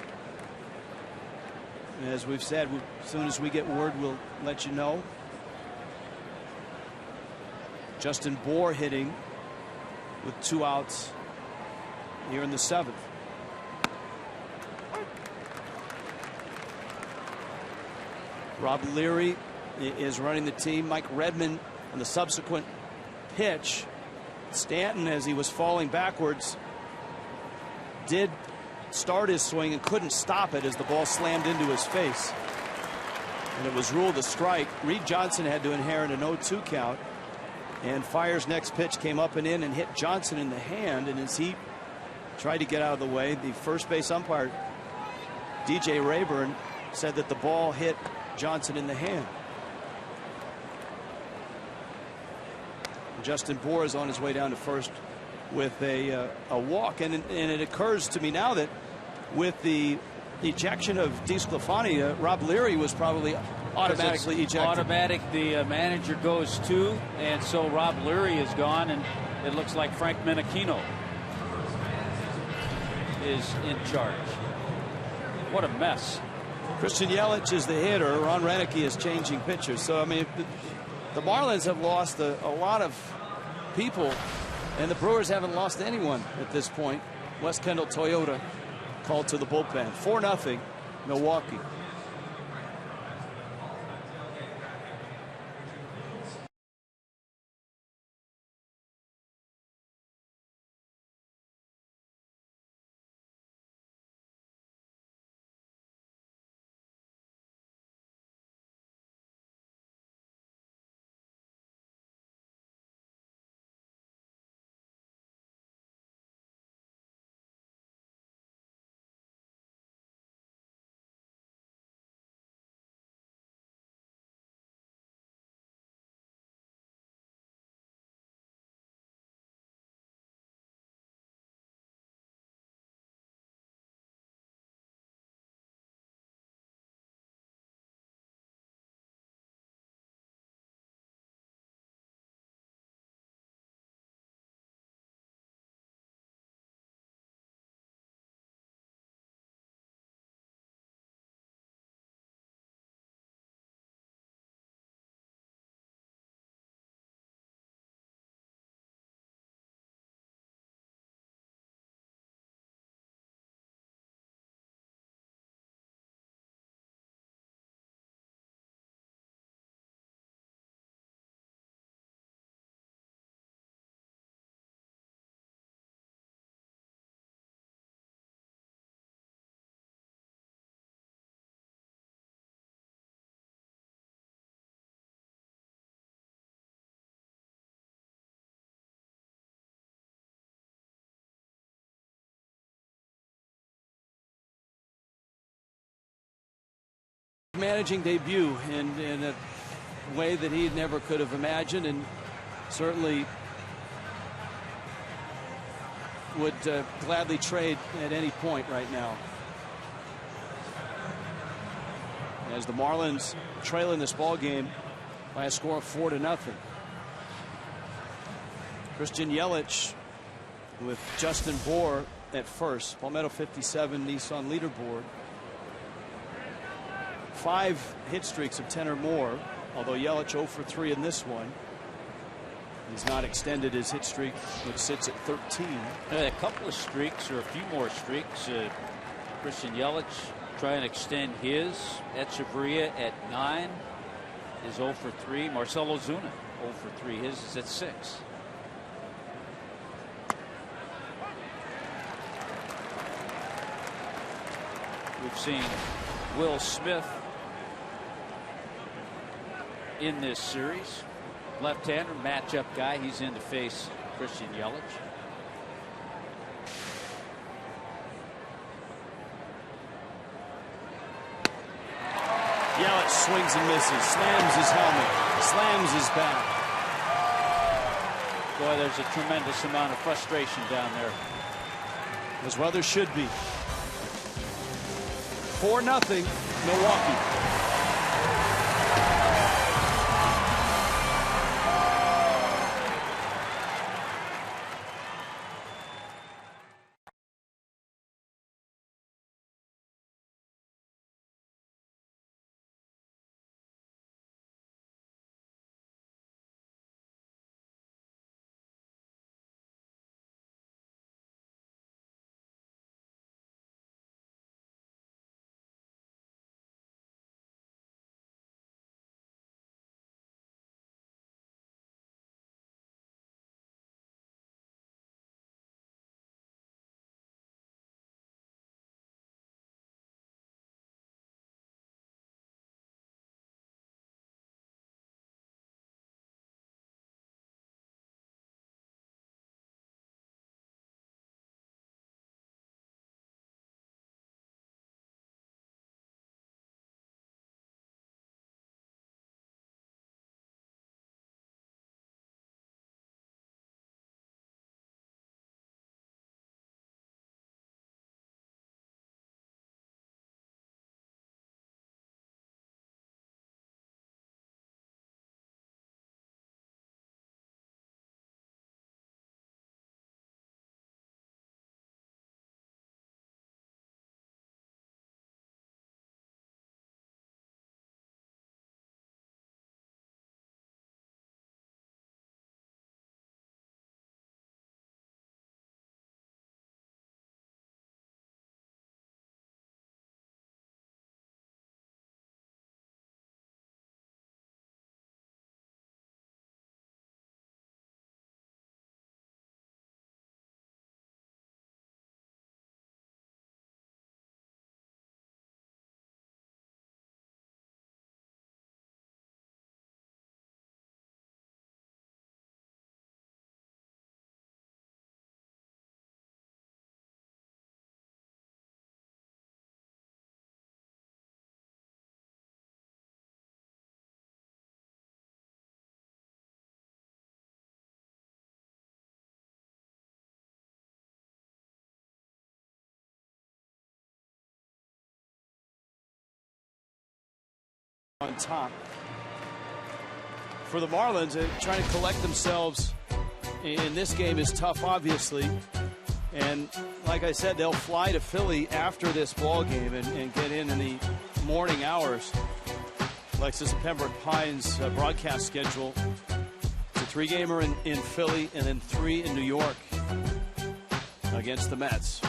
as we've said, as soon as we get word, we'll let you know. Justin Bour hitting with 2 outs here in the 7th. Rob Leary is running the team. Mike Redmond on the subsequent pitch. Stanton, as he was falling backwards, did start his swing and couldn't stop it as the ball slammed into his face. And it was ruled a strike. Reed Johnson had to inherit an 0-2 count. And Fire's next pitch came up and in and hit Johnson in the hand. And as he tried to get out of the way, the first base umpire, DJ Rayburn, said that the ball hit Johnson in the hand. Justin Bour is on his way down to first with a walk, and it occurs to me now that with the ejection of DeSclafani, Rob Leary was probably automatically ejected. Automatic, the manager goes too, and so Rob Leary is gone, and it looks like Frank Menachino is in charge. What a mess. Christian Yelich is the hitter. Ron Renicky is changing pitchers. So, I mean, the Marlins have lost a lot of people, and the Brewers haven't lost anyone at this point. Wes Kendall Toyota called to the bullpen. 4-0 Milwaukee. Managing debut in a way that he never could have imagined, and certainly would gladly trade at any point right now. As the Marlins trail in this ball game by a score of 4-0. Christian Yelich with Justin Bour at first. Palmetto 57 Nissan leaderboard. 5 hit streaks of 10 or more, although Yelich 0 for 3 in this one. He's not extended his hit streak, which sits at 13. A couple of streaks, or a few more streaks. Christian Yelich try and extend his. Echeverria at 9 is 0 for 3. Marcell Ozuna 0 for 3. His is at 6. We've seen Will Smith in this series. Left-hander matchup guy. He's in to face Christian Yelich. Yelich swings and misses, slams his helmet, slams his bat. Boy, there's a tremendous amount of frustration down there. As well there should be. 4-0 Milwaukee. on top. For the Marlins, trying to collect themselves in this game is tough, obviously. And like I said, they'll fly to Philly after this ball game and get in the morning hours. Lexus and Pembroke Pines broadcast schedule. It's a 3-gamer in Philly and then 3 in New York against the Mets.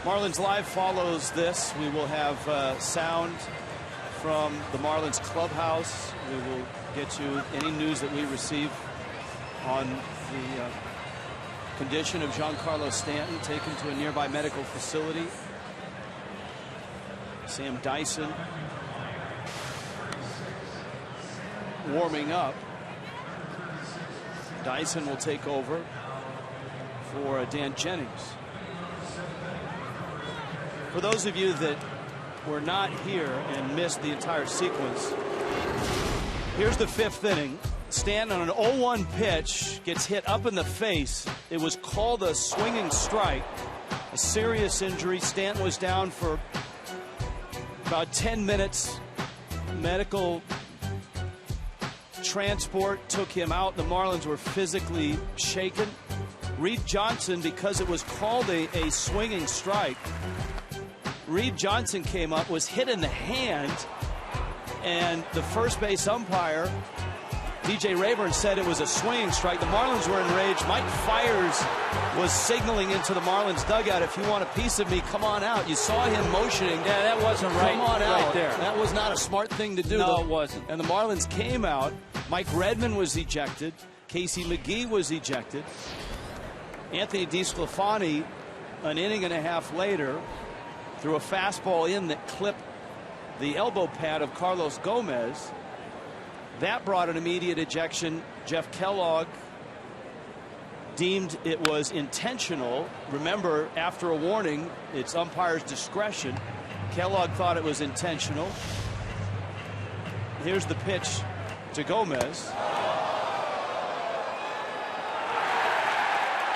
Marlins Live follows this. We will have sound from the Marlins clubhouse. We will get you any news that we receive on the condition of Giancarlo Stanton, taken to a nearby medical facility. Sam Dyson warming up. Dyson will take over for Dan Jennings. For those of you that were not here and missed the entire sequence, here's the 5th inning. Stanton on an 0-1 pitch gets hit up in the face. It was called a swinging strike, a serious injury. Stanton was down for about 10 minutes. Medical transport took him out. The Marlins were physically shaken. Reed Johnson, because it was called a swinging strike, Reed Johnson came up, was hit in the hand, and the first base umpire, DJ Rayburn, said it was a swinging strike. The Marlins were enraged. Mike Fiers was signaling into the Marlins dugout, if you want a piece of me, come on out. You saw him motioning. Yeah, that wasn't right. Come on out. Right there. That was not a smart thing to do. No, it wasn't. And the Marlins came out. Mike Redmond was ejected. Casey McGee was ejected. Anthony DeSclafani, an inning and a half later, threw a fastball in that clipped the elbow pad of Carlos Gomez. That brought an immediate ejection. Jeff Kellogg deemed it was intentional. Remember, after a warning, it's umpire's discretion. Kellogg thought it was intentional. Here's the pitch to Gomez.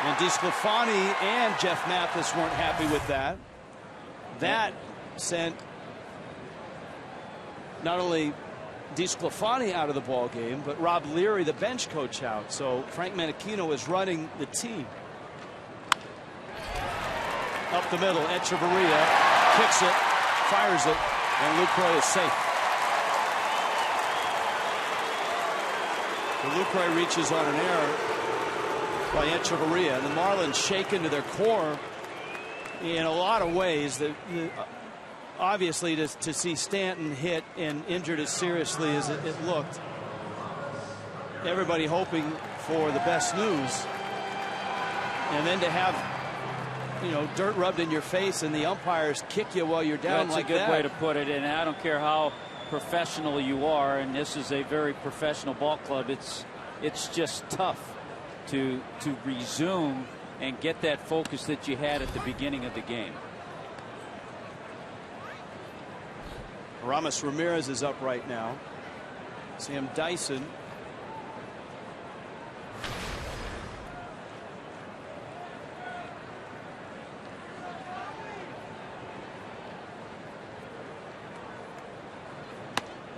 And DeSclafani and Jeff Mathis weren't happy with that. That sent not only DeSclafani out of the ball game, but Rob Leary, the bench coach, out. So Frank Menachino is running the team. Up the middle, Echeverria kicks it, fires it, and Lucroy is safe. So Lucroy reaches on an error by Echeverria, and the Marlins shaken to their core in a lot of ways. Obviously, to see Stanton hit and injured as seriously as it looked, everybody hoping for the best news, and then to have, you know, dirt rubbed in your face and the umpires kick you while you're down. That's like a good that. way to put it, and I don't care how professional you are, and this is a very professional ball club. It's just tough to resume and get that focus that you had at the beginning of the game. Ramos Ramirez is up right now. Sam Dyson.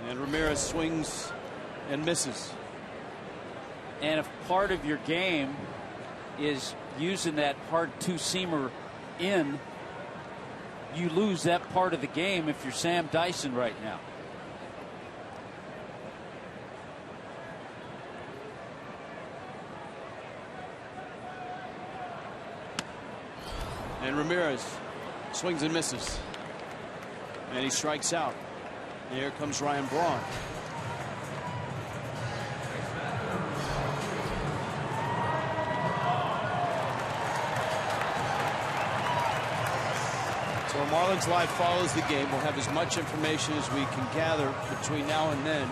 And Ramirez swings and misses. And if part of your game is using that hard two-seamer in, you lose that part of the game if you're Sam Dyson right now. And Ramirez swings and misses. And he strikes out. Here comes Ryan Braun. So Marlins Live follows the game. We'll have as much information as we can gather between now and then.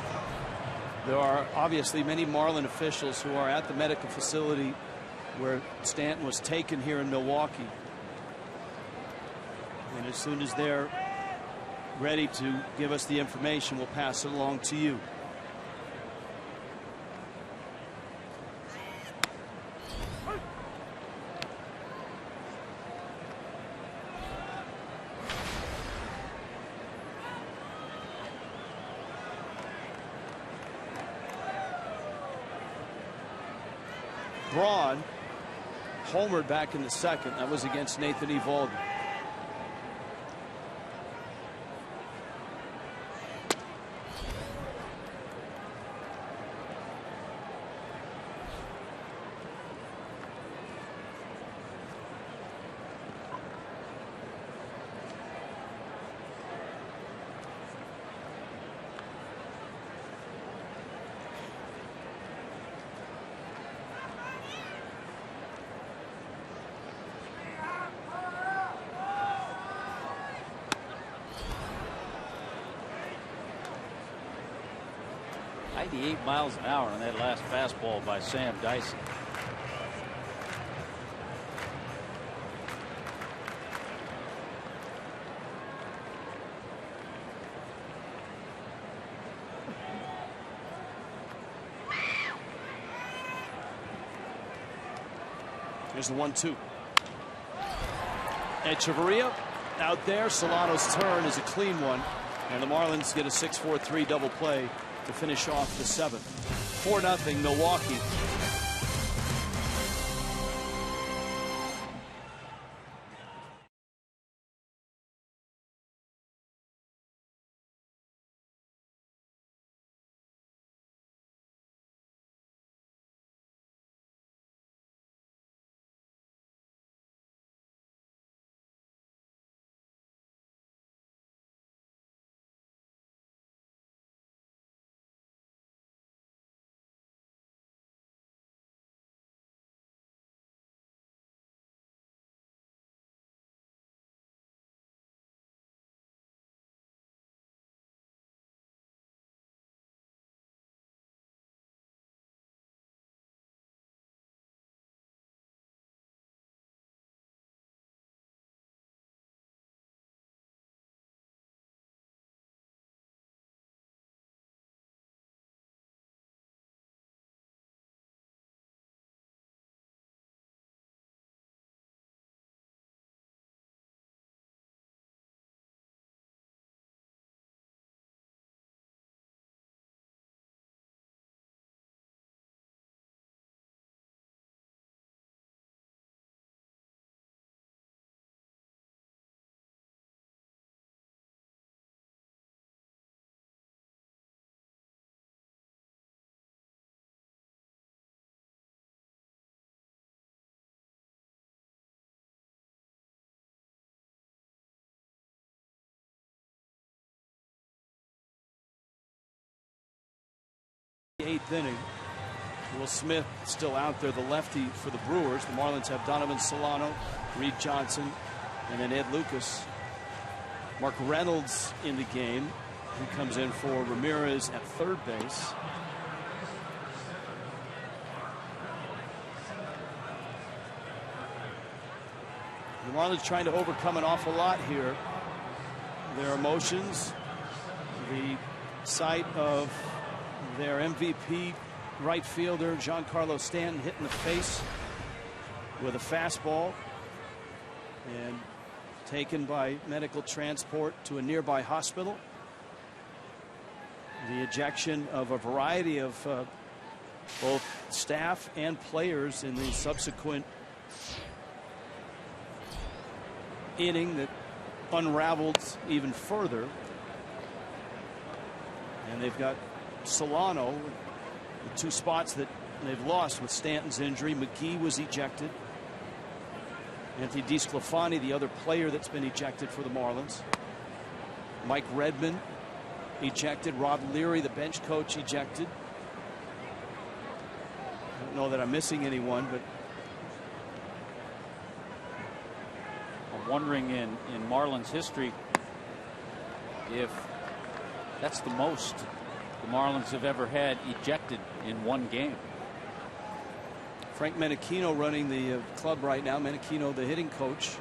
There are obviously many Marlin officials who are at the medical facility where Stanton was taken here in Milwaukee. And as soon as they're ready to give us the information, we'll pass it along to you. Braun homered back in the second. That was against Nathan Eovaldi. Miles an hour on that last fastball by Sam Dyson. Here's the 1-2. Echeverria out there. Solano's turn is a clean one, and the Marlins get a 6-4-3 double play to finish off the seventh. 4-0 Milwaukee. Eighth inning. Will Smith still out there, the lefty for the Brewers. The Marlins have Donovan Solano, Reed Johnson, and then Ed Lucas. Mark Reynolds in the game. He comes in for Ramirez at third base. The Marlins trying to overcome an awful lot here. Their emotions, the sight of their MVP right fielder Giancarlo Stanton hit in the face with a fastball and taken by medical transport to a nearby hospital. The ejection of a variety of both staff and players in the subsequent inning that unraveled even further. And they've got Solano, the two spots that they've lost with Stanton's injury. McGee was ejected. Anthony DeSclafani, the other player that's been ejected for the Marlins. Mike Redmond ejected. Rob Leary, the bench coach, ejected. I don't know that I'm missing anyone, but I'm wondering in Marlins history if that's the most the Marlins have ever had ejected in one game. Frank Menachino running the club right now. Menachino, the hitting coach.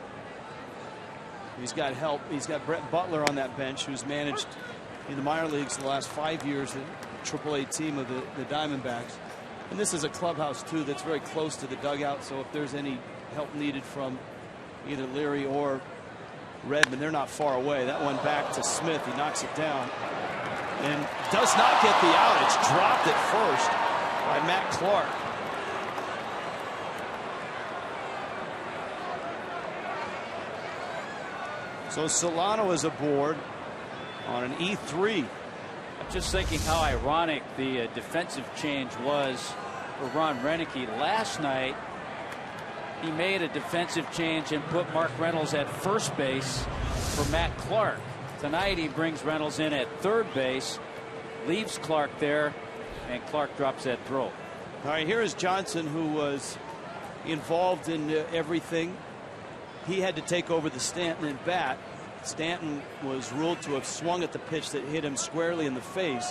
He's got help. He's got Brett Butler on that bench, who's managed in the minor leagues the last 5 years the AAA team of the Diamondbacks. And this is a clubhouse too that's very close to the dugout, so if there's any help needed from either Leary or Redmond, they're not far away. That one back to Smith. He knocks it down and does not get the out. It's dropped at first by Matt Clark. So Solano is aboard on an E3. I'm just thinking how ironic the defensive change was for Ron Renicky. Last night, he made a defensive change and put Mark Reynolds at first base for Matt Clark. Tonight, he brings Reynolds in at third base, leaves Clark there, and Clark drops that throw. All right, here is Johnson, who was involved in everything. He had to take over the Stanton at bat. Stanton was ruled to have swung at the pitch that hit him squarely in the face.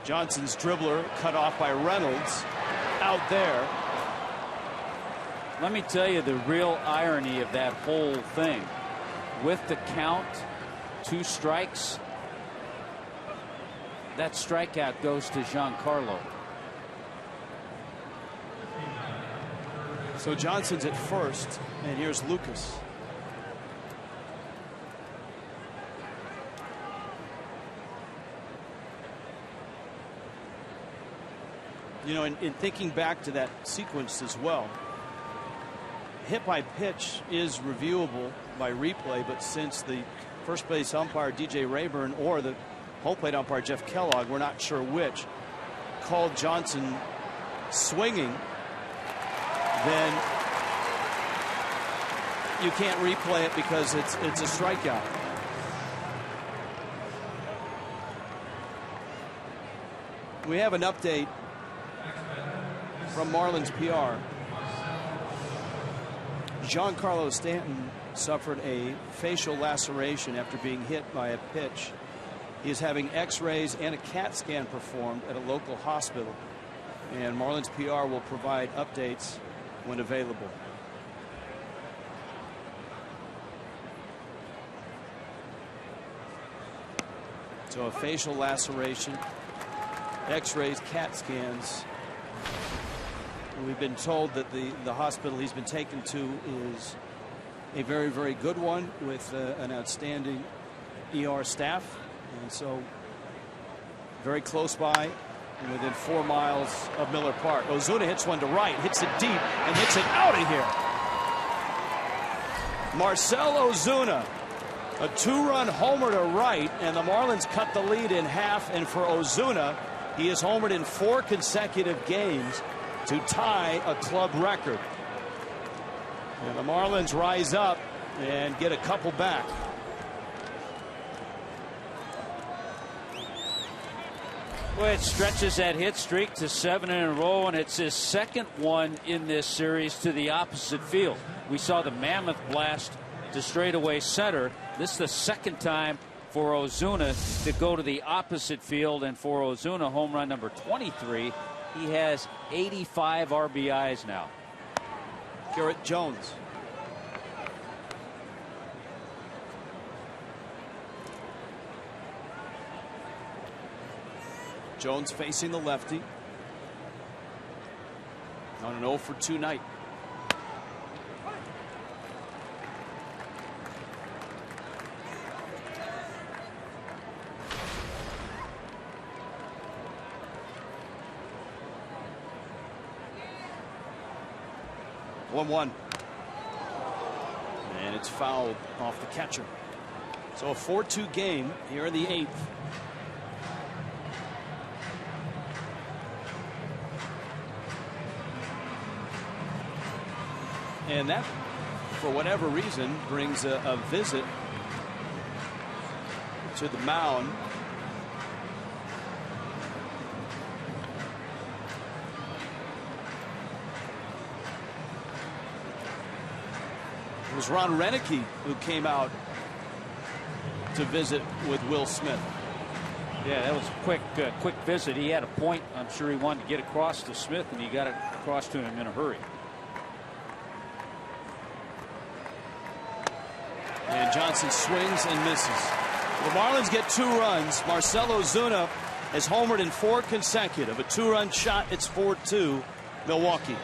Johnson's dribbler cut off by Reynolds out there. Let me tell you the real irony of that whole thing. With the count, 2 strikes, that strikeout goes to Giancarlo. So Johnson's at first, and here's Lucas. You know, in thinking back to that sequence as well, hit by pitch is reviewable by replay, but since the first base umpire DJ Rayburn or the home plate umpire Jeff Kellogg, we're not sure which, called Johnson swinging, then you can't replay it because it's a strikeout. We have an update from Marlins PR. Giancarlo Stanton suffered a facial laceration after being hit by a pitch. He is having x-rays and a CAT scan performed at a local hospital, and Marlins PR will provide updates when available. So a facial laceration, x-rays, CAT scans. We've been told that the hospital he's been taken to is a very, very good one with an outstanding ER staff, and so very close by and within 4 miles of Miller Park. Ozuna hits one to right, hits it deep, and hits it out of here. Marcell Ozuna, a 2-run homer to right, and the Marlins cut the lead in half. And for Ozuna, he has homered in 4 consecutive games to tie a club record. And the Marlins rise up and get a couple back. Well, it stretches that hit streak to 7 in a row, and it's his second one in this series to the opposite field. We saw the mammoth blast to straightaway center. This is the second time for Ozuna to go to the opposite field, and for Ozuna, home run number 23. He has 85 RBIs now. Garrett Jones. Jones facing the lefty on an 0 for 2 night. One, and it's fouled off the catcher. So a 4-2 game here in the 8th. And that, for whatever reason, brings a visit to the mound. It was Ron Renicky who came out to visit with Will Smith. Yeah, that was a quick visit. He had a point. I'm sure he wanted to get across to Smith, and he got it across to him in a hurry. And Johnson swings and misses. The Marlins get 2 runs. Marcell Ozuna has homered in 4 consecutive. A 2-run shot. It's 4-2 Milwaukee.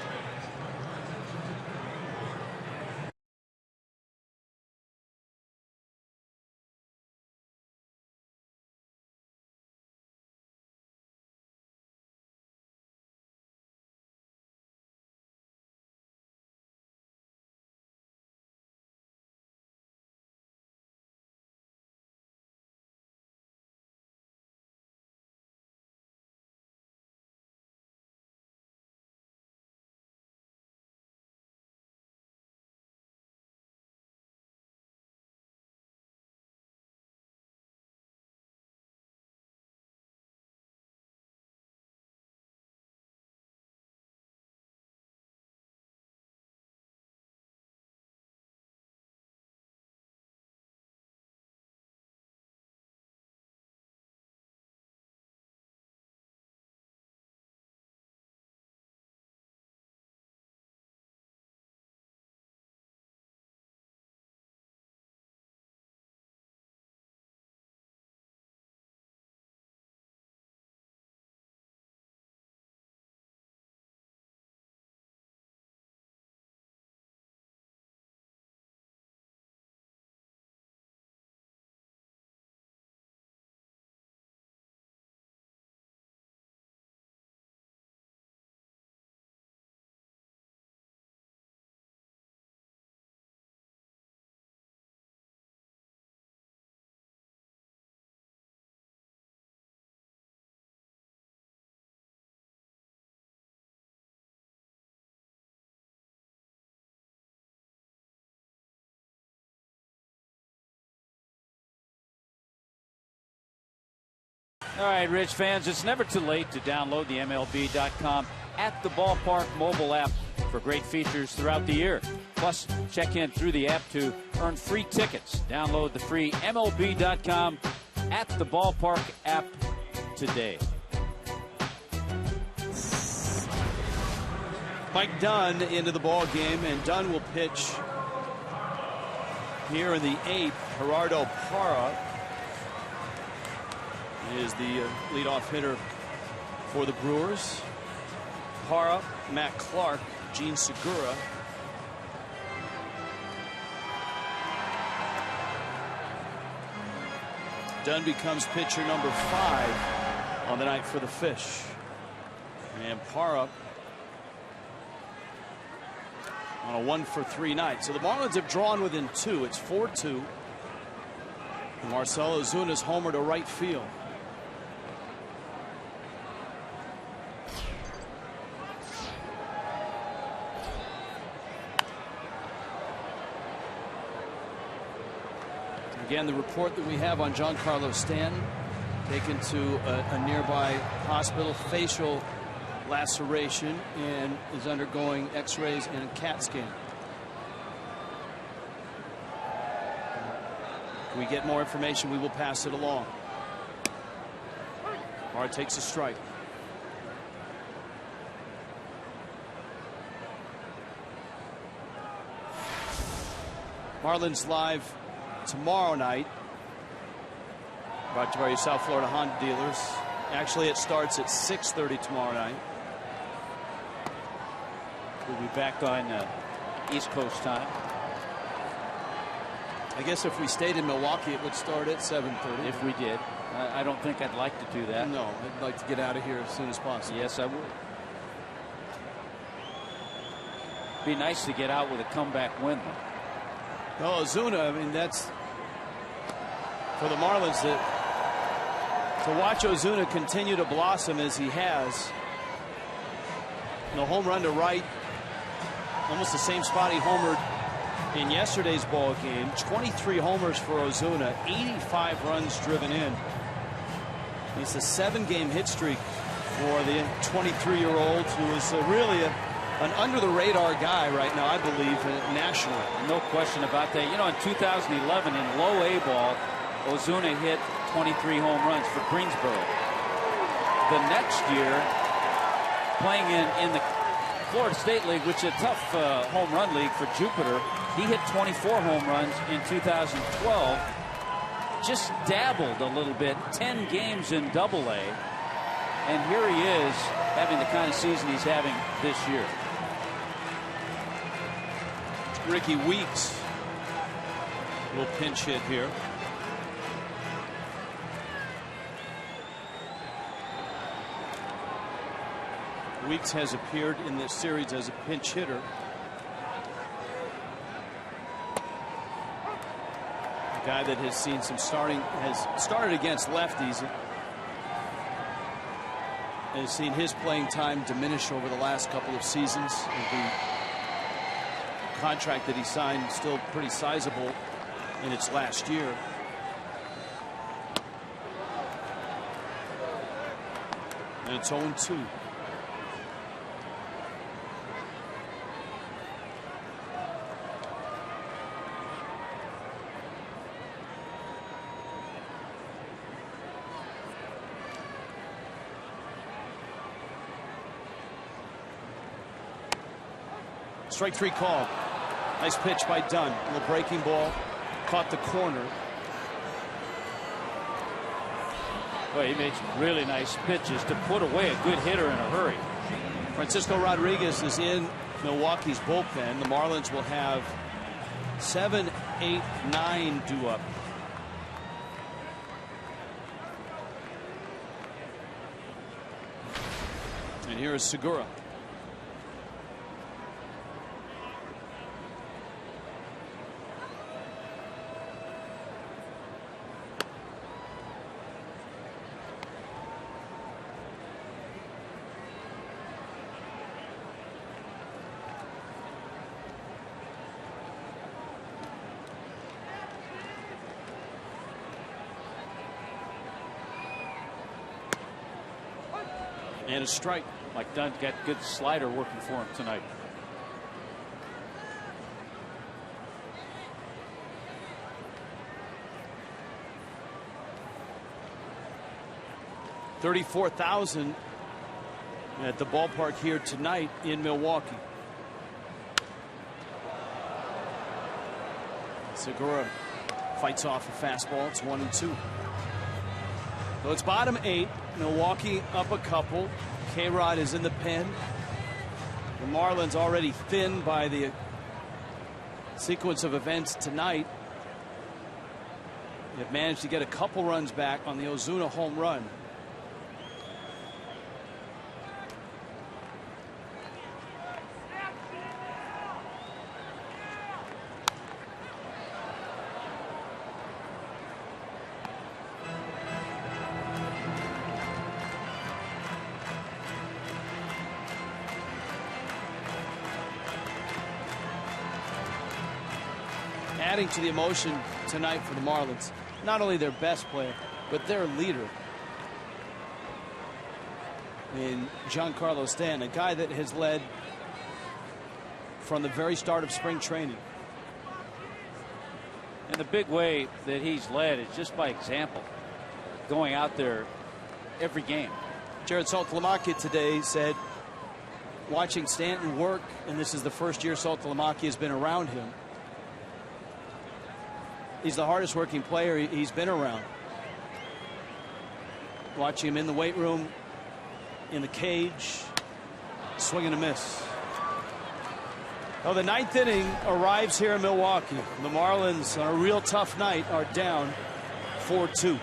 All right, Rich fans, it's never too late to download the MLB.com at the ballpark mobile app for great features throughout the year. Plus, check in through the app to earn free tickets. Download the free MLB.com at the ballpark app today. Mike Dunn into the ball game, and Dunn will pitch here in the 8th. Gerardo Parra is the leadoff hitter for the Brewers. Parra, Matt Clark, Gene Segura. Dunn becomes pitcher number 5 on the night for the Fish. And Parra on a 1-for-3 night. So the Marlins have drawn within 2. It's 4-2. Marcell Ozuna's homer to right field. Again, the report that we have on Giancarlo Stanton, taken to a nearby hospital, facial laceration, and is undergoing x-rays and a CAT scan. If we get more information, we will pass it along. Parra takes a strike. Marlins Live tomorrow night, brought to you by your South Florida Honda dealers. Actually, it starts at 6:30 tomorrow night. We'll be back on East Coast time. I guess if we stayed in Milwaukee, it would start at 7:30. If we did. I don't think I'd like to do that. No, I'd like to get out of here as soon as possible. Yes, I would. Be nice to get out with a comeback win, though. Well, Ozuna, I mean, that's for the Marlins, that to watch Ozuna continue to blossom as he has. The home run to right, almost the same spot he homered in yesterday's ball game. 23 homers for Ozuna, 85 runs driven in. It's a 7-game hit streak for the 23-year-old, who is really an under-the-radar guy right now, I believe, nationally. No question about that. You know, in 2011, in low A ball, Ozuna hit 23 home runs for Greensboro. The next year, playing in the Florida State League, which is a tough home run league for Jupiter, he hit 24 home runs in 2012. Just dabbled a little bit, 10 games in Double-A, and here he is having the kind of season he's having this year. Ricky Weeks will pinch hit here. Weeks has appeared in this series as a pinch hitter. A guy that has seen some has started against lefties, has seen his playing time diminish over the last couple of seasons. The contract that he signed still pretty sizable in its last year. And it's 0-2. Strike 3 called. Nice pitch by Dunn. A little breaking ball. Caught the corner. Well, he made some really nice pitches to put away a good hitter in a hurry. Francisco Rodriguez is in Milwaukee's bullpen. The Marlins will have 7, 8, 9 due up. And here is Segura. And a strike. Mike Dunn got good slider working for him tonight. $34,000 at the ballpark here tonight in Milwaukee. Segura fights off a fastball. It's 1-2. So it's bottom 8. Milwaukee up a couple. K-Rod is in the pen. The Marlins already thinned by the sequence of events tonight. They've managed to get a couple runs back on the Ozuna home run. Adding to the emotion tonight for the Marlins, not only their best player, but their leader in Giancarlo Stanton, a guy that has led from the very start of spring training. And the big way that he's led is just by example, going out there every game. Jared Saltalamacchia today said, watching Stanton work, and this is the first year Saltalamacchia has been around him, he's the hardest working player he's been around. Watching him in the weight room, in the cage, swing and a miss. Well, the 9th inning arrives here in Milwaukee. The Marlins, on a real tough night, are down 4-2.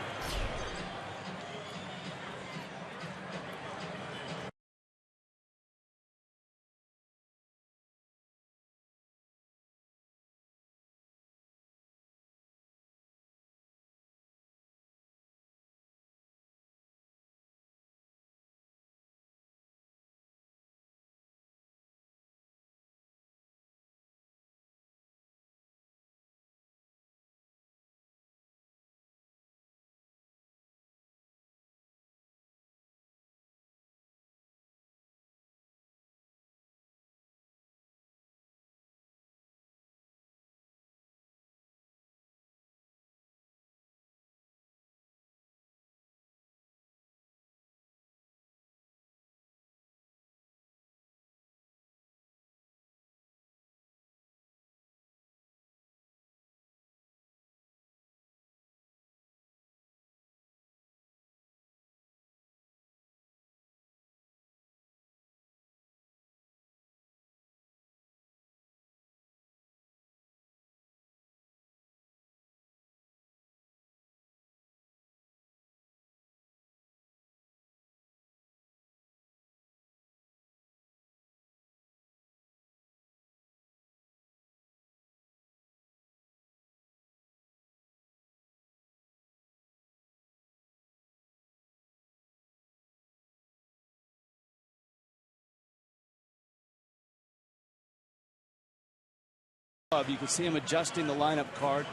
You can see him adjusting the lineup card.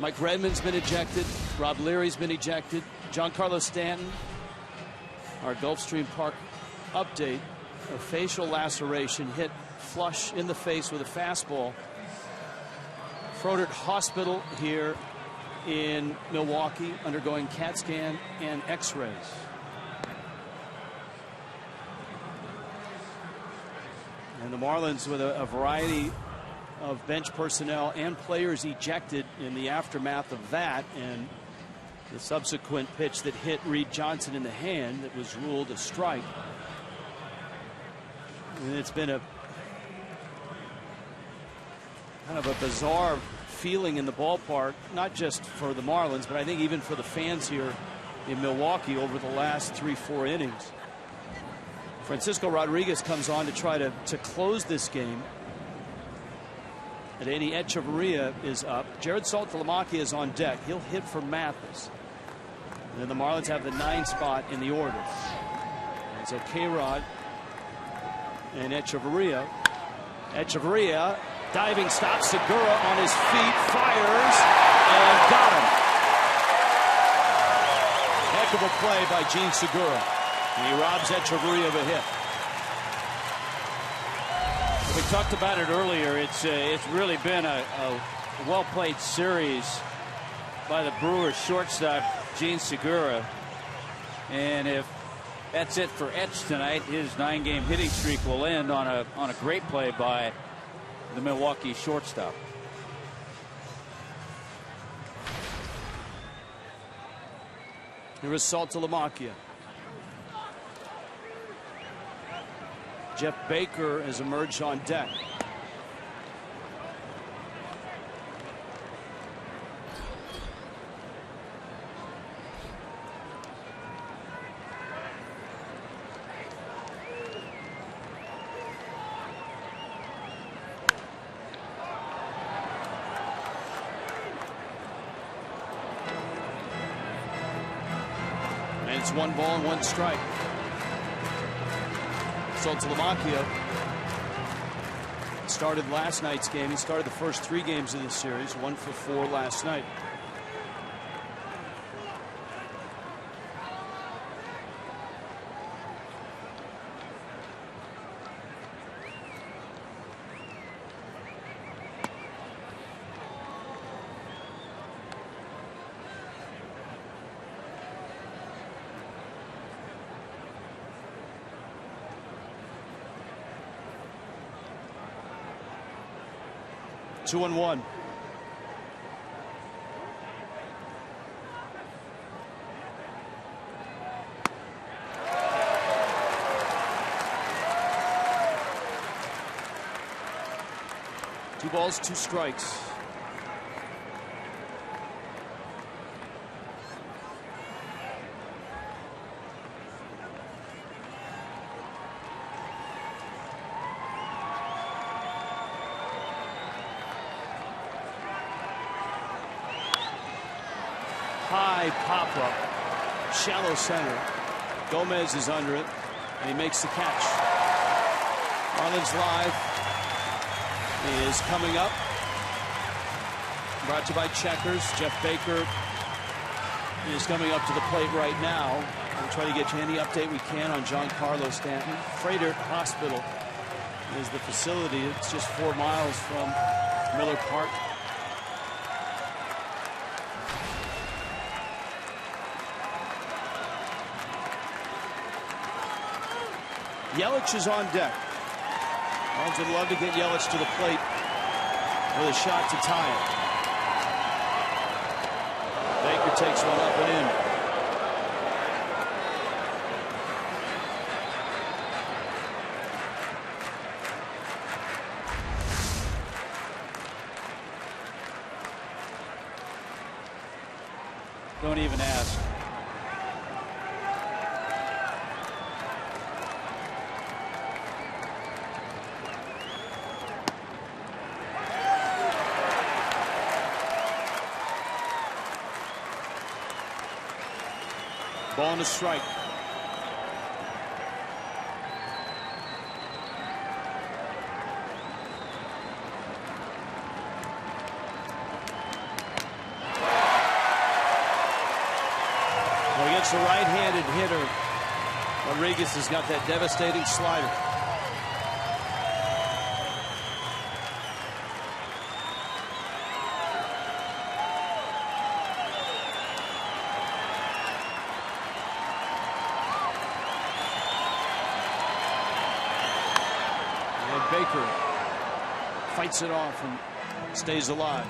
Mike Redmond's been ejected. Rob Leary's been ejected. Giancarlo Stanton, our Gulfstream Park update, a facial laceration, hit flush in the face with a fastball. Froedtert Hospital here in Milwaukee, undergoing CAT scan and x-rays. And the Marlins with a variety of bench personnel and players ejected in the aftermath of that, and the subsequent pitch that hit Reed Johnson in the hand that was ruled a strike. And it's been a kind of a bizarre feeling in the ballpark, not just for the Marlins, but I think even for the fans here in Milwaukee over the last 3-4 innings. Francisco Rodriguez comes on to try to close this game. And Eddie Echeverria is up. Jared Saltalamacchia is on deck. He'll hit for Mathis. And then the Marlins have the 9 spot in the order. And so K-Rod and Echeverria. Echeverria diving stop. Segura on his feet, fires, and got him. Heck of a play by Gene Segura. And he robs Echeverria of a hit. We talked about it earlier. It's really been a well-played series by the Brewers shortstop Gene Segura. And if that's it for Etch tonight, his 9-game hitting streak will end on a great play by the Milwaukee shortstop. Here is Saltalamacchia. Jeff Baker has emerged on deck. And it's 1 ball and 1 strike. Saltalamacchia started last night's game. He started the first 3 games of the series, 1 for 4 last night. Two and 1. Two balls, 2 strikes. High pop-up, shallow center. Gomez is under it, and he makes the catch. Marlins Live is coming up. Brought to you by Checkers. Jeff Baker is coming up to the plate right now. We'll try to get you any update we can on Giancarlo Stanton. Freighter Hospital is the facility. It's just 4 miles from Miller Park. Yelich is on deck. Marlins would love to get Yelich to the plate with a shot to tie it. Baker takes one up and in. Don't even ask. Ball and a strike. Well, against the right-handed hitter, Rodriguez has got that devastating slider. Baker fights it off and stays alive.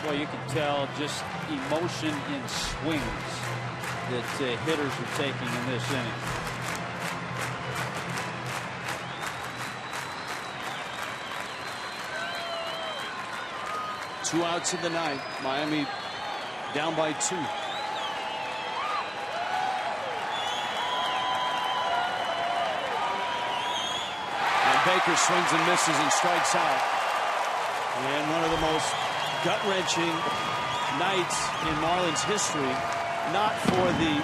Well, you can tell just emotion in swings that hitters are taking in this inning. Two outs in the ninth. Miami down by 2. Baker swings and misses and strikes out. And one of the most gut-wrenching nights in Marlins history, not for the